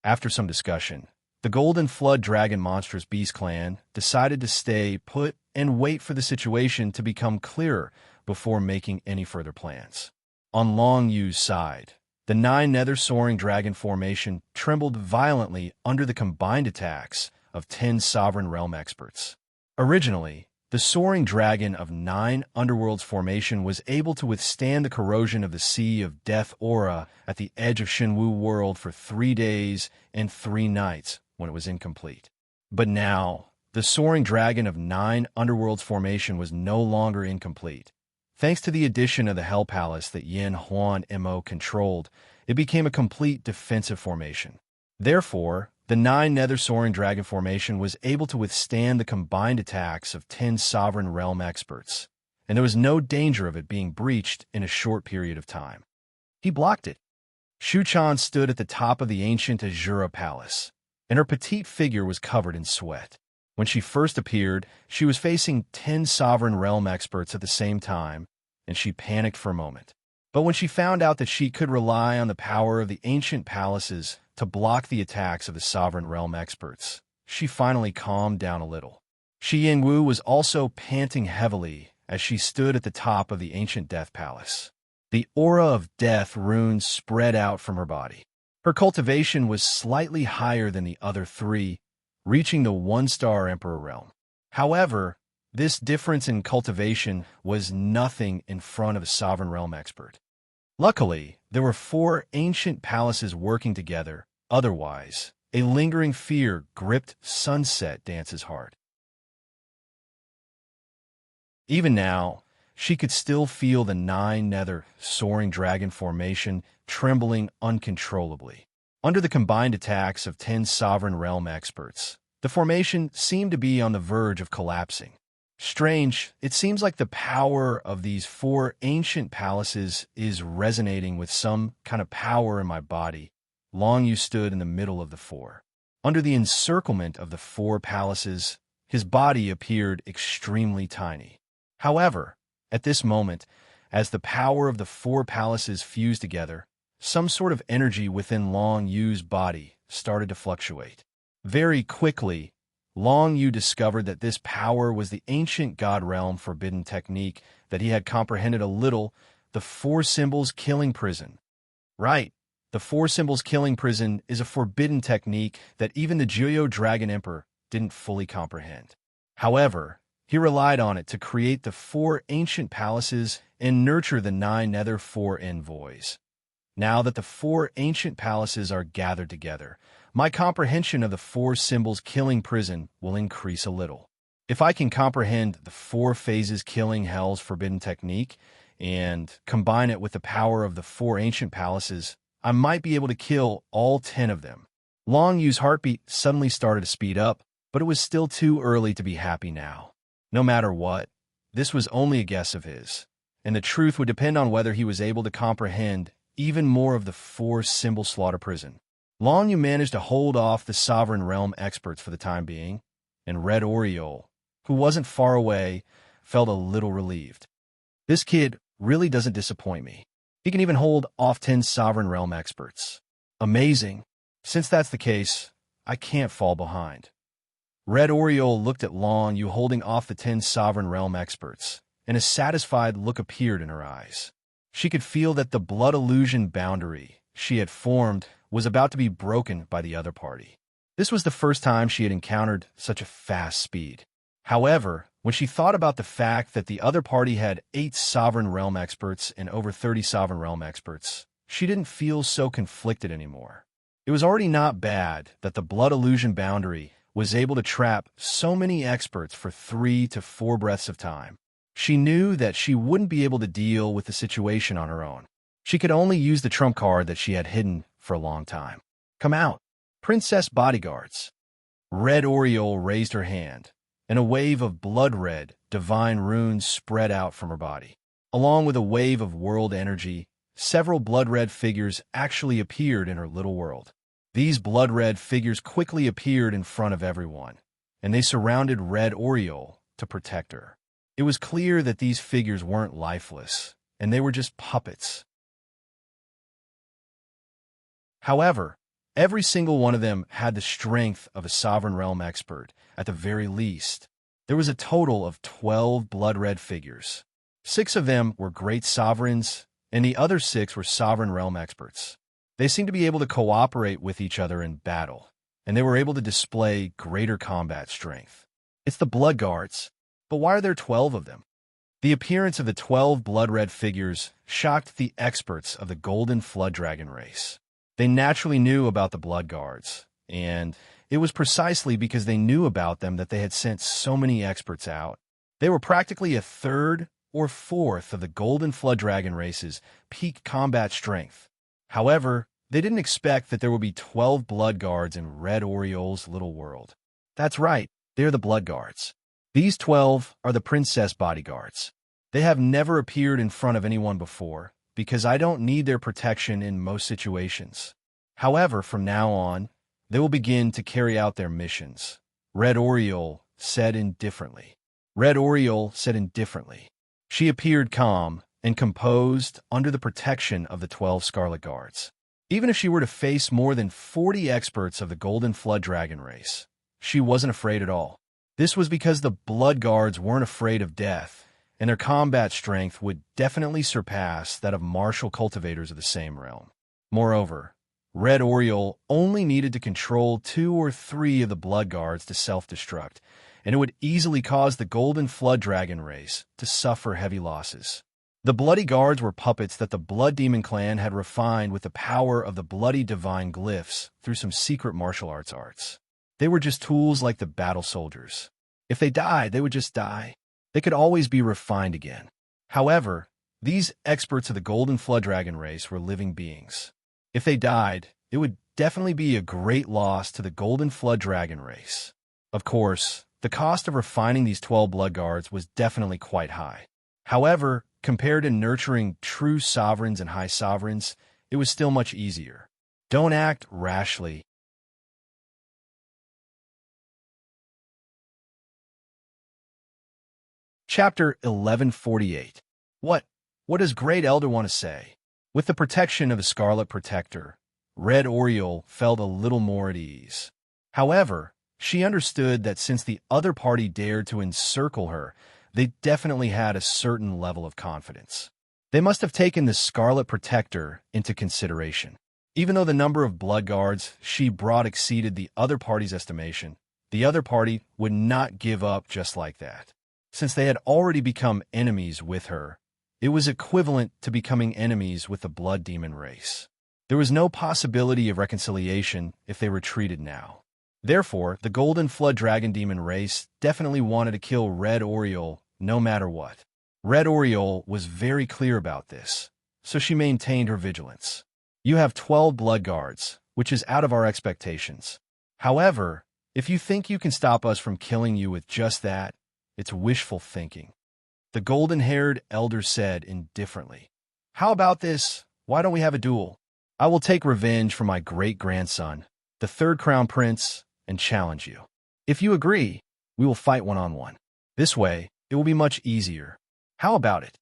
After some discussion, the Golden Flood Dragon Monstrous Beast Clan decided to stay put and wait for the situation to become clearer before making any further plans. On Long Yu's side, the 9 nether soaring dragon formation trembled violently under the combined attacks of 10 sovereign realm experts. Originally, the soaring dragon of 9 underworlds formation was able to withstand the corrosion of the Sea of Death aura at the edge of Shinwu World for 3 days and 3 nights when it was incomplete. But now, the soaring dragon of 9 underworlds formation was no longer incomplete. Thanks to the addition of the Hell Palace that Yin Huan Mo controlled, it became a complete defensive formation. Therefore, the 9 nether soaring dragon formation was able to withstand the combined attacks of 10 sovereign realm experts, and there was no danger of it being breached in a short period of time. He blocked it. Shu Chan stood at the top of the ancient Azura Palace, and her petite figure was covered in sweat. When she first appeared, she was facing 10 sovereign realm experts at the same time, and she panicked for a moment. But when she found out that she could rely on the power of the ancient palaces to block the attacks of the sovereign realm experts, she finally calmed down a little. Shi Yingwu was also panting heavily as she stood at the top of the ancient death palace. The aura of death runes spread out from her body. Her cultivation was slightly higher than the other 3, reaching the 1-star emperor realm. However, this difference in cultivation was nothing in front of a sovereign realm expert. Luckily, there were 4 ancient palaces working together. Otherwise, a lingering fear gripped Sunset Dance's heart. Even now, she could still feel the 9 nether soaring dragon formation trembling uncontrollably. Under the combined attacks of 10 sovereign realm experts, the formation seemed to be on the verge of collapsing. Strange, it seems like the power of these 4 ancient palaces is resonating with some kind of power in my body. Long Yu stood in the middle of the 4. Under the encirclement of the 4 palaces, his body appeared extremely tiny. However, at this moment, as the power of the 4 palaces fused together, some sort of energy within Long Yu's body started to fluctuate. Very quickly, Long Yu discovered that this power was the ancient god realm forbidden technique that he had comprehended a little, the 4 symbols killing prison. Right, the 4 symbols killing prison is a forbidden technique that even the Juyo Dragon Emperor didn't fully comprehend. However, He relied on it to create the 4 ancient palaces and nurture the 9 nether 4 envoys. Now that the 4 ancient palaces are gathered together, my comprehension of the 4 symbols killing prison will increase a little. If I can comprehend the 4 phases killing hell's forbidden technique and combine it with the power of the 4 ancient palaces, I might be able to kill all 10 of them. Long Yu's heartbeat suddenly started to speed up, but it was still too early to be happy now. No matter what, this was only a guess of his, and the truth would depend on whether he was able to comprehend even more of the 4 symbol slaughter prison. Long Yu managed to hold off the Sovereign Realm experts for the time being, and Red Oriole, who wasn't far away, felt a little relieved. This kid really doesn't disappoint me. He can even hold off 10 Sovereign Realm experts. Amazing. Since that's the case, I can't fall behind. Red Oriole looked at Long Yu holding off the 10 Sovereign Realm experts, and a satisfied look appeared in her eyes. She could feel that the blood illusion boundary she had formed was about to be broken by the other party. This was the first time she had encountered such a fast speed. However, when she thought about the fact that the other party had 8 Sovereign Realm experts and over 30 Sovereign Realm experts, she didn't feel so conflicted anymore. It was already not bad that the blood illusion boundary was able to trap so many experts for 3 to 4 breaths of time. She knew that she wouldn't be able to deal with the situation on her own. She could only use the trump card that she had hidden for a long time. Come out, Princess Bodyguards. Red Oriole raised her hand, and a wave of blood-red, divine runes spread out from her body. Along with a wave of world energy, several blood-red figures actually appeared in her little world. These blood-red figures quickly appeared in front of everyone, and they surrounded Red Oriole to protect her. It was clear that these figures weren't lifeless, and they were just puppets. However, every single one of them had the strength of a Sovereign Realm expert, at the very least. There was a total of 12 blood-red figures. 6 of them were great sovereigns, and the other 6 were Sovereign Realm experts. They seemed to be able to cooperate with each other in battle, and they were able to display greater combat strength. It's the Blood Guards, but why are there 12 of them? The appearance of the 12 blood-red figures shocked the experts of the Golden Flood Dragon race. They naturally knew about the Blood Guards, and it was precisely because they knew about them that they had sent so many experts out. They were practically a third or fourth of the Golden Flood Dragon race's peak combat strength. However, they didn't expect that there would be 12 Blood Guards in Red Oriole's little world. That's right, they're the Blood Guards. These 12 are the Princess Bodyguards. They have never appeared in front of anyone before, because I don't need their protection in most situations. However, from now on, they will begin to carry out their missions. Red Oriole said indifferently. Red Oriole said indifferently. She appeared calm and composed under the protection of the 12 Scarlet Guards. Even if she were to face more than 40 experts of the Golden Flood Dragon race, she wasn't afraid at all. This was because the Blood Guards weren't afraid of death, and their combat strength would definitely surpass that of martial cultivators of the same realm. Moreover, Red Oriole only needed to control 2 or 3 of the Blood Guards to self-destruct, and it would easily cause the Golden Flood Dragon race to suffer heavy losses. The Bloody Guards were puppets that the Blood Demon clan had refined with the power of the Bloody Divine Glyphs through some secret martial arts. They were just tools like the battle soldiers. If they died, they would just die. They could always be refined again. However, these experts of the Golden Flood Dragon race were living beings. If they died, it would definitely be a great loss to the Golden Flood Dragon race. Of course, the cost of refining these 12 Blood Guards was definitely quite high. However, compared to nurturing true sovereigns and high sovereigns, it was still much easier. Don't act rashly. Chapter 1148. What does Great Elder want to say? With the protection of the Scarlet Protector, Red Oriole felt a little more at ease. However, she understood that since the other party dared to encircle her, they definitely had a certain level of confidence. They must have taken the Scarlet Protector into consideration. Even though the number of Blood Guards she brought exceeded the other party's estimation, the other party would not give up just like that. Since they had already become enemies with her, it was equivalent to becoming enemies with the blood demon race. There was no possibility of reconciliation if they retreated now. Therefore, the Golden Flood Dragon Demon race definitely wanted to kill Red Oriole no matter what. Red Oriole was very clear about this, so she maintained her vigilance. You have 12 blood guards, which is out of our expectations. However, if you think you can stop us from killing you with just that, it's wishful thinking. The golden-haired elder said indifferently. How about this? Why don't we have a duel? I will take revenge for my great-grandson, the third crown prince, and challenge you. If you agree, we will fight one-on-one. This way, it will be much easier. How about it?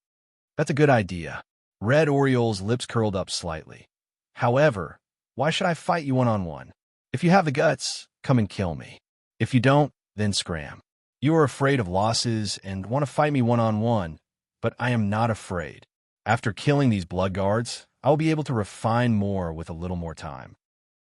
That's a good idea. Red Oriole's lips curled up slightly. However, why should I fight you one-on-one? If you have the guts, come and kill me. If you don't, then scram. You are afraid of losses and want to fight me one-on-one, but I am not afraid. After killing these blood guards, I will be able to refine more with a little more time.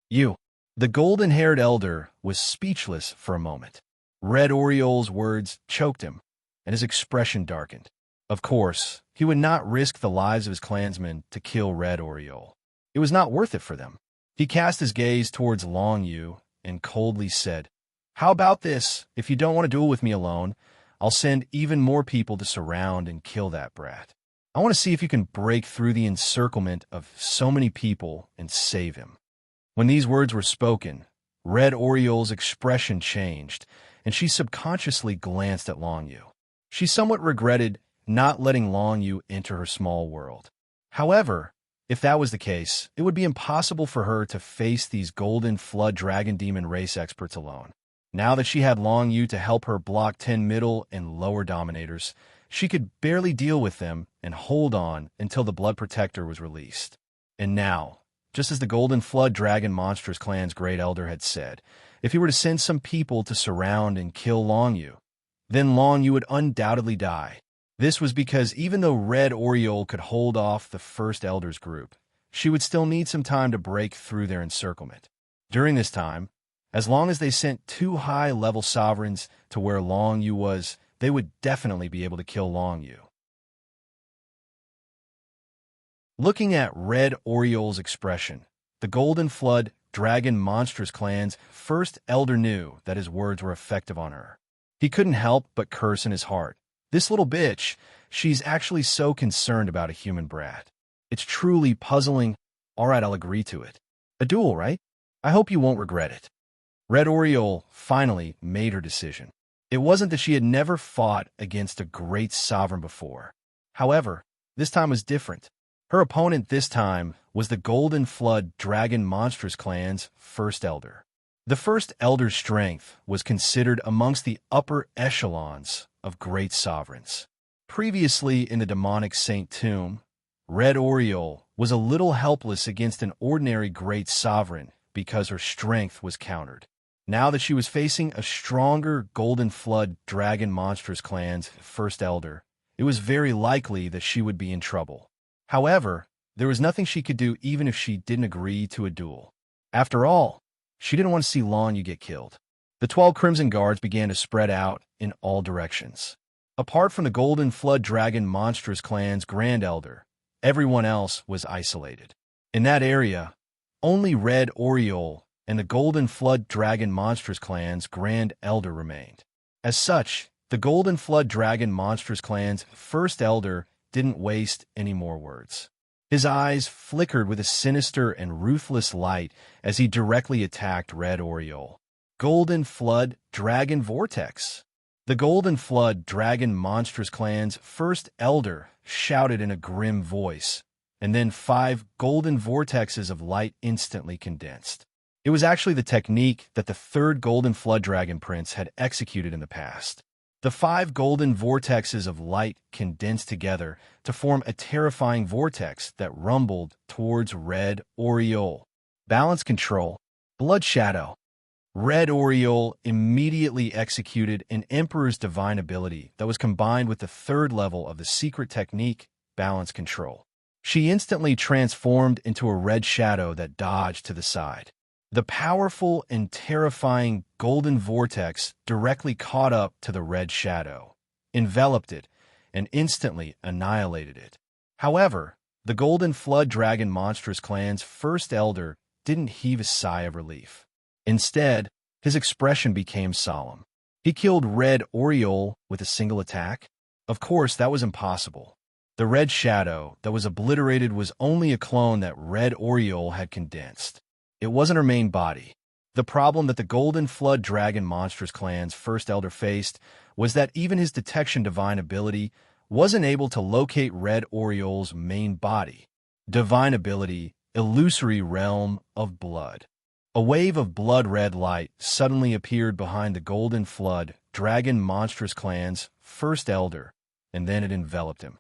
The golden-haired elder was speechless for a moment. Red Oriole's words choked him, and his expression darkened. Of course, he would not risk the lives of his clansmen to kill Red Oriole. It was not worth it for them. He cast his gaze towards Long Yu and coldly said, How about this? If you don't want to duel with me alone, I'll send even more people to surround and kill that brat. I want to see if you can break through the encirclement of so many people and save him. When these words were spoken, Red Oriole's expression changed, and she subconsciously glanced at Long Yu. She somewhat regretted not letting Long Yu enter her small world. However, if that was the case, it would be impossible for her to face these Golden Flood Dragon Demon race experts alone. Now that she had Long Yu to help her block 10 middle and lower dominators, she could barely deal with them and hold on until the Blood Protector was released. And now, just as the Golden Flood Dragon Monstrous Clan's Great Elder had said, if he were to send some people to surround and kill Long Yu, then Long Yu would undoubtedly die. This was because even though Red Oriole could hold off the first Elder's group, she would still need some time to break through their encirclement. During this time, as long as they sent 2 high-level sovereigns to where Long Yu was, they would definitely be able to kill Long Yu. Looking at Red Oriole's expression, the Golden Flood Dragon Monstrous Clan's first elder knew that his words were effective on her. He couldn't help but curse in his heart. This little bitch, she's actually so concerned about a human brat. It's truly puzzling. All right, I'll agree to it. A duel, right? I hope you won't regret it. Red Oriole finally made her decision. It wasn't that she had never fought against a great sovereign before. However, this time was different. Her opponent this time was the Golden Flood Dragon Monstrous Clan's first elder. The first elder's strength was considered amongst the upper echelons of great sovereigns. Previously in the demonic Saint Tomb, Red Oriole was a little helpless against an ordinary great sovereign because her strength was countered. Now that she was facing a stronger Golden Flood Dragon Monstrous Clan's first elder, it was very likely that she would be in trouble. However, there was nothing she could do even if she didn't agree to a duel. After all, she didn't want to see Long Yu get killed. The 12 Crimson Guards began to spread out in all directions. Apart from the Golden Flood Dragon Monstrous Clan's Grand Elder, everyone else was isolated. In that area, only Red Oriole and the Golden Flood Dragon Monstrous Clan's Grand Elder remained. As such, the Golden Flood Dragon Monstrous Clan's first elder didn't waste any more words. His eyes flickered with a sinister and ruthless light as he directly attacked Red Oriole. Golden Flood Dragon Vortex. The Golden Flood Dragon Monstrous Clan's first elder shouted in a grim voice, and then 5 golden vortexes of light instantly condensed. It was actually the technique that the third Golden Flood Dragon Prince had executed in the past. The 5 golden vortexes of light condensed together to form a terrifying vortex that rumbled towards Red Oriole. Balance control. Blood Shadow. Red Oriole immediately executed an Emperor's divine ability that was combined with the 3rd level of the secret technique, Balance Control. She instantly transformed into a red shadow that dodged to the side. The powerful and terrifying golden vortex directly caught up to the red shadow, enveloped it, and instantly annihilated it. However, the Golden Flood Dragon Monstrous Clan's first elder didn't heave a sigh of relief. Instead, his expression became solemn. He killed Red Oriole with a single attack? Of course, that was impossible. The red shadow that was obliterated was only a clone that Red Oriole had condensed. It wasn't her main body. The problem that the Golden Flood Dragon Monstrous Clan's first elder faced was that even his detection divine ability wasn't able to locate Red Oriole's main body. Divine ability, illusory realm of blood. A wave of blood-red light suddenly appeared behind the Golden Flood Dragon Monstrous Clan's first elder, and then it enveloped him.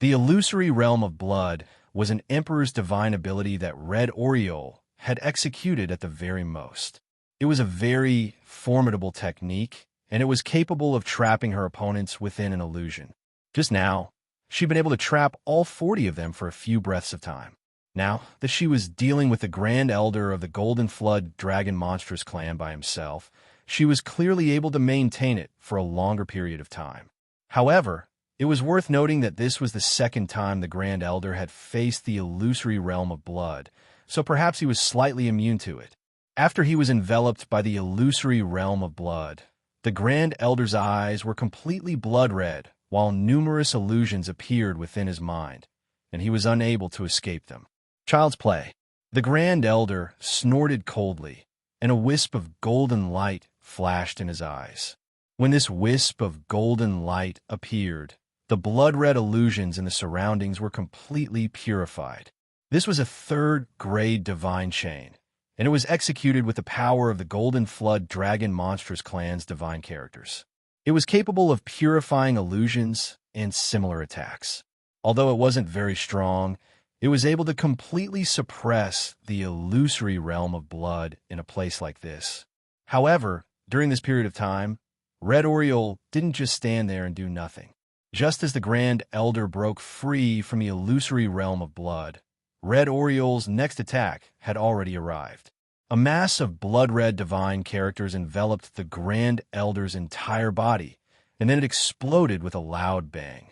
The illusory realm of blood was an emperor's divine ability that Red Oriole had executed at the very most. It was a very formidable technique, and it was capable of trapping her opponents within an illusion. Just now, she'd been able to trap all 40 of them for a few breaths of time. Now that she was dealing with the Grand Elder of the Golden Flood Dragon Monstrous Clan by himself, she was clearly able to maintain it for a longer period of time. However, it was worth noting that this was the second time the Grand Elder had faced the illusory realm of blood, so perhaps he was slightly immune to it. After he was enveloped by the illusory realm of blood, the Grand Elder's eyes were completely blood-red, while numerous illusions appeared within his mind, and he was unable to escape them. Child's play. The Grand Elder snorted coldly, and a wisp of golden light flashed in his eyes. When this wisp of golden light appeared, the blood-red illusions in the surroundings were completely purified. This was a third-grade divine chain, and it was executed with the power of the Golden Flood Dragon Monstrous Clan's divine characters. It was capable of purifying illusions and similar attacks. Although it wasn't very strong, it was able to completely suppress the illusory realm of blood in a place like this. However, during this period of time, Red Oriole didn't just stand there and do nothing. Just as the Grand Elder broke free from the illusory realm of blood, Red Oriole's next attack had already arrived. A mass of blood-red divine characters enveloped the Grand Elder's entire body, and then it exploded with a loud bang.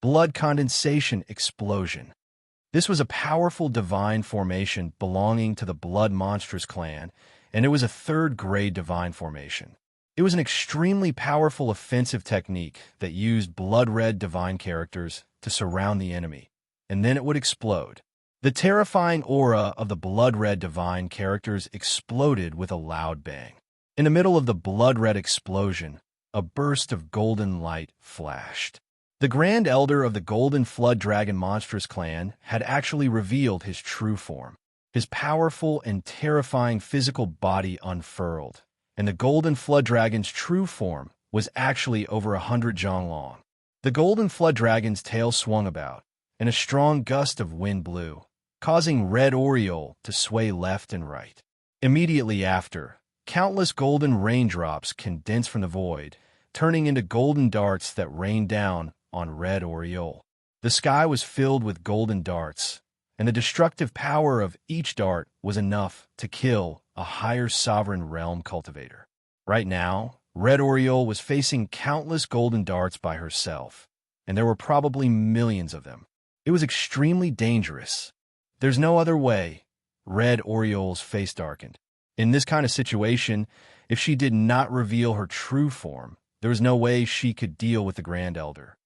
Blood condensation explosion. This was a powerful divine formation belonging to the Blood Monstrous Clan, and it was a third-grade divine formation. It was an extremely powerful offensive technique that used blood-red divine characters to surround the enemy, and then it would explode. The terrifying aura of the blood-red divine characters exploded with a loud bang. In the middle of the blood-red explosion, a burst of golden light flashed. The Grand Elder of the Golden Flood Dragon Monstrous Clan had actually revealed his true form. His powerful and terrifying physical body unfurled, and the Golden Flood Dragon's true form was actually over 100 jong long. The Golden Flood Dragon's tail swung about, and a strong gust of wind blew, causing Red Oriole to sway left and right. Immediately after, countless golden raindrops condensed from the void, turning into golden darts that rained down on Red Oriole. The sky was filled with golden darts, and the destructive power of each dart was enough to kill a higher sovereign realm cultivator. Right now, Red Oriole was facing countless golden darts by herself, and there were probably millions of them. It was extremely dangerous. There's no other way. Red Oriole's face darkened. In this kind of situation, if she did not reveal her true form, there was no way she could deal with the Grand Elder.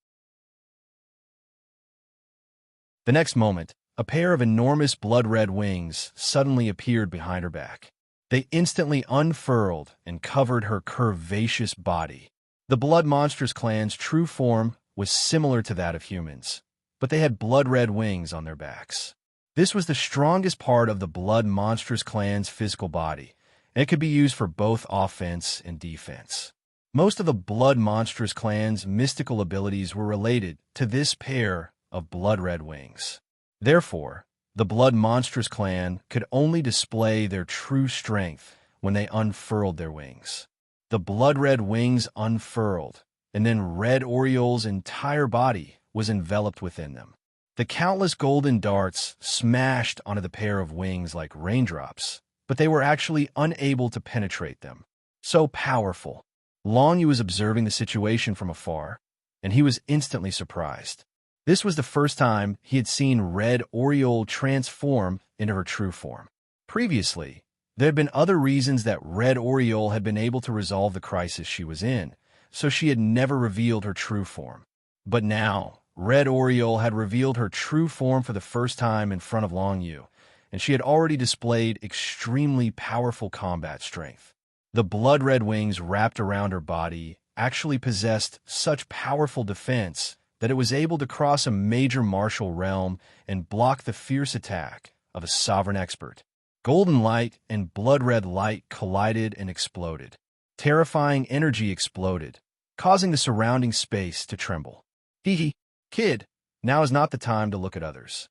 The next moment, a pair of enormous blood-red wings suddenly appeared behind her back. They instantly unfurled and covered her curvaceous body. The Blood Monstrous Clan's true form was similar to that of humans, but they had blood-red wings on their backs. This was the strongest part of the Blood Monstrous Clan's physical body, and it could be used for both offense and defense. Most of the Blood Monstrous Clan's mystical abilities were related to this pair of blood-red wings. Therefore, the Blood Monstrous Clan could only display their true strength when they unfurled their wings. The blood-red wings unfurled, and then Red Oriole's entire body was enveloped within them. The countless golden darts smashed onto the pair of wings like raindrops, but they were actually unable to penetrate them. So powerful. Long Yu was observing the situation from afar, and he was instantly surprised. This was the first time he had seen Red Oriole transform into her true form. Previously, there had been other reasons that Red Oriole had been able to resolve the crisis she was in, so she had never revealed her true form. But now, Red Oriole had revealed her true form for the first time in front of Long Yu, and she had already displayed extremely powerful combat strength. The blood-red wings wrapped around her body actually possessed such powerful defense that it was able to cross a major martial realm and block the fierce attack of a sovereign expert. Golden light and blood-red light collided and exploded. Terrifying energy exploded, causing the surrounding space to tremble. Hee, kid, now is not the time to look at others.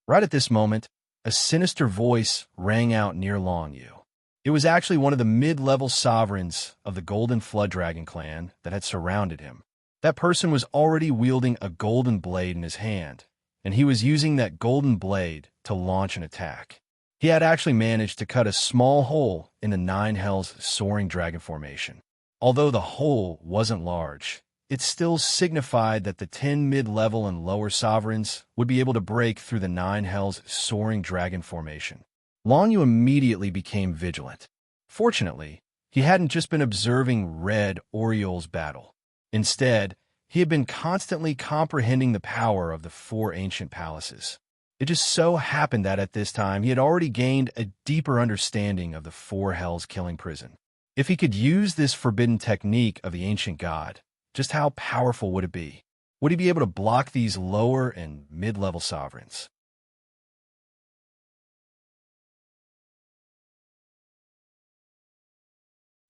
Right at this moment, a sinister voice rang out near Long Yu. It was actually one of the mid-level sovereigns of the Golden Flood Dragon clan that had surrounded him. That person was already wielding a golden blade in his hand, and he was using that golden blade to launch an attack. He had actually managed to cut a small hole in the Nine Hells soaring dragon formation. Although the hole wasn't large, it still signified that the 10 mid-level and lower sovereigns would be able to break through the Nine Hells soaring dragon formation. Long Yu immediately became vigilant. Fortunately, he hadn't just been observing Red Oriole's battle. Instead, he had been constantly comprehending the power of the four ancient palaces. It just so happened that at this time he had already gained a deeper understanding of the four hells killing prison. If he could use this forbidden technique of the ancient god, just how powerful would it be? Would he be able to block these lower and mid-level sovereigns?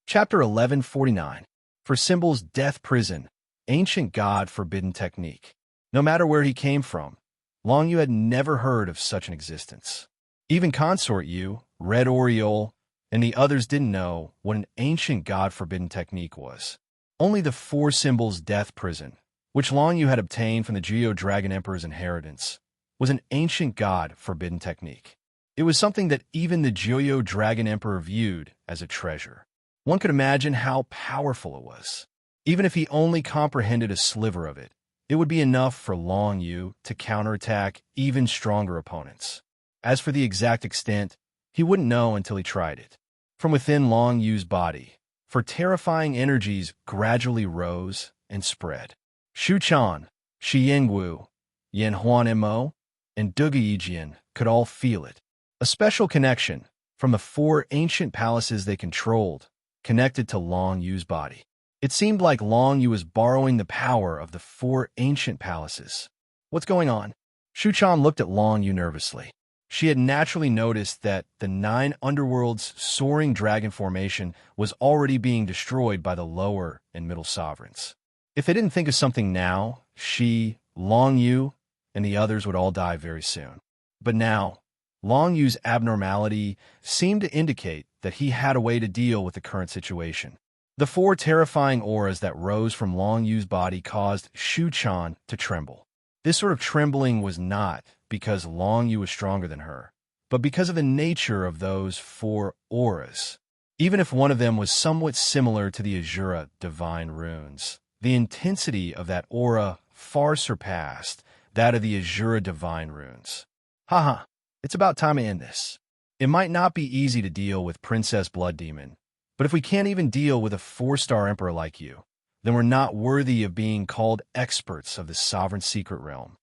Chapter 1149. For Symbol's Death Prison, Ancient God Forbidden Technique. No matter where he came from, Long Yu had never heard of such an existence. Even Consort Yu, Red Oriole, and the others didn't know what an ancient God-forbidden technique was. Only the Four Symbols Death Prison, which Long Yu had obtained from the Geo Dragon Emperor's inheritance, was an ancient God-forbidden technique. It was something that even the Geo Dragon Emperor viewed as a treasure. One could imagine how powerful it was. Even if he only comprehended a sliver of it, it would be enough for Long Yu to counterattack even stronger opponents. As for the exact extent, he wouldn't know until he tried it. From within Long Yu's body, for terrifying energies gradually rose and spread. Shu Chan, Shi Yingwu, Yan Huan Mo, and Duga Yijian could all feel it. A special connection from the four ancient palaces they controlled connected to Long Yu's body. It seemed like Long Yu was borrowing the power of the four ancient palaces. What's going on? Shu Chan looked at Long Yu nervously. She had naturally noticed that the 9 underworlds soaring dragon formation was already being destroyed by the lower and middle sovereigns. If they didn't think of something now, she, Long Yu, and the others would all die very soon. But now, Long Yu's abnormality seemed to indicate that he had a way to deal with the current situation. The 4 terrifying auras that rose from Long Yu's body caused Shu Chan to tremble. This sort of trembling was not because Long Yu was stronger than her, but because of the nature of those 4 auras. Even if one of them was somewhat similar to the Azura divine runes, the intensity of that aura far surpassed that of the Azura divine runes. Haha, it's about time to end this. It might not be easy to deal with Princess Blood Demon, but if we can't even deal with a 4-star emperor like you, then we're not worthy of being called experts of the sovereign secret realm.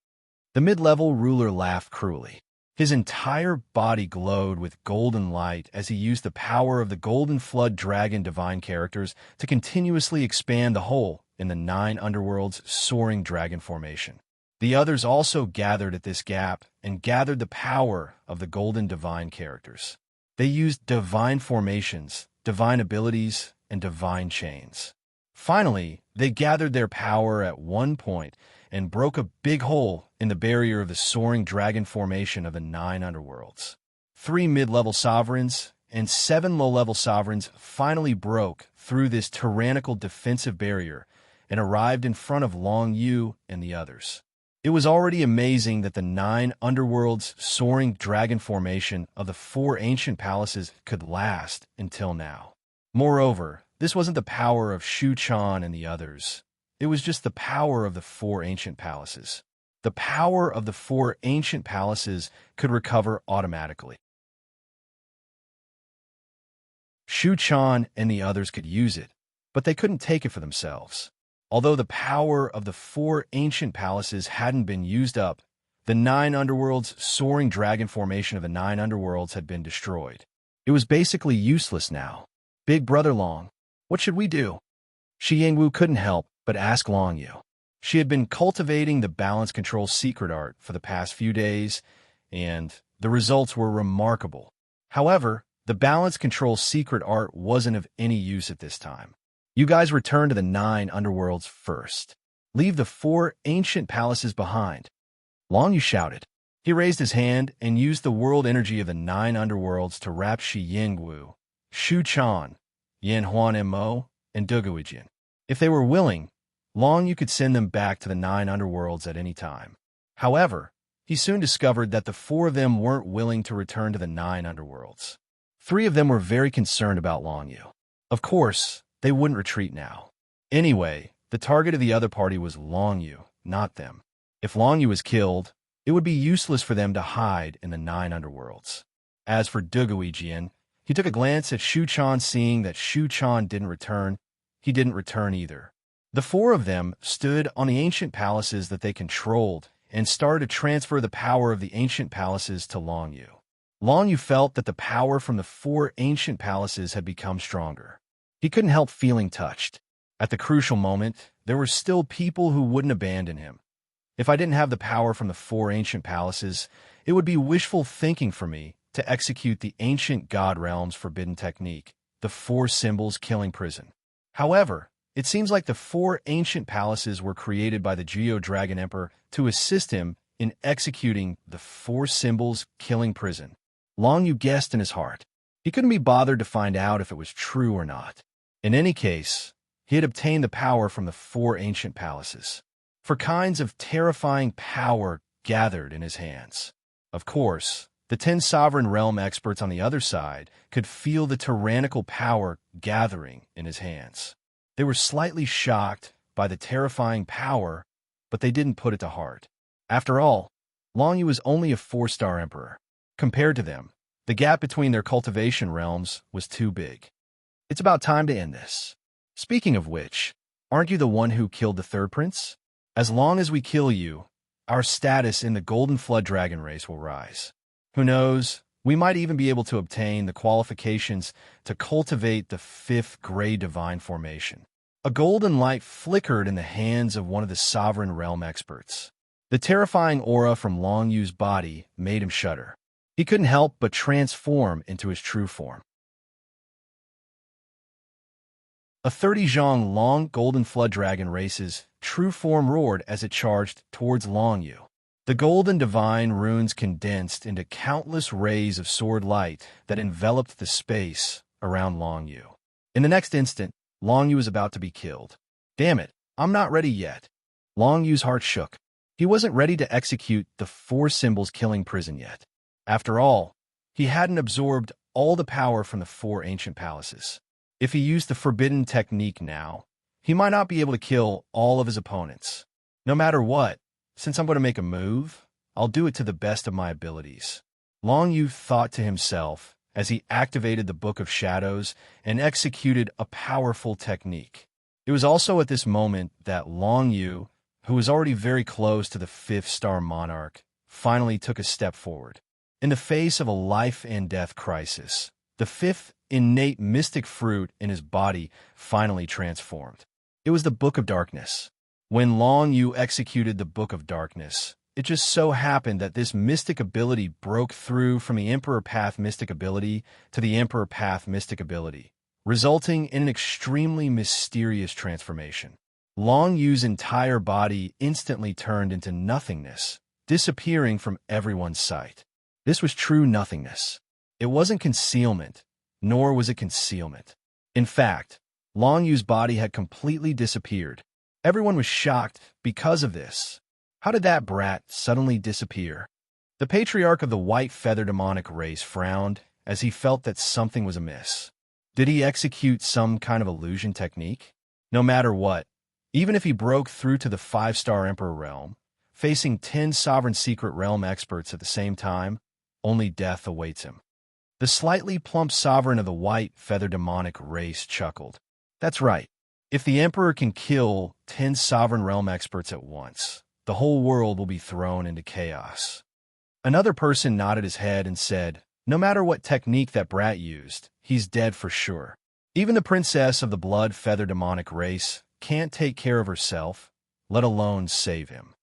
The mid-level ruler laughed cruelly. His entire body glowed with golden light as he used the power of the Golden Flood Dragon divine characters to continuously expand the hole in the 9 underworlds soaring dragon formation. The others also gathered at this gap and gathered the power of the golden divine characters. They used divine formations, divine abilities, and divine chains. Finally, they gathered their power at one point and broke a big hole in the barrier of the soaring dragon formation of the 9 underworlds. 3 mid-level sovereigns and 7 low-level sovereigns finally broke through this tyrannical defensive barrier and arrived in front of Long Yu and the others. It was already amazing that the 9 underworlds soaring dragon formation of the 4 ancient palaces could last until now. Moreover, This wasn't the power of Shu Chan and the others. It was just the power of the four ancient palaces. The power of the four ancient palaces could recover automatically. Shu Chan and the others could use it, but they couldn't take it for themselves. Although the power of the four ancient palaces hadn't been used up, the 9 underworlds' soaring dragon formation of the 9 underworlds had been destroyed. It was basically useless now. Big Brother Long, what should we do? Shi Yingwu couldn't help but ask Long Yu. She had been cultivating the balance control secret art for the past few days, and the results were remarkable. However, the balance control secret art wasn't of any use at this time. You guys return to the 9 underworlds first. Leave the 4 ancient palaces behind. Long Yu shouted. He raised his hand and used the world energy of the 9 underworlds to wrap Shi Yingwu, Shu Chan, Yan Huan Mo, and Duguijin. If they were willing, Long Yu could send them back to the 9 underworlds at any time. However, he soon discovered that the 4 of them weren't willing to return to the 9 underworlds. 3 of them were very concerned about Long Yu. Of course, they wouldn't retreat now. Anyway, the target of the other party was Long Yu, not them. If Long Yu was killed, it would be useless for them to hide in the 9 underworlds. As for Duguijin, he took a glance at Shu Chan. Seeing that Shu Chan didn't return, he didn't return either. The 4 of them stood on the ancient palaces that they controlled and started to transfer the power of the ancient palaces to Long Yu. Long Yu felt that the power from the 4 ancient palaces had become stronger. He couldn't help feeling touched. At the crucial moment, there were still people who wouldn't abandon him. If I didn't have the power from the 4 ancient palaces, it would be wishful thinking for me to execute the ancient god realm's forbidden technique, the 4 symbols killing prison. However, it seems like the 4 ancient palaces were created by the Geo Dragon Emperor to assist him in executing the 4 symbols killing prison. Long Yu guessed in his heart. He couldn't be bothered to find out if it was true or not. In any case, he had obtained the power from the 4 ancient palaces. 4 kinds of terrifying power gathered in his hands. Of course, the 10 sovereign realm experts on the other side could feel the tyrannical power gathering in his hands. They were slightly shocked by the terrifying power, but they didn't put it to heart. After all, Long Yu was only a 4-star emperor. Compared to them, the gap between their cultivation realms was too big. It's about time to end this. Speaking of which, aren't you the one who killed the 3rd prince? As long as we kill you, our status in the Golden Flood Dragon race will rise. Who knows, we might even be able to obtain the qualifications to cultivate the 5th Grey Divine Formation. A golden light flickered in the hands of one of the Sovereign Realm experts. The terrifying aura from Long Yu's body made him shudder. He couldn't help but transform into his true form. A 30-zhang long Golden Flood Dragon race's true form roared as it charged towards Long Yu. The golden divine runes condensed into countless rays of sword light that enveloped the space around Long Yu. In the next instant, Long Yu was about to be killed. Damn it, I'm not ready yet. Long Yu's heart shook. He wasn't ready to execute the 4 symbols killing prison yet. After all, he hadn't absorbed all the power from the 4 ancient palaces. If he used the forbidden technique now, he might not be able to kill all of his opponents. No matter what, since I'm going to make a move, I'll do it to the best of my abilities. Long Yu thought to himself as he activated the Book of Shadows and executed a powerful technique. It was also at this moment that Long Yu, who was already very close to the 5th-star monarch, finally took a step forward. In the face of a life and death crisis, the 5th innate mystic fruit in his body finally transformed. It was the Book of Darkness. When Long Yu executed the Book of Darkness, it just so happened that this mystic ability broke through from the Emperor Path mystic ability to the Emperor Path mystic ability, resulting in an extremely mysterious transformation. Long Yu's entire body instantly turned into nothingness, disappearing from everyone's sight. This was true nothingness. It wasn't concealment, nor was it concealment. In fact, Long Yu's body had completely disappeared. Everyone was shocked because of this. How did that brat suddenly disappear? The patriarch of the white feather demonic race frowned as he felt that something was amiss. Did he execute some kind of illusion technique? No matter what, even if he broke through to the 5-star Emperor realm, facing 10 sovereign secret realm experts at the same time, only death awaits him. The slightly plump sovereign of the white feather demonic race chuckled. That's right. If the Emperor can kill 10 sovereign realm experts at once, the whole world will be thrown into chaos. Another person nodded his head and said, no matter what technique that brat used, he's dead for sure. Even the princess of the blood feather demonic race can't take care of herself, let alone save him.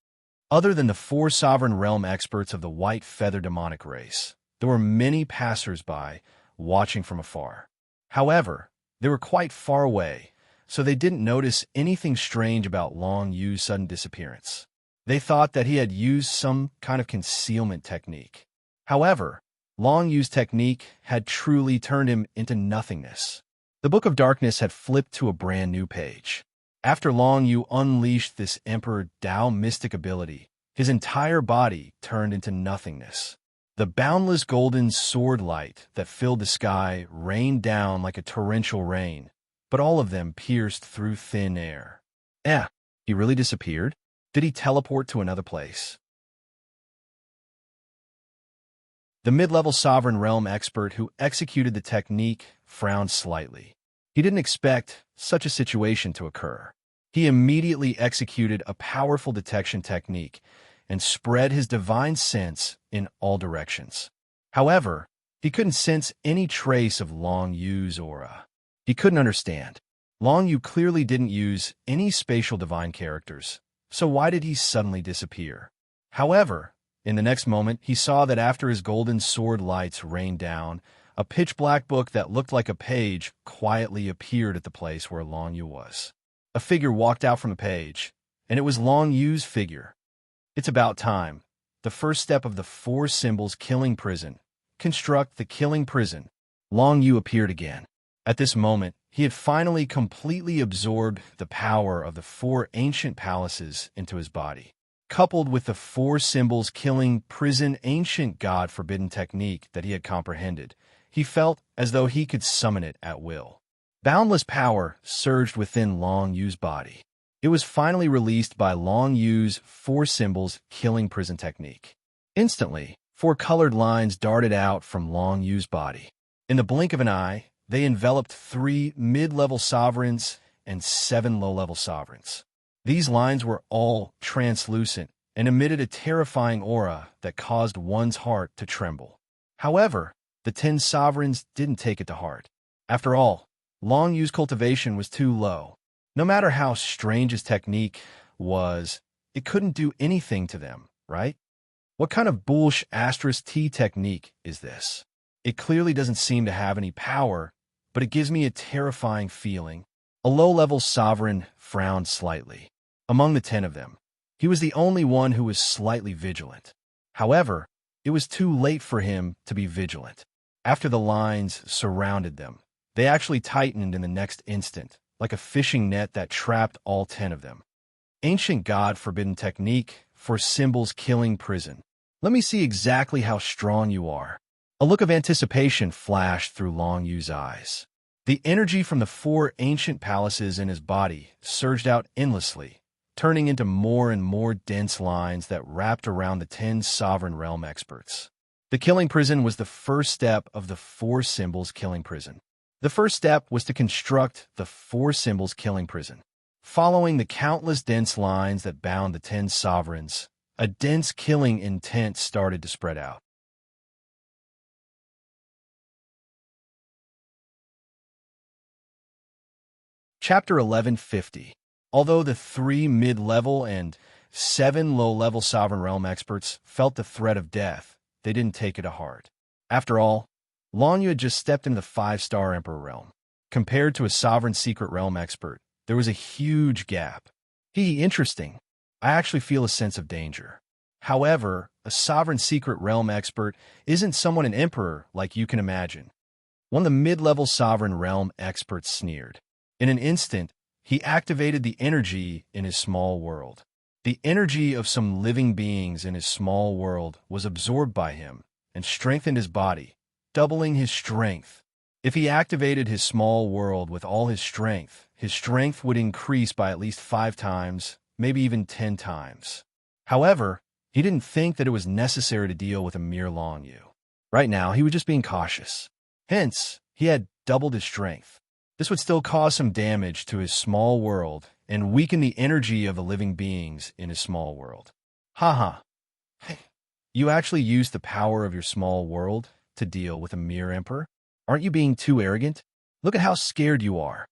Other than the 4 sovereign realm experts of the white feather demonic race, there were many passers-by watching from afar. However, they were quite far away, so they didn't notice anything strange about Long Yu's sudden disappearance. They thought that he had used some kind of concealment technique. However, Long Yu's technique had truly turned him into nothingness. The Book of Darkness had flipped to a brand new page. After Long Yu unleashed this Emperor Dao mystic ability, his entire body turned into nothingness. The boundless golden sword light that filled the sky rained down like a torrential rain, but all of them pierced through thin air. He really disappeared? Did he teleport to another place? The mid-level sovereign realm expert who executed the technique frowned slightly. He didn't expect such a situation to occur. He immediately executed a powerful detection technique and spread his divine sense in all directions. However, he couldn't sense any trace of Long Yu's aura. He couldn't understand. Long Yu clearly didn't use any spatial divine characters, so why did he suddenly disappear? However, in the next moment, he saw that after his golden sword lights rained down, a pitch-black book that looked like a page quietly appeared at the place where Long Yu was. A figure walked out from the page, and it was Long Yu's figure. It's about time. The first step of the 4 symbols killing prison. Construct the killing prison. Long Yu appeared again. At this moment, he had finally completely absorbed the power of the 4 ancient palaces into his body. Coupled with the 4 symbols killing prison ancient god-forbidden technique that he had comprehended, he felt as though he could summon it at will. Boundless power surged within Long Yu's body. It was finally released by Long Yu's 4 symbols killing prison technique. Instantly, 4 colored lines darted out from Long Yu's body. In the blink of an eye, they enveloped 3 mid-level sovereigns and 7 low-level sovereigns. These lines were all translucent and emitted a terrifying aura that caused one's heart to tremble. However, the 10 sovereigns didn't take it to heart. After all, Long Yu's cultivation was too low. No matter how strange his technique was, it couldn't do anything to them, right? What kind of bullsh asterisk T technique is this? It clearly doesn't seem to have any power, but it gives me a terrifying feeling. A low-level sovereign frowned slightly. Among the 10 of them, he was the only one who was slightly vigilant. However, it was too late for him to be vigilant. After the lines surrounded them, they actually tightened in the next instant, like a fishing net that trapped all 10 of them. Ancient god-forbidden technique for symbols killing prison. Let me see exactly how strong you are. A look of anticipation flashed through Long Yu's eyes. The energy from the 4 ancient palaces in his body surged out endlessly, turning into more and more dense lines that wrapped around the 10 sovereign realm experts. The killing prison was the first step of the 4 symbols killing prison. The first step was to construct the 4 symbols killing prison. Following the countless dense lines that bound the 10 sovereigns, a dense killing intent started to spread out. Chapter 1150. Although the 3 mid-level and 7 low-level sovereign realm experts felt the threat of death, they didn't take it to heart. After all, Long Yu had just stepped into the 5-star Emperor realm. Compared to a sovereign secret realm expert, there was a huge gap. Interesting. I actually feel a sense of danger. However, a sovereign secret realm expert isn't someone an emperor like you can imagine. One of the mid-level sovereign realm experts sneered. In an instant, he activated the energy in his small world. The energy of some living beings in his small world was absorbed by him and strengthened his body, doubling his strength. If he activated his small world with all his strength would increase by at least 5 times, maybe even 10 times. However, he didn't think that it was necessary to deal with a mere Long Yu. Right now, he was just being cautious. Hence, he had doubled his strength. This would still cause some damage to his small world and weaken the energy of the living beings in his small world. Haha. You actually used the power of your small world to deal with a mere emperor? Aren't you being too arrogant? Look at how scared you are.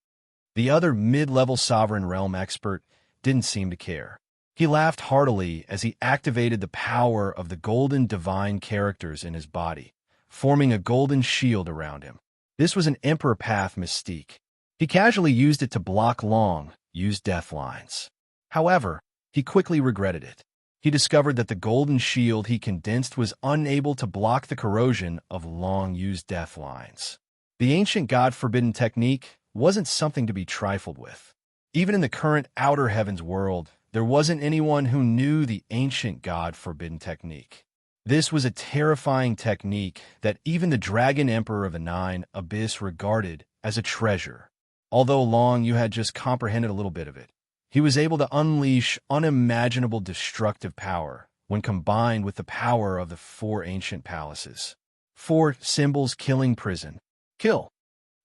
The other mid-level sovereign realm expert didn't seem to care. He laughed heartily as he activated the power of the golden divine characters in his body, forming a golden shield around him. This was an Emperor Path mystique. He casually used it to block Long Yu's death lines. However, he quickly regretted it. He discovered that the golden shield he condensed was unable to block the corrosion of Long Yu's death lines. The ancient God-forbidden technique wasn't something to be trifled with. Even in the current Outer Heavens world, there wasn't anyone who knew the ancient God-forbidden technique. This was a terrifying technique that even the Dragon Emperor of the Nine Abyss regarded as a treasure. Although Long Yu had just comprehended a little bit of it, he was able to unleash unimaginable destructive power when combined with the power of the 4 ancient palaces. 4 symbols killing prison. Kill.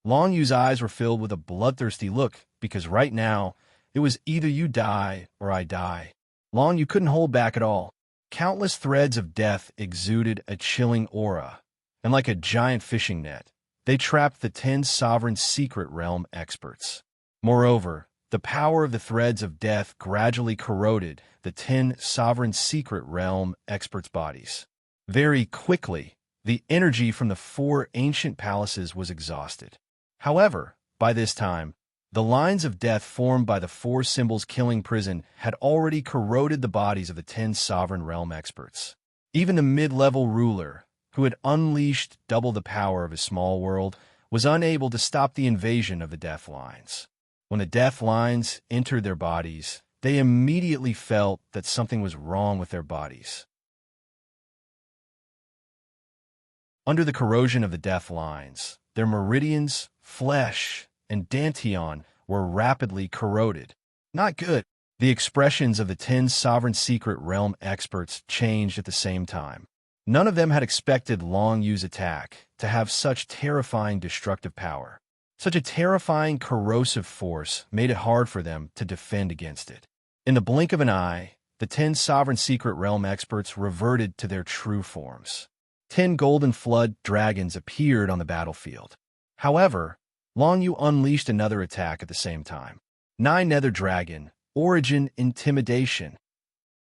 Long Yu's eyes were filled with a bloodthirsty look because right now, it was either you die or I die. Long Yu couldn't hold back at all. Countless threads of death exuded a chilling aura, and like a giant fishing net, they trapped the 10 sovereign secret realm experts. Moreover, the power of the threads of death gradually corroded the 10 sovereign secret realm experts' bodies. Very quickly, the energy from the 4 ancient palaces was exhausted. However, by this time, the lines of death formed by the 4 symbols killing prison had already corroded the bodies of the 10 sovereign realm experts. Even the mid-level ruler, who had unleashed double the power of his small world, was unable to stop the invasion of the death lines. When the death lines entered their bodies, they immediately felt that something was wrong with their bodies. Under the corrosion of the death lines, their meridians, flesh, and dantian were rapidly corroded. Not good. The expressions of the 10 sovereign secret realm experts changed at the same time. None of them had expected Long Yu's attack to have such terrifying destructive power. Such a terrifying corrosive force made it hard for them to defend against it. In the blink of an eye, the 10 sovereign secret realm experts reverted to their true forms. 10 golden flood dragons appeared on the battlefield. However, Long Yu unleashed another attack at the same time. 9 Nether Dragon, Origin Intimidation.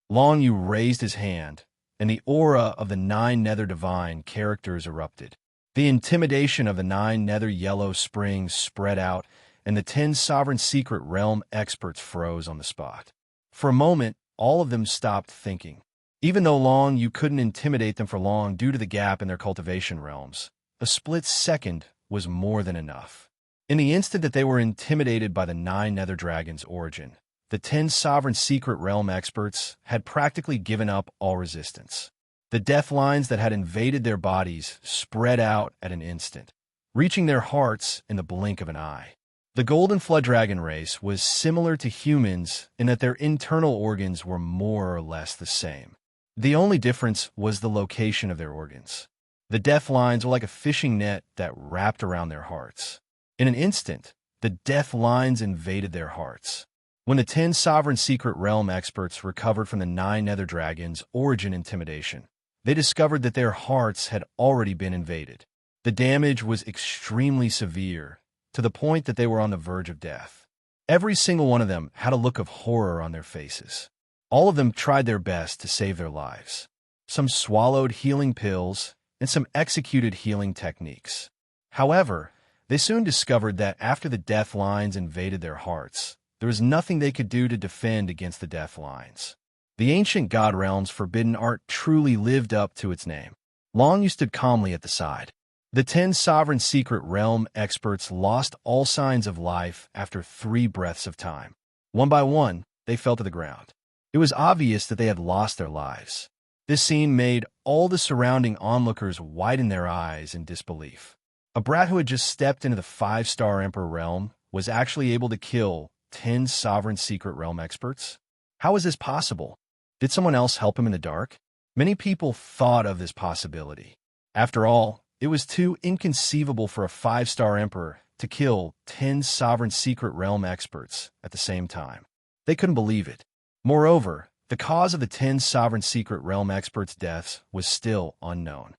Long Yu raised his hand, and the aura of the 9 Nether Divine characters erupted. The intimidation of the 9 Nether Yellow Springs spread out, and the 10 Sovereign Secret Realm experts froze on the spot. For a moment, all of them stopped thinking. Even though Long Yu couldn't intimidate them for long due to the gap in their cultivation realms, a split second was more than enough. In the instant that they were intimidated by the 9 Nether Dragons' origin, the 10 Sovereign Secret Realm experts had practically given up all resistance. The death lines that had invaded their bodies spread out at an instant, reaching their hearts in the blink of an eye. The Golden Flood Dragon race was similar to humans in that their internal organs were more or less the same. The only difference was the location of their organs. The death lines were like a fishing net that wrapped around their hearts. In an instant, the death lines invaded their hearts. When the 10 Sovereign Secret Realm experts recovered from the 9 Nether Dragons' origin intimidation, they discovered that their hearts had already been invaded. The damage was extremely severe, to the point that they were on the verge of death. Every single one of them had a look of horror on their faces. All of them tried their best to save their lives. Some swallowed healing pills, and some executed healing techniques. However, they soon discovered that after the death lines invaded their hearts, there was nothing they could do to defend against the death lines. The ancient god realm's forbidden art truly lived up to its name. Long Yu stood calmly at the side. The 10 Sovereign Secret Realm experts lost all signs of life after 3 breaths of time. One by one, they fell to the ground. It was obvious that they had lost their lives. This scene made all the surrounding onlookers widen their eyes in disbelief. A brat who had just stepped into the 5-star Emperor realm was actually able to kill 10 sovereign secret realm experts? How is this possible? Did someone else help him in the dark? Many people thought of this possibility. After all, it was too inconceivable for a 5-star Emperor to kill 10 sovereign secret realm experts at the same time. They couldn't believe it. Moreover, the cause of the 10 sovereign secret realm experts' deaths was still unknown.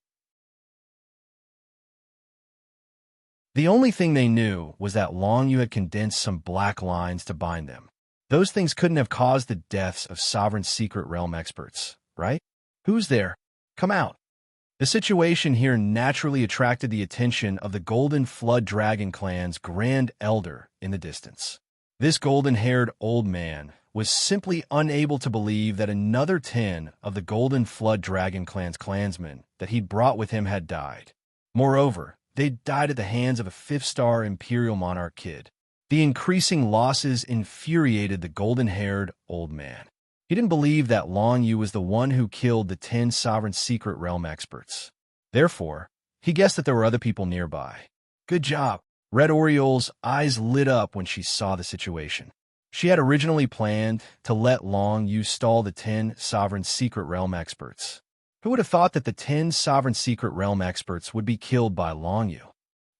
The only thing they knew was that Long Yu had condensed some black lines to bind them. Those things couldn't have caused the deaths of sovereign secret realm experts, right? Who's there? Come out. The situation here naturally attracted the attention of the Golden Flood Dragon clan's Grand Elder in the distance. This golden-haired old man was simply unable to believe that another 10 of the Golden Flood Dragon clan's clansmen that he'd brought with him had died. Moreover, they'd died at the hands of a 5-star Imperial Monarch kid. The increasing losses infuriated the golden-haired old man. He didn't believe that Long Yu was the one who killed the 10 sovereign secret realm experts. Therefore, he guessed that there were other people nearby. Good job. Red Oriole's eyes lit up when she saw the situation. She had originally planned to let Long Yu stall the 10 sovereign secret realm experts. Who would have thought that the 10 sovereign secret realm experts would be killed by Long Yu?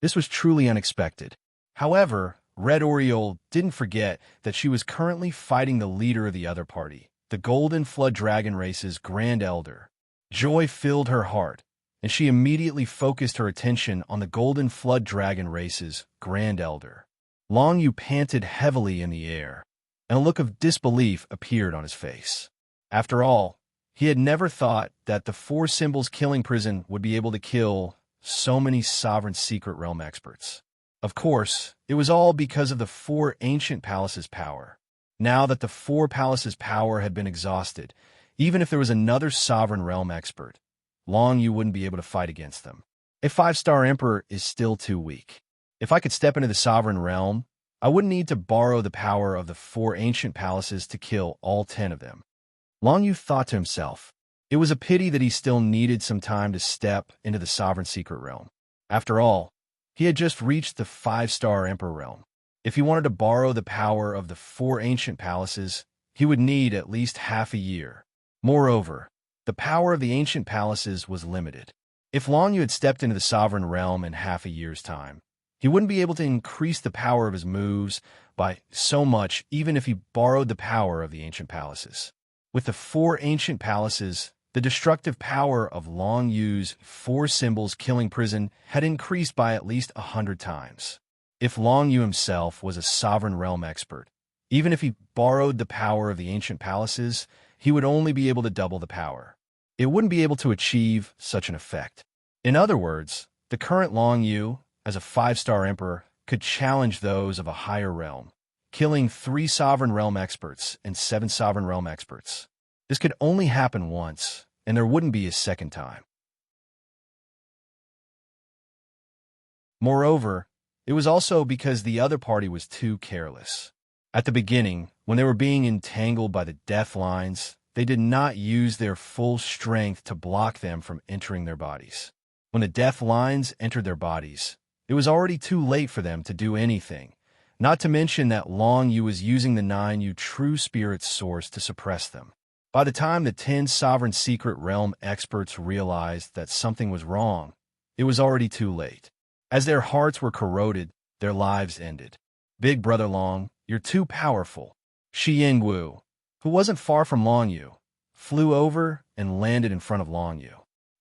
This was truly unexpected. However, Red Oriole didn't forget that she was currently fighting the leader of the other party, the Golden Flood Dragon race's Grand Elder. Joy filled her heart, and she immediately focused her attention on the Golden Flood Dragon race's Grand Elder. Long Yu panted heavily in the air, and a look of disbelief appeared on his face. After all, he had never thought that the 4 Symbols Killing Prison would be able to kill so many sovereign secret realm experts. Of course, it was all because of the 4 ancient palaces' power. Now that the 4 palaces' power had been exhausted, even if there was another sovereign realm expert, Long Yu wouldn't be able to fight against them. A 5-star Emperor is still too weak. If I could step into the sovereign realm, I wouldn't need to borrow the power of the 4 ancient palaces to kill all 10 of them. Long Yu thought to himself, it was a pity that he still needed some time to step into the sovereign secret realm. After all, he had just reached the 5-star Emperor realm. If he wanted to borrow the power of the 4 ancient palaces, he would need at least half a year. Moreover, the power of the ancient palaces was limited. If Long Yu had stepped into the sovereign realm in half a year's time, he wouldn't be able to increase the power of his moves by so much even if he borrowed the power of the ancient palaces. With the 4 ancient palaces, the destructive power of Long Yu's 4 Symbols Killing Prison had increased by at least 100 times. If Long Yu himself was a sovereign realm expert, even if he borrowed the power of the ancient palaces, he would only be able to double the power. It wouldn't be able to achieve such an effect. In other words, the current Long Yu, as a 5-star Emperor, could challenge those of a higher realm, killing 3 sovereign realm experts and 7 sovereign realm experts. This could only happen once, and there wouldn't be a second time. Moreover, it was also because the other party was too careless. At the beginning, when they were being entangled by the death lines, they did not use their full strength to block them from entering their bodies. When the death lines entered their bodies, it was already too late for them to do anything, not to mention that Long Yu was using the 9 True Spirit source to suppress them. By the time the 10 sovereign secret realm experts realized that something was wrong, it was already too late. As their hearts were corroded, their lives ended. Big Brother Long, you're too powerful. Shi Yingwu, who wasn't far from Long Yu, flew over and landed in front of Long Yu.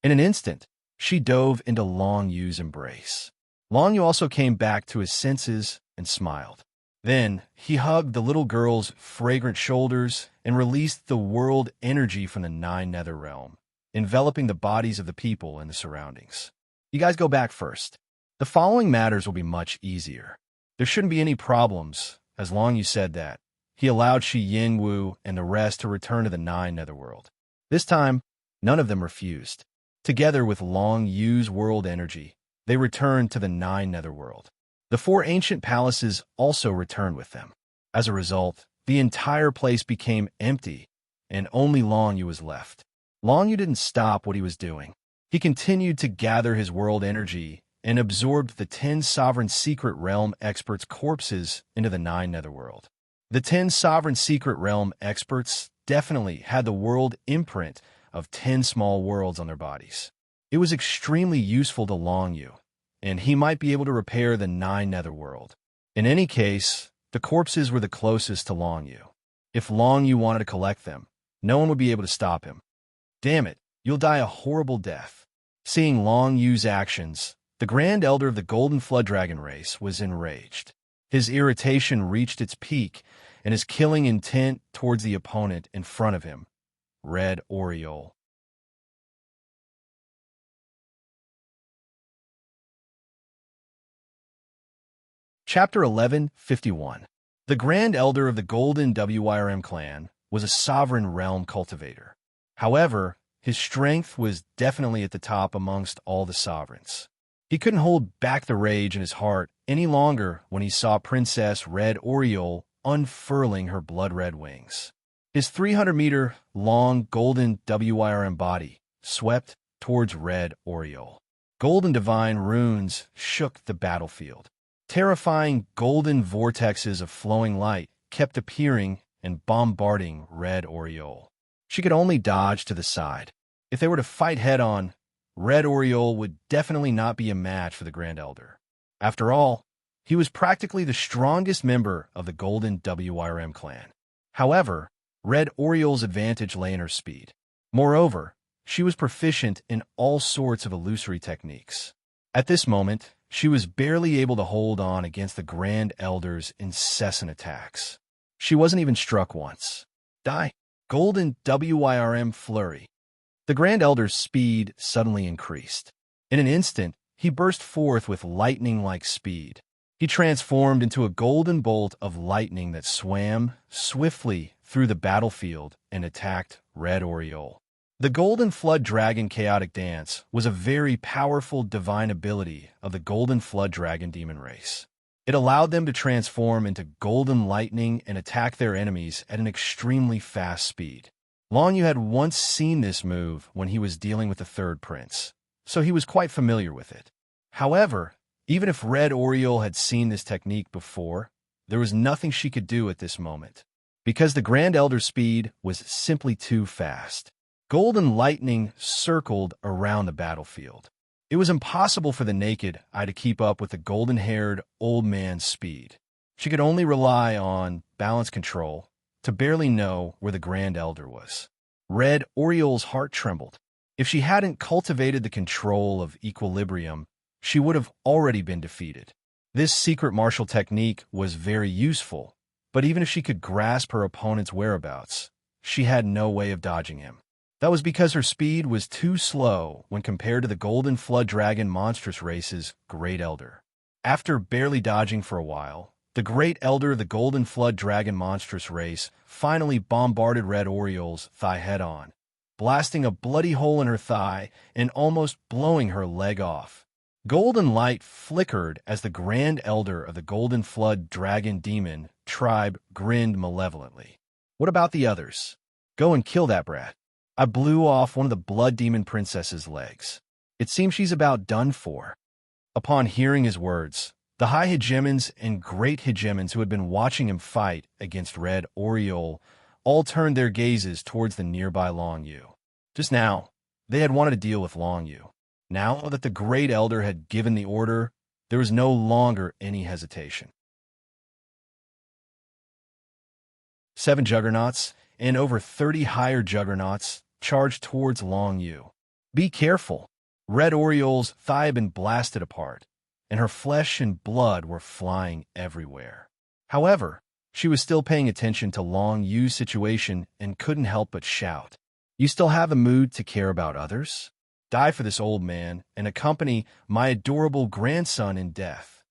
In an instant, she dove into Long Yu's embrace. Long Yu also came back to his senses and smiled. Then, he hugged the little girl's fragrant shoulders and released the world energy from the 9 Nether Realm, enveloping the bodies of the people in the surroundings. You guys go back first. The following matters will be much easier. There shouldn't be any problems, as Long Yu said that. He allowed Shi Yingwu and the rest to return to the 9 Netherworld. This time, none of them refused. Together with Long Yu's world energy, they returned to the 9 Netherworld. The 4 ancient palaces also returned with them. As a result, the entire place became empty, and only Long Yu was left. Long Yu didn't stop what he was doing. He continued to gather his world energy and absorbed the 10 sovereign secret realm experts' corpses into the 9 netherworld. The 10 sovereign secret realm experts definitely had the world imprint of 10 small worlds on their bodies. It was extremely useful to Long Yu, and he might be able to repair the 9 netherworld. In any case, the corpses were the closest to Long Yu. If Long Yu wanted to collect them, no one would be able to stop him. Damn it, you'll die a horrible death. Seeing Long Yu's actions, the Grand Elder of the Golden Flood Dragon race was enraged. His irritation reached its peak, and his killing intent towards the opponent in front of him, Red Oriole. Chapter 11:51. The Grand Elder of the Golden WYRM clan was a sovereign realm cultivator. However, his strength was definitely at the top amongst all the sovereigns. He couldn't hold back the rage in his heart any longer when he saw Princess Red Oriole unfurling her blood-red wings. His 300-meter-long golden WYRM body swept towards Red Oriole. Golden divine runes shook the battlefield. Terrifying golden vortexes of flowing light kept appearing and bombarding Red Oriole. She could only dodge to the side. If they were to fight head-on, Red Oriole would definitely not be a match for the Grand Elder. After all, he was practically the strongest member of the Golden WYRM clan. However, Red Oriole's advantage lay in her speed. Moreover, she was proficient in all sorts of illusory techniques. At this moment, she was barely able to hold on against the Grand Elder's incessant attacks. She wasn't even struck once. Die. Golden WYRM Flurry. The Grand Elder's speed suddenly increased. In an instant, he burst forth with lightning-like speed. He transformed into a golden bolt of lightning that swam swiftly through the battlefield and attacked Red Oriole. The Golden Flood Dragon Chaotic Dance was a very powerful divine ability of the Golden Flood Dragon demon race. It allowed them to transform into golden lightning and attack their enemies at an extremely fast speed. Long Yu had once seen this move when he was dealing with the third prince, so he was quite familiar with it. However, even if Red Oriole had seen this technique before, there was nothing she could do at this moment, because the Grand Elder's speed was simply too fast. Golden lightning circled around the battlefield. It was impossible for the naked eye to keep up with the golden-haired old man's speed. She could only rely on balance control to barely know where the Grand Elder was. Red Oriole's heart trembled. If she hadn't cultivated the control of equilibrium, she would have already been defeated. This secret martial technique was very useful, but even if she could grasp her opponent's whereabouts, she had no way of dodging him. That was because her speed was too slow when compared to the Golden Flood Dragon monstrous race's Great Elder. After barely dodging for a while, the Great Elder of the Golden Flood Dragon monstrous race finally bombarded Red Oriole's thigh head-on, blasting a bloody hole in her thigh and almost blowing her leg off. Golden light flickered as the Grand Elder of the Golden Flood Dragon Demon tribe grinned malevolently. What about the others? Go and kill that brat. I blew off one of the Blood Demon Princess's legs. It seems she's about done for. Upon hearing his words, the High Hegemons and Great Hegemons who had been watching him fight against Red Oriole all turned their gazes towards the nearby Long Yu. Just now, they had wanted to deal with Long Yu. Now that the Great Elder had given the order, there was no longer any hesitation. 7 juggernauts and over 30 higher juggernauts charged towards Long Yu. Be careful. Red Oriole's thigh had been blasted apart, and her flesh and blood were flying everywhere. However, she was still paying attention to Long Yu's situation and couldn't help but shout, "You still have a mood to care about others? Die for this old man and accompany my adorable grandson in death."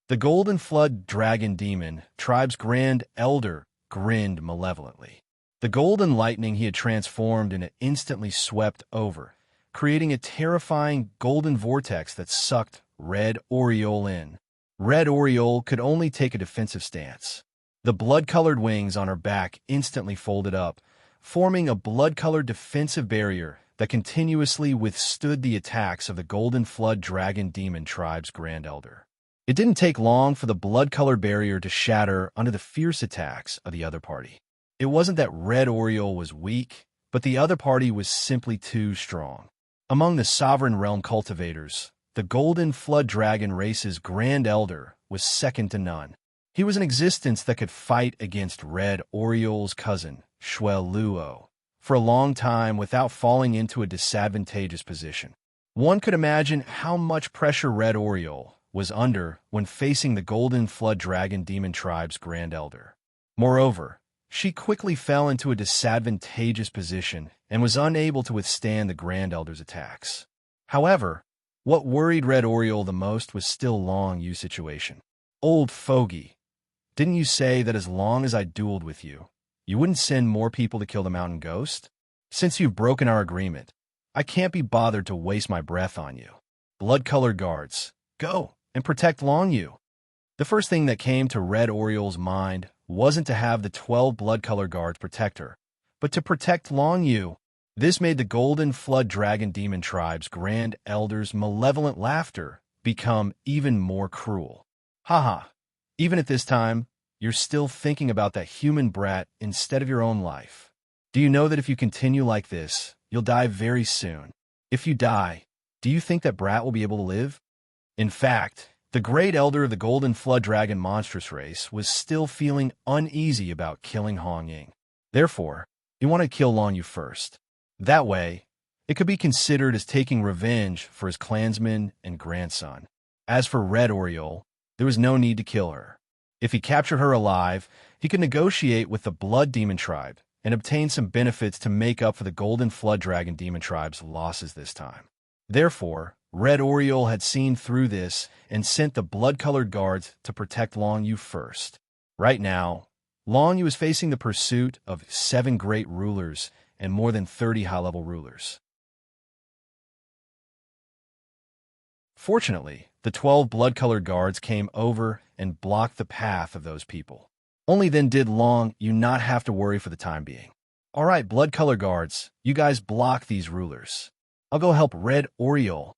The Golden Flood Dragon Demon, tribe's Grand Elder, grinned malevolently. The golden lightning he had transformed into instantly swept over, creating a terrifying golden vortex that sucked Red Oriole in. Red Oriole could only take a defensive stance. The blood-colored wings on her back instantly folded up, forming a blood-colored defensive barrier that continuously withstood the attacks of the Golden Flood Dragon Demon Tribe's Grand Elder. It didn't take long for the blood-colored barrier to shatter under the fierce attacks of the other party. It wasn't that Red Oriole was weak, but the other party was simply too strong. Among the Sovereign Realm cultivators, the Golden Flood Dragon race's Grand Elder was second to none. He was an existence that could fight against Red Oriole's cousin, Luo, for a long time without falling into a disadvantageous position. One could imagine how much pressure Red Oriole was under when facing the Golden Flood Dragon Demon Tribe's Grand Elder. Moreover, she quickly fell into a disadvantageous position and was unable to withstand the Grand Elder's attacks. However, what worried Red Oriole the most was still Long Yu's situation. "Old fogey, didn't you say that as long as I dueled with you, you wouldn't send more people to kill the Mountain Ghost? Since you've broken our agreement, I can't be bothered to waste my breath on you. Blood-colored guards, go and protect Long Yu." The first thing that came to Red Oriole's mind wasn't to have the 12 blood-colored guards protect her, but to protect Long Yu. This made the Golden Flood Dragon Demon Tribe's Grand Elder's malevolent laughter become even more cruel. Haha, even at this time, you're still thinking about that human brat instead of your own life. Do you know that if you continue like this, you'll die very soon? If you die, do you think that brat will be able to live? In fact, the Great Elder of the Golden Flood Dragon monstrous race was still feeling uneasy about killing Hong Ying. Therefore, he wanted to kill Long Yu first. That way, it could be considered as taking revenge for his clansman and grandson. As for Red Oriole, there was no need to kill her. If he captured her alive, he could negotiate with the Blood Demon Tribe and obtain some benefits to make up for the Golden Flood Dragon Demon Tribe's losses this time. Therefore, Red Oriole had seen through this and sent the blood-colored guards to protect Long Yu first. Right now, Long Yu is facing the pursuit of 7 great rulers and more than 30 high-level rulers. Fortunately, the 12 blood-colored guards came over and blocked the path of those people. Only then did Long Yu not have to worry for the time being. "All right, blood-colored guards, you guys block these rulers. I'll go help Red Oriole."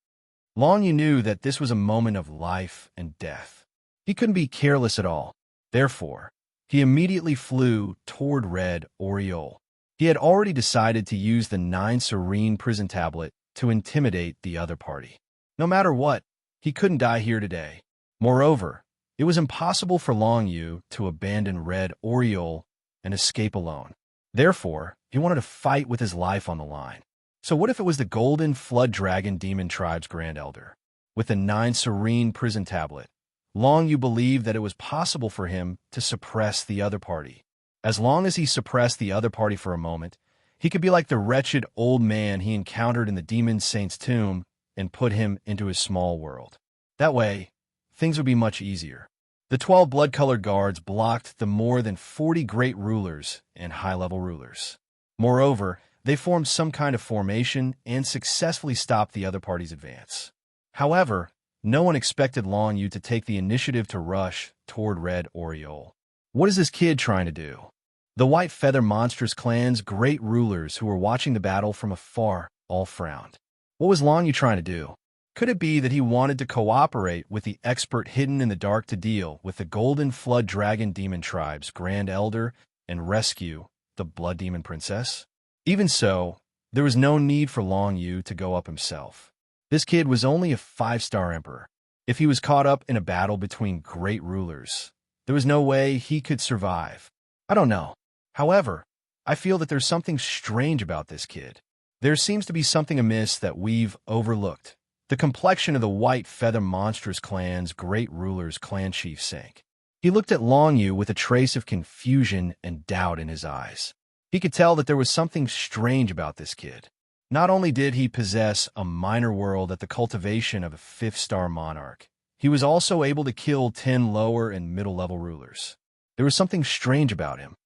Long Yu knew that this was a moment of life and death. He couldn't be careless at all. Therefore, he immediately flew toward Red Oriole. He had already decided to use the 9 serene prison tablet to intimidate the other party. No matter what, he couldn't die here today. Moreover, it was impossible for Long Yu to abandon Red Oriole and escape alone. Therefore, he wanted to fight with his life on the line. So what if it was the Golden Flood Dragon Demon Tribe's Grand Elder? With the 9 serene prison tablet, Long Yu believed that it was possible for him to suppress the other party. As long as he suppressed the other party for a moment, he could be like the wretched old man he encountered in the Demon Saint's tomb and put him into his small world. That way, things would be much easier. The 12 blood-colored guards blocked the more than 40 great rulers and high-level rulers. Moreover, they formed some kind of formation and successfully stopped the other party's advance. However, no one expected Long Yu to take the initiative to rush toward Red Oriole. What is this kid trying to do? The White Feather Monstrous Clan's great rulers who were watching the battle from afar all frowned. What was Long Yu trying to do? Could it be that he wanted to cooperate with the expert hidden in the dark to deal with the Golden Flood Dragon Demon Tribe's Grand Elder and rescue the Blood Demon Princess? Even so, there was no need for Long Yu to go up himself. This kid was only a 5-star emperor. If he was caught up in a battle between great rulers, there was no way he could survive. I don't know. However, I feel that there's something strange about this kid. There seems to be something amiss that we've overlooked. The complexion of the White Feather Monstrous Clan's great ruler's clan chief sank. He looked at Long Yu with a trace of confusion and doubt in his eyes. He could tell that there was something strange about this kid. Not only did he possess a minor world at the cultivation of a 5-star monarch, he was also able to kill 10 lower and middle-level rulers. There was something strange about him.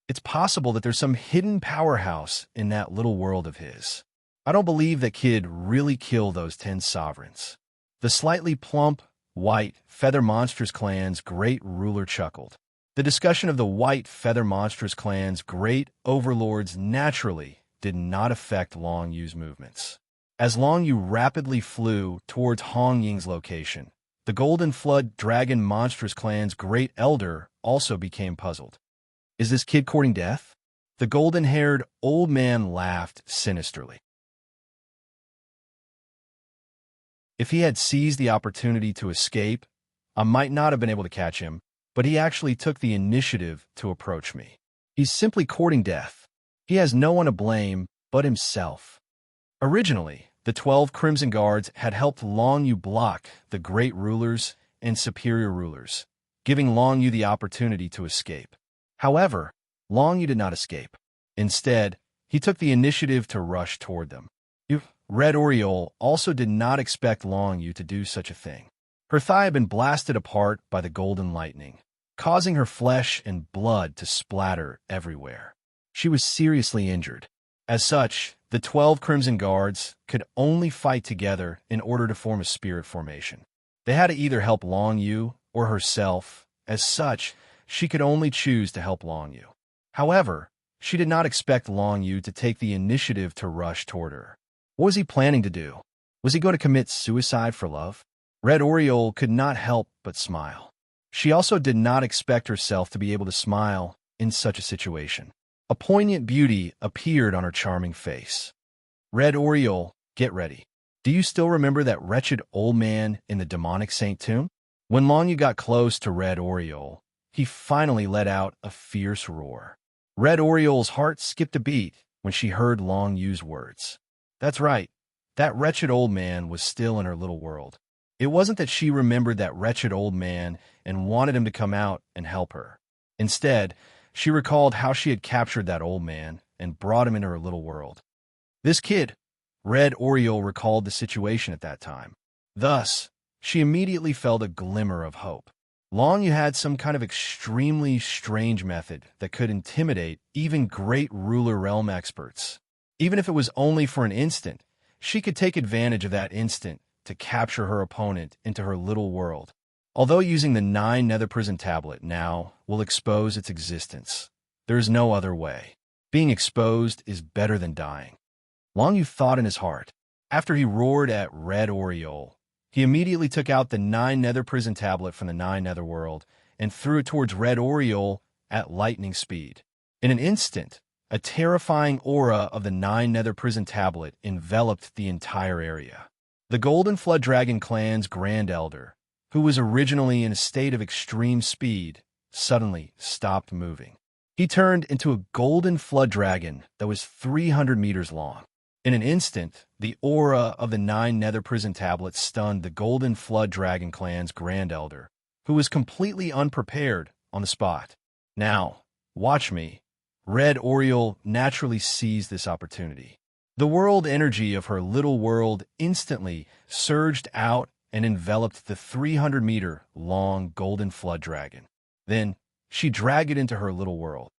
It's possible that there's some hidden powerhouse in that little world of his. I don't believe that kid really killed those 10 sovereigns. The slightly plump, White Feather Monstrous Clan's great ruler chuckled. The discussion of the White Feather Monstrous Clan's great overlords naturally did not affect Long Yu's movements. As Long Yu rapidly flew towards Hong Ying's location, the Golden Flood Dragon Monstrous Clan's great elder also became puzzled. Is this kid courting death? The golden-haired old man laughed sinisterly. If he had seized the opportunity to escape, I might not have been able to catch him, but he actually took the initiative to approach me. He's simply courting death. He has no one to blame but himself. Originally, the 12 Crimson Guards had helped Long Yu block the great rulers and superior rulers, giving Long Yu the opportunity to escape. However, Long Yu did not escape. Instead, he took the initiative to rush toward them. Red Oriole also did not expect Long Yu to do such a thing. Her thigh had been blasted apart by the golden lightning, causing her flesh and blood to splatter everywhere. She was seriously injured. As such, the 12 Crimson Guards could only fight together in order to form a spirit formation. They had to either help Long Yu or herself. As such, she could only choose to help Long Yu. However, she did not expect Long Yu to take the initiative to rush toward her. What was he planning to do? Was he going to commit suicide for love? Red Oriole could not help but smile. She also did not expect herself to be able to smile in such a situation. A poignant beauty appeared on her charming face. Red Oriole, get ready. Do you still remember that wretched old man in the demonic Saint tomb? When Long Yu got close to Red Oriole, he finally let out a fierce roar. Red Oriole's heart skipped a beat when she heard Long Yu's words. That's right, that wretched old man was still in her little world. It wasn't that she remembered that wretched old man and wanted him to come out and help her. Instead, she recalled how she had captured that old man and brought him into her little world. This kid, Red Oriole recalled the situation at that time. Thus, she immediately felt a glimmer of hope. Long Yu had some kind of extremely strange method that could intimidate even great ruler realm experts. Even if it was only for an instant, she could take advantage of that instant to capture her opponent into her little world. Although using the 9 Nether Prison Tablet now will expose its existence, there is no other way. Being exposed is better than dying. Long Yu thought in his heart. After he roared at Red Oriole, he immediately took out the 9 Nether Prison Tablet from the 9 Netherworld and threw it towards Red Oriole at lightning speed. In an instant, a terrifying aura of the 9 Nether Prison Tablet enveloped the entire area. The Golden Flood Dragon Clan's Grand Elder, who was originally in a state of extreme speed, suddenly stopped moving. He turned into a Golden Flood Dragon that was 300 meters long. In an instant, the aura of the 9 Nether Prison Tablets stunned the Golden Flood Dragon Clan's Grand Elder, who was completely unprepared on the spot. Now, watch me. Red Oriole naturally seized this opportunity. The world energy of her little world instantly surged out and enveloped the 300-meter-long Golden Flood Dragon. Then, she dragged it into her little world.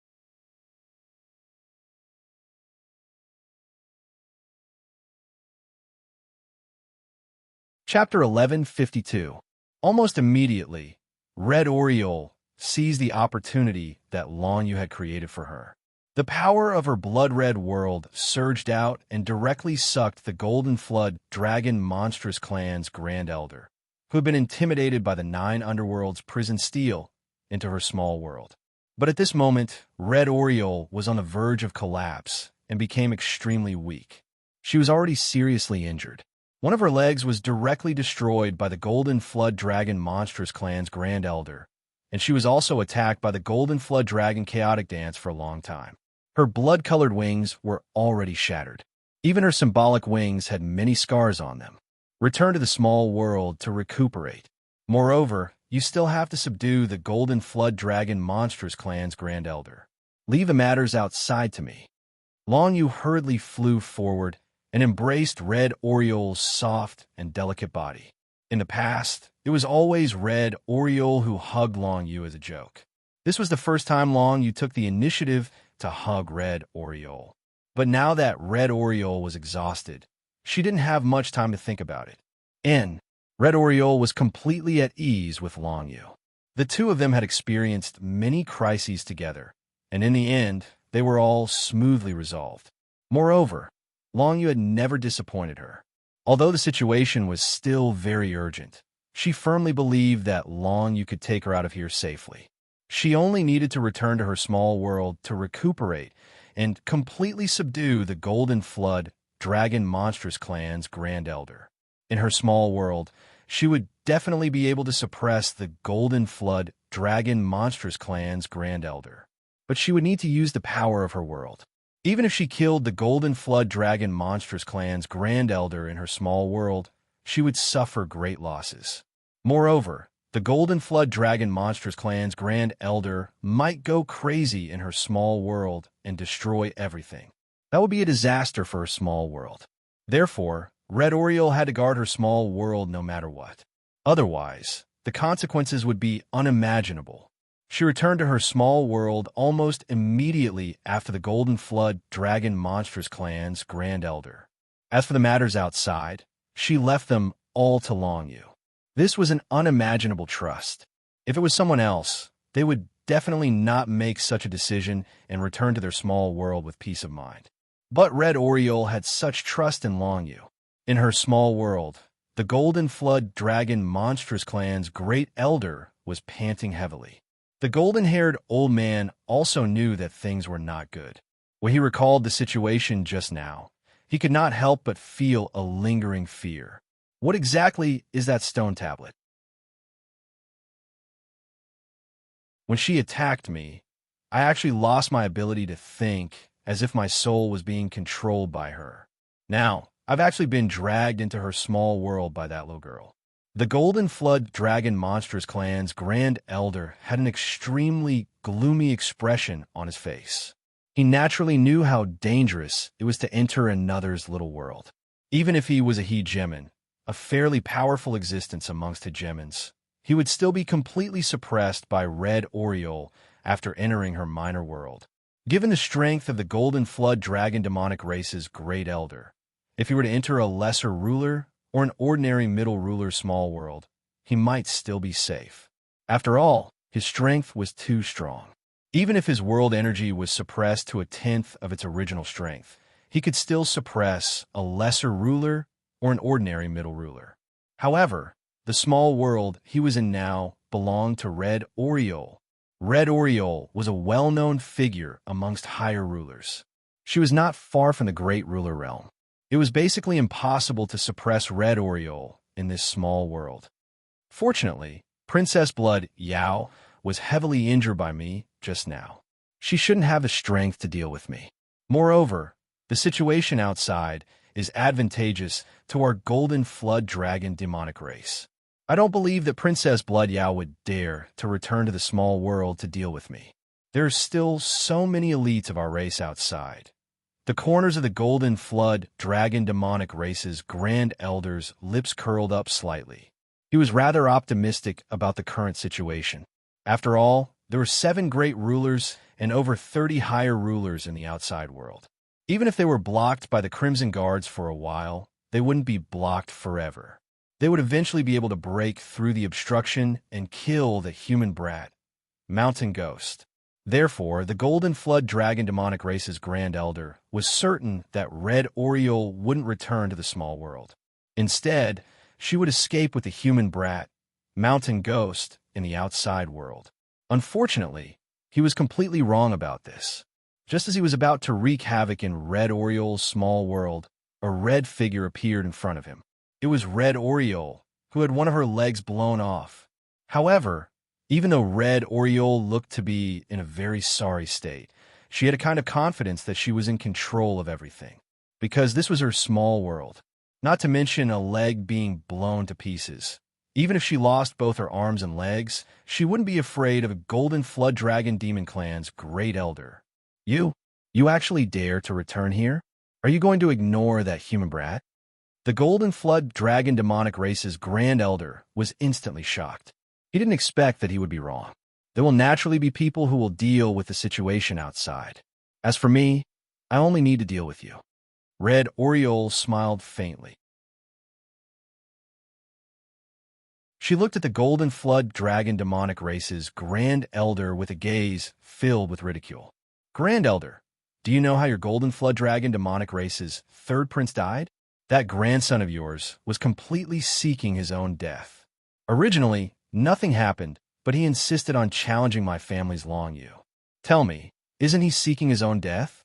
Chapter 1152. Almost immediately, Red Oriole seized the opportunity that Long Yu had created for her. The power of her blood-red world surged out and directly sucked the Golden Flood Dragon Monstrous Clan's Grand Elder, who had been intimidated by the 9 Underworld's prison steel, into her small world. But at this moment, Red Oriole was on the verge of collapse and became extremely weak. She was already seriously injured. One of her legs was directly destroyed by the Golden Flood Dragon Monstrous Clan's Grand Elder, and she was also attacked by the Golden Flood Dragon Chaotic Dance for a long time. Her blood-colored wings were already shattered. Even her symbolic wings had many scars on them. Return to the small world to recuperate. Moreover, you still have to subdue the Golden Flood Dragon Monstrous Clan's Grand Elder. Leave the matters outside to me. Long Yu hurriedly flew forward and embraced Red Oriole's soft and delicate body. In the past, it was always Red Oriole who hugged Long Yu as a joke. This was the first time Long Yu took the initiative to hug Red Oriole. But now that Red Oriole was exhausted, she didn't have much time to think about it. Red Oriole was completely at ease with Long Yu. The two of them had experienced many crises together, and in the end, they were all smoothly resolved. Moreover, Long Yu had never disappointed her. Although the situation was still very urgent, she firmly believed that Long Yu could take her out of here safely. She only needed to return to her small world to recuperate and completely subdue the Golden Flood Dragon Monstrous Clan's Grand Elder. In her small world, she would definitely be able to suppress the Golden Flood Dragon Monstrous Clan's Grand Elder. But she would need to use the power of her world. Even if she killed the Golden Flood Dragon Monstrous Clan's Grand Elder in her small world, she would suffer great losses. Moreover, the Golden Flood Dragon Monstrous Clan's Grand Elder might go crazy in her small world and destroy everything. That would be a disaster for her small world. Therefore, Red Oriole had to guard her small world no matter what. Otherwise, the consequences would be unimaginable. She returned to her small world almost immediately after the Golden Flood Dragon Monstrous Clan's Grand Elder. As for the matters outside, she left them all to Long Yu. This was an unimaginable trust. If it was someone else, they would definitely not make such a decision and return to their small world with peace of mind. But Red Oriole had such trust in Long Yu. In her small world, the Golden Flood Dragon Monstrous Clan's Great Elder was panting heavily. The golden-haired old man also knew that things were not good. When he recalled the situation just now, he could not help but feel a lingering fear. What exactly is that stone tablet? When she attacked me, I actually lost my ability to think, as if my soul was being controlled by her. Now, I've actually been dragged into her small world by that little girl. The Golden Flood Dragon Monstrous Clan's Grand Elder had an extremely gloomy expression on his face. He naturally knew how dangerous it was to enter another's little world. Even if he was a hegemon, a fairly powerful existence amongst hegemons, he would still be completely suppressed by Red Oriole after entering her minor world. Given the strength of the Golden Flood Dragon Demonic Race's Great Elder, if he were to enter a lesser ruler or an ordinary middle ruler small world, he might still be safe. After all, his strength was too strong. Even if his world energy was suppressed to 1/10 of its original strength, he could still suppress a lesser ruler or an ordinary middle ruler. However, the small world he was in now belonged to Red Oriole. Red Oriole was a well-known figure amongst higher rulers. She was not far from the great ruler realm. It was basically impossible to suppress Red Oriole in this small world. Fortunately, Princess Blood Yao was heavily injured by me just now. She shouldn't have the strength to deal with me. Moreover, the situation outside is advantageous to our Golden Flood Dragon demonic race. I don't believe that Princess Blood Yao would dare to return to the small world to deal with me. There are still so many elites of our race outside. The corners of the Golden Flood Dragon demonic race's Grand Elder's lips curled up slightly. He was rather optimistic about the current situation. After all, there were 7 great rulers and over 30 higher rulers in the outside world. Even if they were blocked by the Crimson Guards for a while, they wouldn't be blocked forever. They would eventually be able to break through the obstruction and kill the human brat, Mountain Ghost. Therefore, the Golden Flood Dragon demonic race's Grand Elder was certain that Red Oriole wouldn't return to the small world. Instead, she would escape with the human brat, Mountain Ghost, in the outside world. Unfortunately, he was completely wrong about this. Just as he was about to wreak havoc in Red Oriole's small world, a red figure appeared in front of him. It was Red Oriole, who had one of her legs blown off. However, even though Red Oriole looked to be in a very sorry state, she had a kind of confidence that she was in control of everything, because this was her small world, not to mention a leg being blown to pieces. Even if she lost both her arms and legs, she wouldn't be afraid of a Golden Flood Dragon Demon Clan's Great Elder. You actually dare to return here? Are you going to ignore that human brat? The Golden Flood Dragon Demonic Race's Grand Elder was instantly shocked. He didn't expect that he would be wrong. There will naturally be people who will deal with the situation outside. As for me, I only need to deal with you. Red Oriole smiled faintly. She looked at the Golden Flood Dragon Demonic Race's Grand Elder with a gaze filled with ridicule. Grand Elder, Do you know how your golden flood dragon demonic race's third prince died? That grandson of yours was completely seeking his own death. Originally, nothing happened, but he insisted on challenging my family's long you. Tell me, isn't he seeking his own death?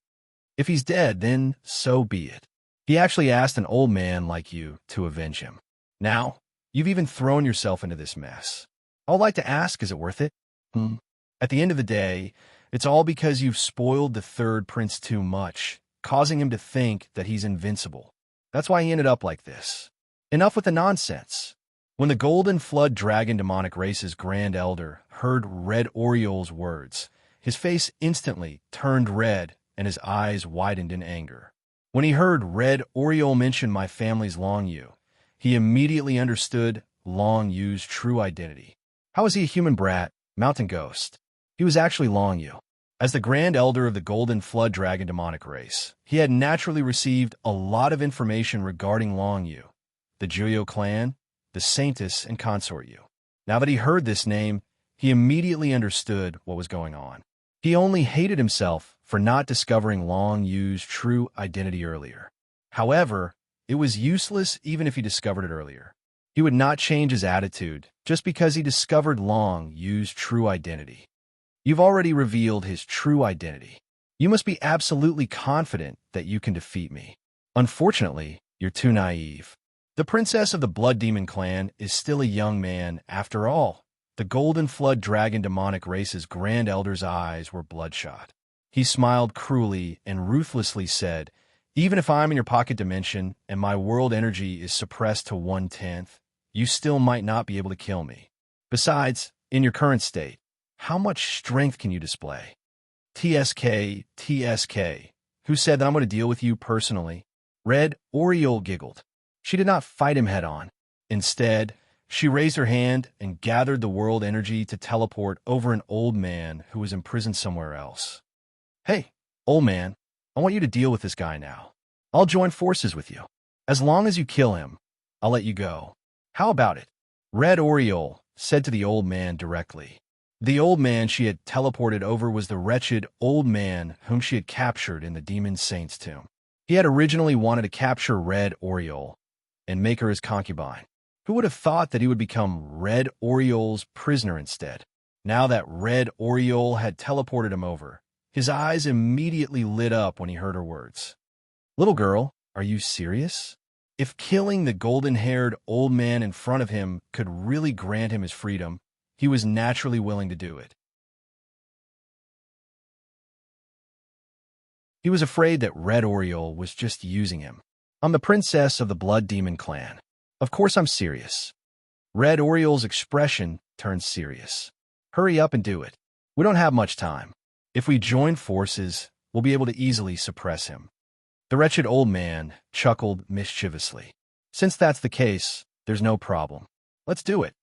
If he's dead, then so be it. He actually asked an old man like you to avenge him. Now, you've even thrown yourself into this mess. I'd like to ask, is it worth it? At the end of the day, it's all because you've spoiled the third prince too much, causing him to think that he's invincible. That's why he ended up like this. Enough with the nonsense. When the golden flood dragon demonic race's grand elder heard Red Oriole's words, his face instantly turned red and his eyes widened in anger. When he heard Red Oriole mention my family's Long Yu, he immediately understood Long Yu's true identity. How was he a human brat, mountain ghost? He was actually Long Yu. As the Grand Elder of the Golden Flood Dragon demonic race, he had naturally received a lot of information regarding Long Yu, the Juyo clan, the Saintess, and Consort Yu. Now that he heard this name, he immediately understood what was going on. He only hated himself for not discovering Long Yu's true identity earlier. However, it was useless even if he discovered it earlier. He would not change his attitude just because he discovered Long Yu's true identity. You've already revealed his true identity. You must be absolutely confident that you can defeat me. Unfortunately, you're too naive. The princess of the Blood Demon clan is still a young man after all. The Golden Flood Dragon demonic race's Grand Elder's eyes were bloodshot. He smiled cruelly and ruthlessly said, "Even if I'm in your pocket dimension and my world energy is suppressed to 1/10, you still might not be able to kill me. Besides, in your current state, how much strength can you display?" TSK, who said that I'm going to deal with you personally. Red Oriole giggled. She did not fight him head-on. Instead, she raised her hand and gathered the world energy to teleport over an old man who was imprisoned somewhere else. "Hey, old man, I want you to deal with this guy now. I'll join forces with you. As long as you kill him, I'll let you go. How about it?" Red Oriole said to the old man directly. The old man she had teleported over was the wretched old man whom she had captured in the Demon Saint's tomb. He had originally wanted to capture Red Oriole and make her his concubine. Who would have thought that he would become Red Oriole's prisoner instead? Now that Red Oriole had teleported him over, his eyes immediately lit up when he heard her words. "Little girl, are you serious?" If killing the golden-haired old man in front of him could really grant him his freedom, he was naturally willing to do it. He was afraid that Red Oriole was just using him. "I'm the princess of the Blood Demon clan. Of course I'm serious." Red Oriole's expression turned serious. "Hurry up and do it. We don't have much time. If we join forces, we'll be able to easily suppress him." The wretched old man chuckled mischievously. "Since that's the case, there's no problem. Let's do it."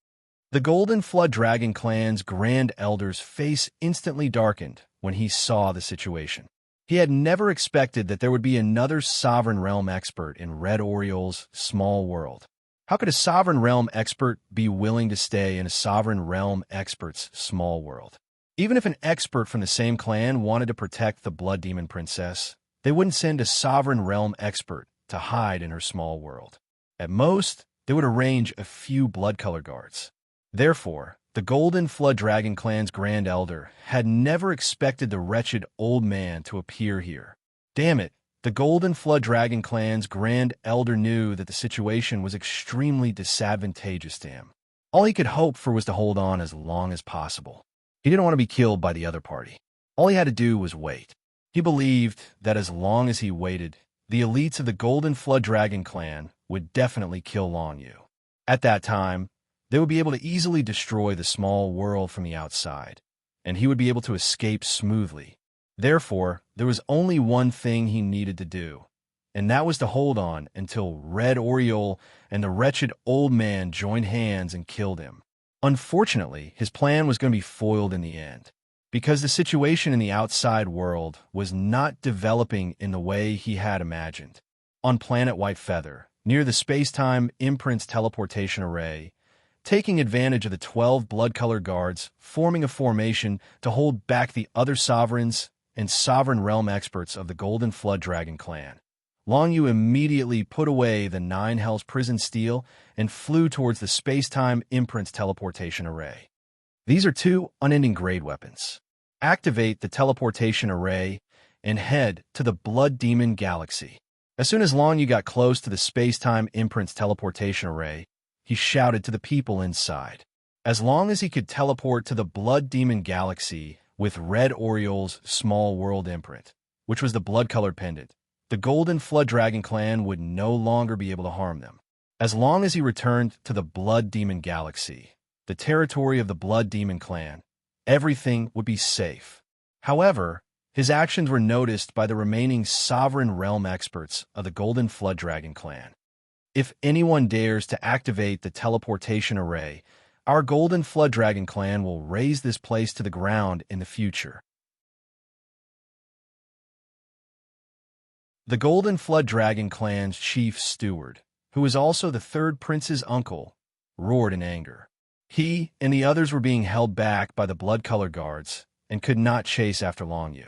The Golden Flood Dragon clan's Grand Elder's face instantly darkened when he saw the situation. He had never expected that there would be another Sovereign Realm expert in Red Oriole's small world. How could a Sovereign Realm expert be willing to stay in a Sovereign Realm expert's small world? Even if an expert from the same clan wanted to protect the Blood Demon Princess, they wouldn't send a Sovereign Realm expert to hide in her small world. At most, they would arrange a few blood color guards. Therefore, the Golden Flood Dragon clan's Grand Elder had never expected the wretched old man to appear here. Damn it, the Golden Flood Dragon clan's Grand Elder knew that the situation was extremely disadvantageous to him. All he could hope for was to hold on as long as possible. He didn't want to be killed by the other party. All he had to do was wait. He believed that as long as he waited, the elites of the Golden Flood Dragon clan would definitely kill Long Yu. At that time, they would be able to easily destroy the small world from the outside, and he would be able to escape smoothly. Therefore, there was only one thing he needed to do, and that was to hold on until Red Oriole and the wretched old man joined hands and killed him. Unfortunately, his plan was going to be foiled in the end, because the situation in the outside world was not developing in the way he had imagined. On planet White Feather, near the space-time imprints teleportation array, taking advantage of the 12 blood color guards forming a formation to hold back the other sovereigns and sovereign realm experts of the Golden Flood Dragon clan. Long Yu immediately put away the Nine Hells prison steel and flew towards the space-time imprints teleportation array. These are two unending grade weapons. Activate the teleportation array and head to the Blood Demon Galaxy. As soon as Long Yu got close to the space-time imprints teleportation array, he shouted to the people inside. As long as he could teleport to the Blood Demon Galaxy with Red Oriole's small world imprint, which was the blood-colored pendant, the Golden Flood Dragon clan would no longer be able to harm them. As long as he returned to the Blood Demon Galaxy, the territory of the Blood Demon clan, everything would be safe. However, his actions were noticed by the remaining sovereign realm experts of the Golden Flood Dragon clan. If anyone dares to activate the teleportation array, our Golden Flood Dragon clan will raze this place to the ground in the future. The Golden Flood Dragon clan's chief steward, who was also the third prince's uncle, roared in anger. He and the others were being held back by the blood-colored guards and could not chase after Long Yu.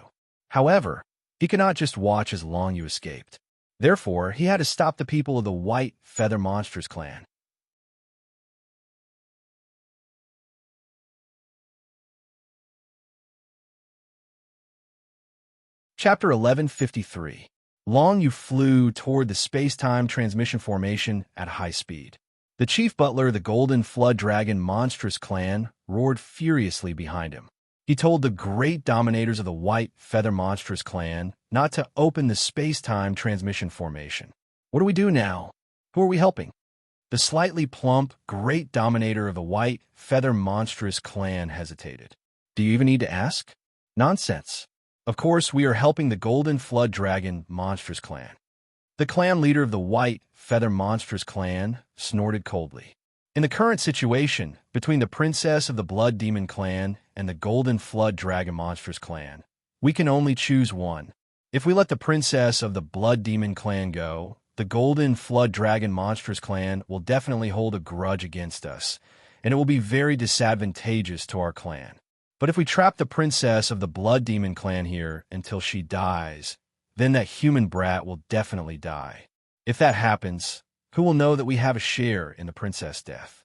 However, he could not just watch as Long Yu escaped. Therefore, he had to stop the people of the White Feather Monsters clan. Chapter 1153. Long Yu flew toward the space-time transmission formation at high speed. The chief butler of the Golden Flood Dragon Monstrous clan roared furiously behind him. He told the great dominators of the White Feather Monstrous clan not to open the space-time transmission formation. What do we do now? Who are we helping? The slightly plump, great dominator of the White Feather Monstrous clan hesitated. Do you even need to ask? Nonsense. Of course, we are helping the Golden Flood Dragon Monstrous clan. The clan leader of the White Feather Monstrous clan snorted coldly. In the current situation, between the princess of the Blood Demon clan and the Golden Flood Dragon Monstrous clan, we can only choose one. If we let the princess of the Blood Demon clan go, the Golden Flood Dragon Monstrous clan will definitely hold a grudge against us, and it will be very disadvantageous to our clan. But if we trap the princess of the Blood Demon clan here until she dies, then that human brat will definitely die. If that happens, who will know that we have a share in the princess' death?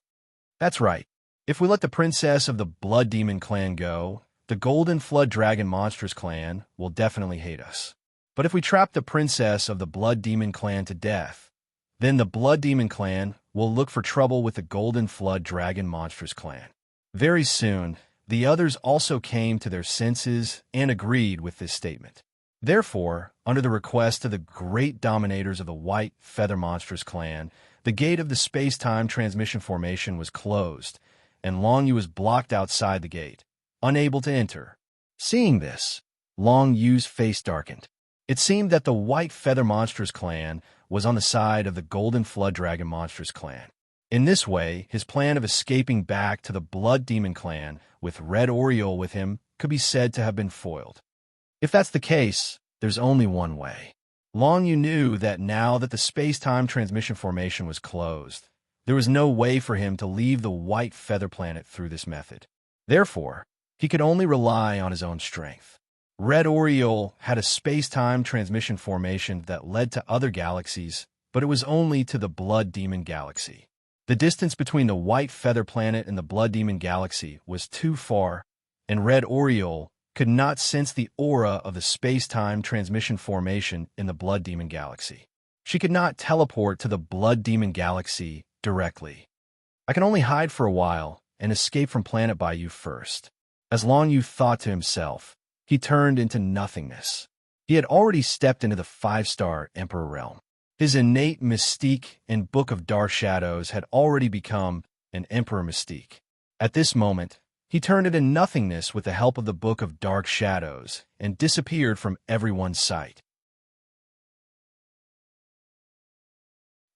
That's right. If we let the princess of the Blood Demon clan go, the Golden Flood Dragon Monstrous clan will definitely hate us. But if we trap the princess of the Blood Demon clan to death, then the Blood Demon clan will look for trouble with the Golden Flood Dragon Monstrous clan. Very soon, the others also came to their senses and agreed with this statement. Therefore, under the request of the great dominators of the White Feather Monstrous clan, the gate of the space-time transmission formation was closed, and Long Yu was blocked outside the gate, unable to enter. Seeing this, Long Yu's face darkened. It seemed that the White Feather Monstrous clan was on the side of the Golden Flood Dragon Monstrous clan. In this way, his plan of escaping back to the Blood Demon clan with Red Oriole with him could be said to have been foiled. If that's the case, there's only one way. Long Yu knew that now that the space-time transmission formation was closed, there was no way for him to leave the White Feather Planet through this method. Therefore, he could only rely on his own strength. Red Oriole had a space-time transmission formation that led to other galaxies, but it was only to the Blood Demon Galaxy. The distance between the White Feather Planet and the Blood Demon Galaxy was too far, and Red Oriole could not sense the aura of the space-time transmission formation in the Blood Demon Galaxy. She could not teleport to the Blood Demon Galaxy directly. I can only hide for a while and escape from Planet Bayou first. As Long Yu thought to himself, he turned into nothingness. He had already stepped into the 5-star Emperor realm. His innate mystique and Book of Dark Shadows had already become an Emperor mystique. At this moment, he turned into nothingness with the help of the Book of Dark Shadows and disappeared from everyone's sight.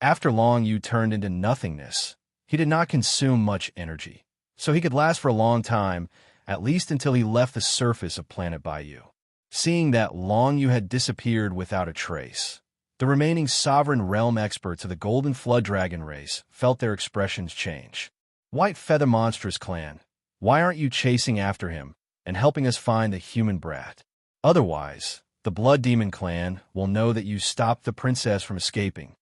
After Long Yu turned into nothingness, he did not consume much energy, so he could last for a long time, at least until he left the surface of Planet Bayou. Seeing that Long Yu had disappeared without a trace, the remaining sovereign realm experts of the Golden Flood Dragon race felt their expressions change. White Feather Monstrous clan, why aren't you chasing after him and helping us find the human brat? Otherwise, the Blood Demon clan will know that you stopped the princess from escaping.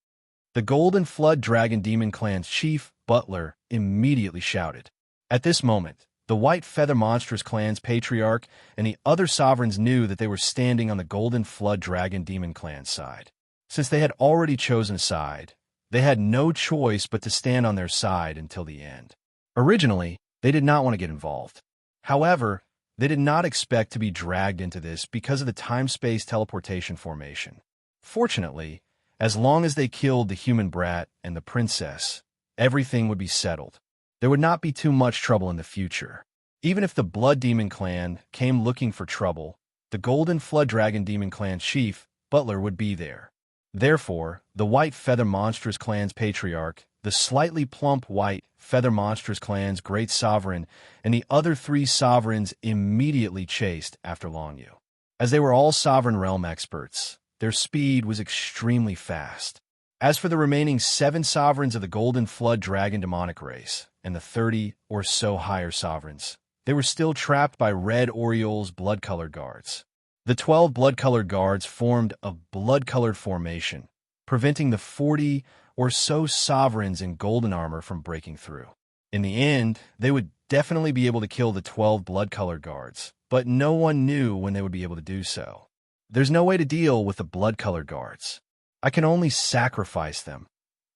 The Golden Flood Dragon Demon clan's chief, Butler, immediately shouted. At this moment, the White Feather Monstrous clan's patriarch and the other sovereigns knew that they were standing on the Golden Flood Dragon Demon clan's side. Since they had already chosen a side, they had no choice but to stand on their side until the end. Originally, they did not want to get involved. However, they did not expect to be dragged into this because of the time-space teleportation formation. Fortunately, as long as they killed the human brat and the princess, everything would be settled. There would not be too much trouble in the future. Even if the Blood Demon clan came looking for trouble, the Golden Flood Dragon Demon clan chief, Butler, would be there. Therefore, the White Feather Monstrous clan's patriarch, the slightly plump White Feather Monstrous clan's great sovereign, and the other 3 sovereigns immediately chased after Longyu. As they were all sovereign realm experts, their speed was extremely fast. As for the remaining 7 sovereigns of the Golden Flood Dragon demonic race, and the 30 or so higher sovereigns, they were still trapped by Red Oriole's blood-colored guards. The 12 blood-colored guards formed a blood-colored formation, preventing the 40 or so sovereigns in golden armor from breaking through. In the end, they would definitely be able to kill the 12 blood-colored guards, but no one knew when they would be able to do so. There's no way to deal with the blood-colored guards. I can only sacrifice them.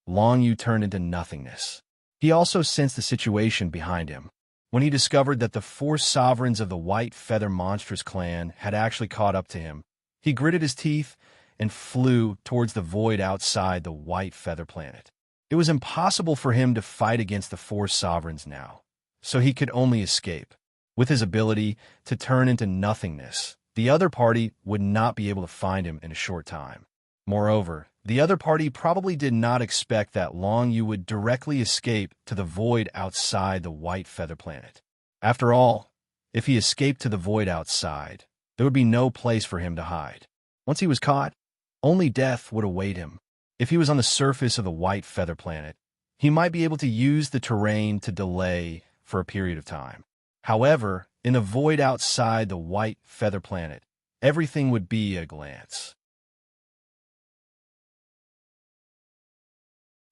Longyu turned into nothingness. He also sensed the situation behind him. When he discovered that the 4 sovereigns of the White Feather Monstrous clan had actually caught up to him, he gritted his teeth and flew towards the void outside the White Feather planet. It was impossible for him to fight against the 4 sovereigns now, so he could only escape. With his ability to turn into nothingness, the other party would not be able to find him in a short time. Moreover, the other party probably did not expect that Longyu would directly escape to the void outside the White Feather planet. After all, if he escaped to the void outside, there would be no place for him to hide. Once he was caught, only death would await him. If he was on the surface of the White Feather planet, he might be able to use the terrain to delay for a period of time. However, in the void outside the White Feather planet, everything would be a glance.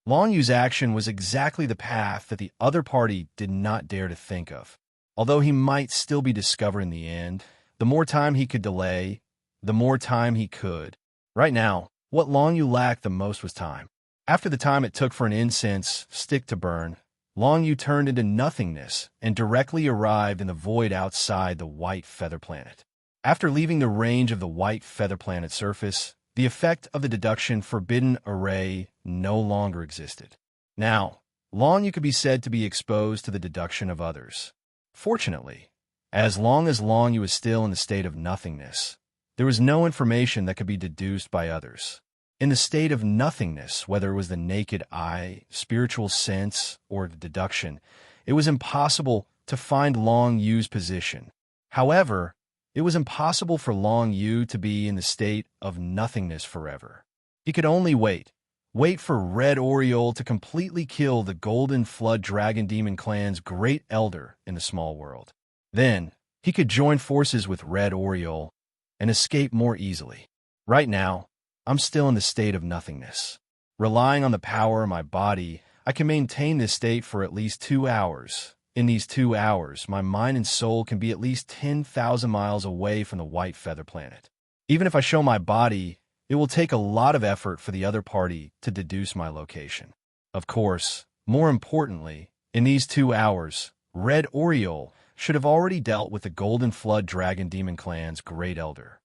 Longyu's action was exactly the path that the other party did not dare to think of. Although he might still be discovered in the end, the more time he could delay, the more time he could. Right now, what Longyu lacked the most was time. After the time it took for an incense stick to burn, Longyu turned into nothingness and directly arrived in the void outside the White Feather planet. After leaving the range of the White Feather planet's surface, the effect of the deduction forbidden array no longer existed. Now, Longyu could be said to be exposed to the deduction of others. Fortunately, as long as Longyu was still in the state of nothingness, there was no information that could be deduced by others. In the state of nothingness, whether it was the naked eye, spiritual sense, or deduction, it was impossible to find Longyu's position. However, it was impossible for Longyu to be in the state of nothingness forever. He could only wait for Red Oriole to completely kill the Golden Flood Dragon Demon clan's great elder in the small world. Then, he could join forces with Red Oriole and escape more easily. Right now, I'm still in the state of nothingness. Relying on the power of my body, I can maintain this state for at least 2 hours. In these 2 hours, my mind and soul can be at least 10,000 miles away from the White Feather planet. Even if I show my body, it will take a lot of effort for the other party to deduce my location. Of course, more importantly, in these 2 hours, Red Oriole should have already dealt with the Golden Flood Dragon Demon clan's great elder.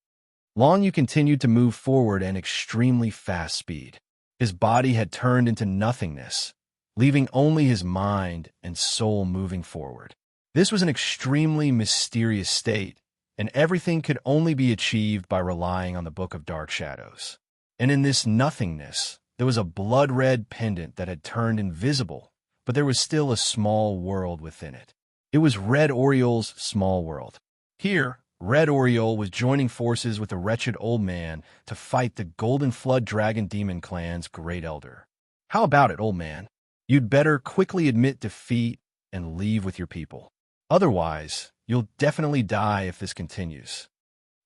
Longyu continued to move forward at an extremely fast speed. His body had turned into nothingness, leaving only his mind and soul moving forward. This was an extremely mysterious state, and everything could only be achieved by relying on the Book of Dark Shadows. And in this nothingness, there was a blood-red pendant that had turned invisible, but there was still a small world within it. It was Red Oriole's small world. Here, Red Oriole was joining forces with the wretched old man to fight the Golden Flood Dragon Demon clan's great elder. How about it, old man? You'd better quickly admit defeat and leave with your people. Otherwise, you'll definitely die if this continues.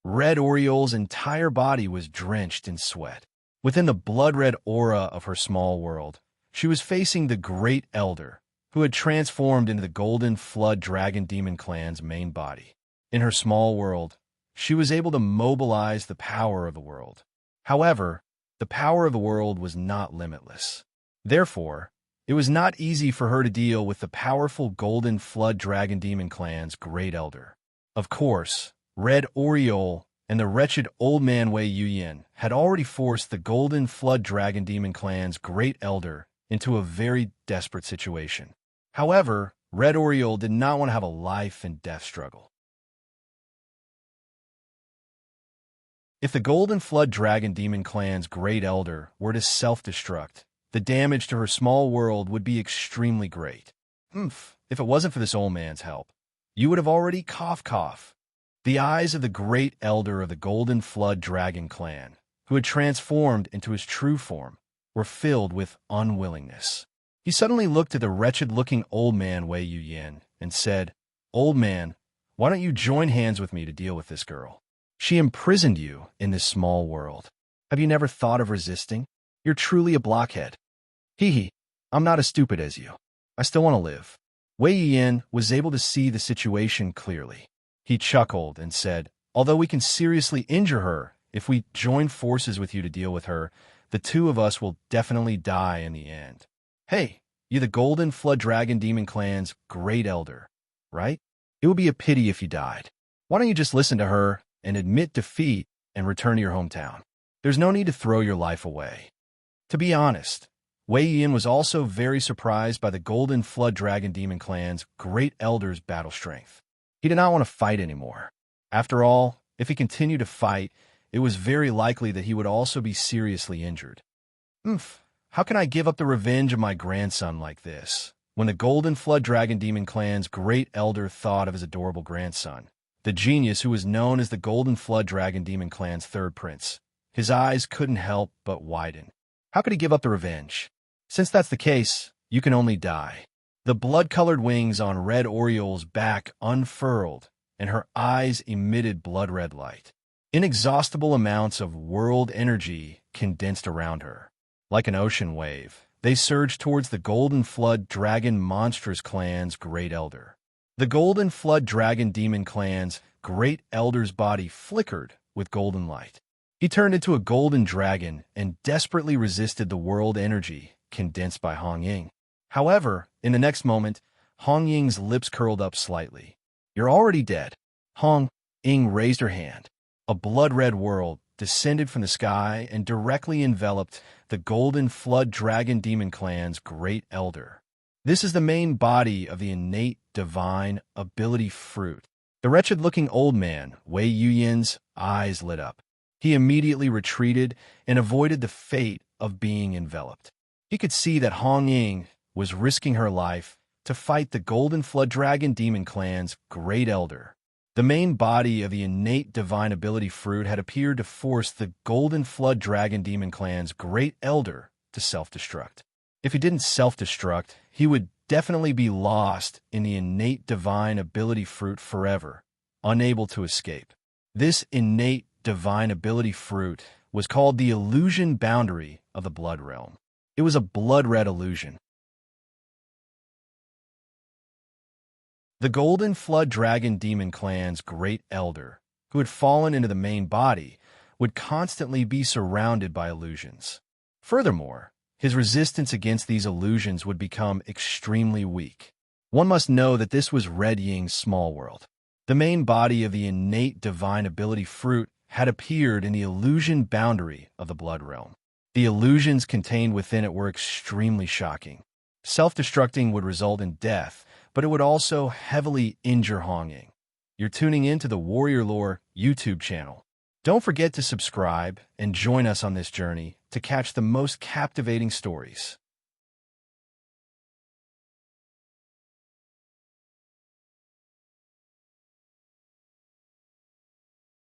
Red Oriole's entire body was drenched in sweat. Within the blood-red aura of her small world, she was facing the Great Elder, who had transformed into the Golden Flood Dragon Demon Clan's main body. In her small world, she was able to mobilize the power of the world. However, the power of the world was not limitless. Therefore, it was not easy for her to deal with the powerful Golden Flood Dragon Demon Clan's Great Elder. Of course, Red Oriole and the wretched old man Wei Yuyan had already forced the Golden Flood Dragon Demon Clan's Great Elder into a very desperate situation. However, Red Oriole did not want to have a life and death struggle. If the Golden Flood Dragon Demon Clan's Great Elder were to self-destruct, the damage to her small world would be extremely great. If it wasn't for this old man's help, you would have already cough. The eyes of the Great Elder of the Golden Flood Dragon Clan, who had transformed into his true form, were filled with unwillingness. He suddenly looked at the wretched-looking old man Wei Yuyan and said, "Old man, why don't you join hands with me to deal with this girl? She imprisoned you in this small world. Have you never thought of resisting? You're truly a blockhead." Hee, I'm not as stupid as you. I still want to live. Wei Yuyan was able to see the situation clearly. He chuckled and said, "Although we can seriously injure her, if we join forces with you to deal with her, the two of us will definitely die in the end. Hey, you're the Golden Flood Dragon Demon Clan's Great Elder, right? It would be a pity if you died. Why don't you just listen to her and admit defeat and return to your hometown? There's no need to throw your life away." To be honest, Wei Yin was also very surprised by the Golden Flood Dragon Demon Clan's Great Elder's battle strength. He did not want to fight anymore. After all, if he continued to fight, it was very likely that he would also be seriously injured. How can I give up the revenge of my grandson like this? When the Golden Flood Dragon Demon Clan's Great Elder thought of his adorable grandson, the genius who was known as the Golden Flood Dragon Demon Clan's third prince, his eyes couldn't help but widen. How could he give up the revenge? Since that's the case, you can only die. The blood-colored wings on Red Oriole's back unfurled, and her eyes emitted blood-red light. Inexhaustible amounts of world energy condensed around her. Like an ocean wave, they surged towards the Golden Flood Dragon Monstrous Clan's Great Elder. The Golden Flood Dragon Demon Clan's Great Elder's body flickered with golden light. He turned into a golden dragon and desperately resisted the world energy condensed by Hong Ying. However, in the next moment, Hong Ying's lips curled up slightly. "You're already dead." Hong Ying raised her hand. A blood-red world descended from the sky and directly enveloped the Golden Flood Dragon Demon Clan's Great Elder. This is the main body of the innate divine ability fruit. The wretched-looking old man, Wei Yuyan's eyes lit up. He immediately retreated and avoided the fate of being enveloped. He could see that Hong Ying was risking her life to fight the Golden Flood Dragon Demon Clan's Great Elder. The main body of the innate divine ability fruit had appeared to force the Golden Flood Dragon Demon Clan's Great Elder to self-destruct. If he didn't self-destruct, he would definitely be lost in the innate divine ability fruit forever, unable to escape. This innate divine ability fruit was called the illusion boundary of the blood realm. It was a blood-red illusion. The Golden Flood Dragon Demon Clan's Great Elder, who had fallen into the main body, would constantly be surrounded by illusions. Furthermore, his resistance against these illusions would become extremely weak. One must know that this was Red Ying's small world. The main body of the innate divine ability fruit had appeared in the illusion boundary of the blood realm. The illusions contained within it were extremely shocking. Self-destructing would result in death, but it would also heavily injure Hong Ying. You're tuning in to the Warrior Lore YouTube channel. Don't forget to subscribe and join us on this journey to catch the most captivating stories.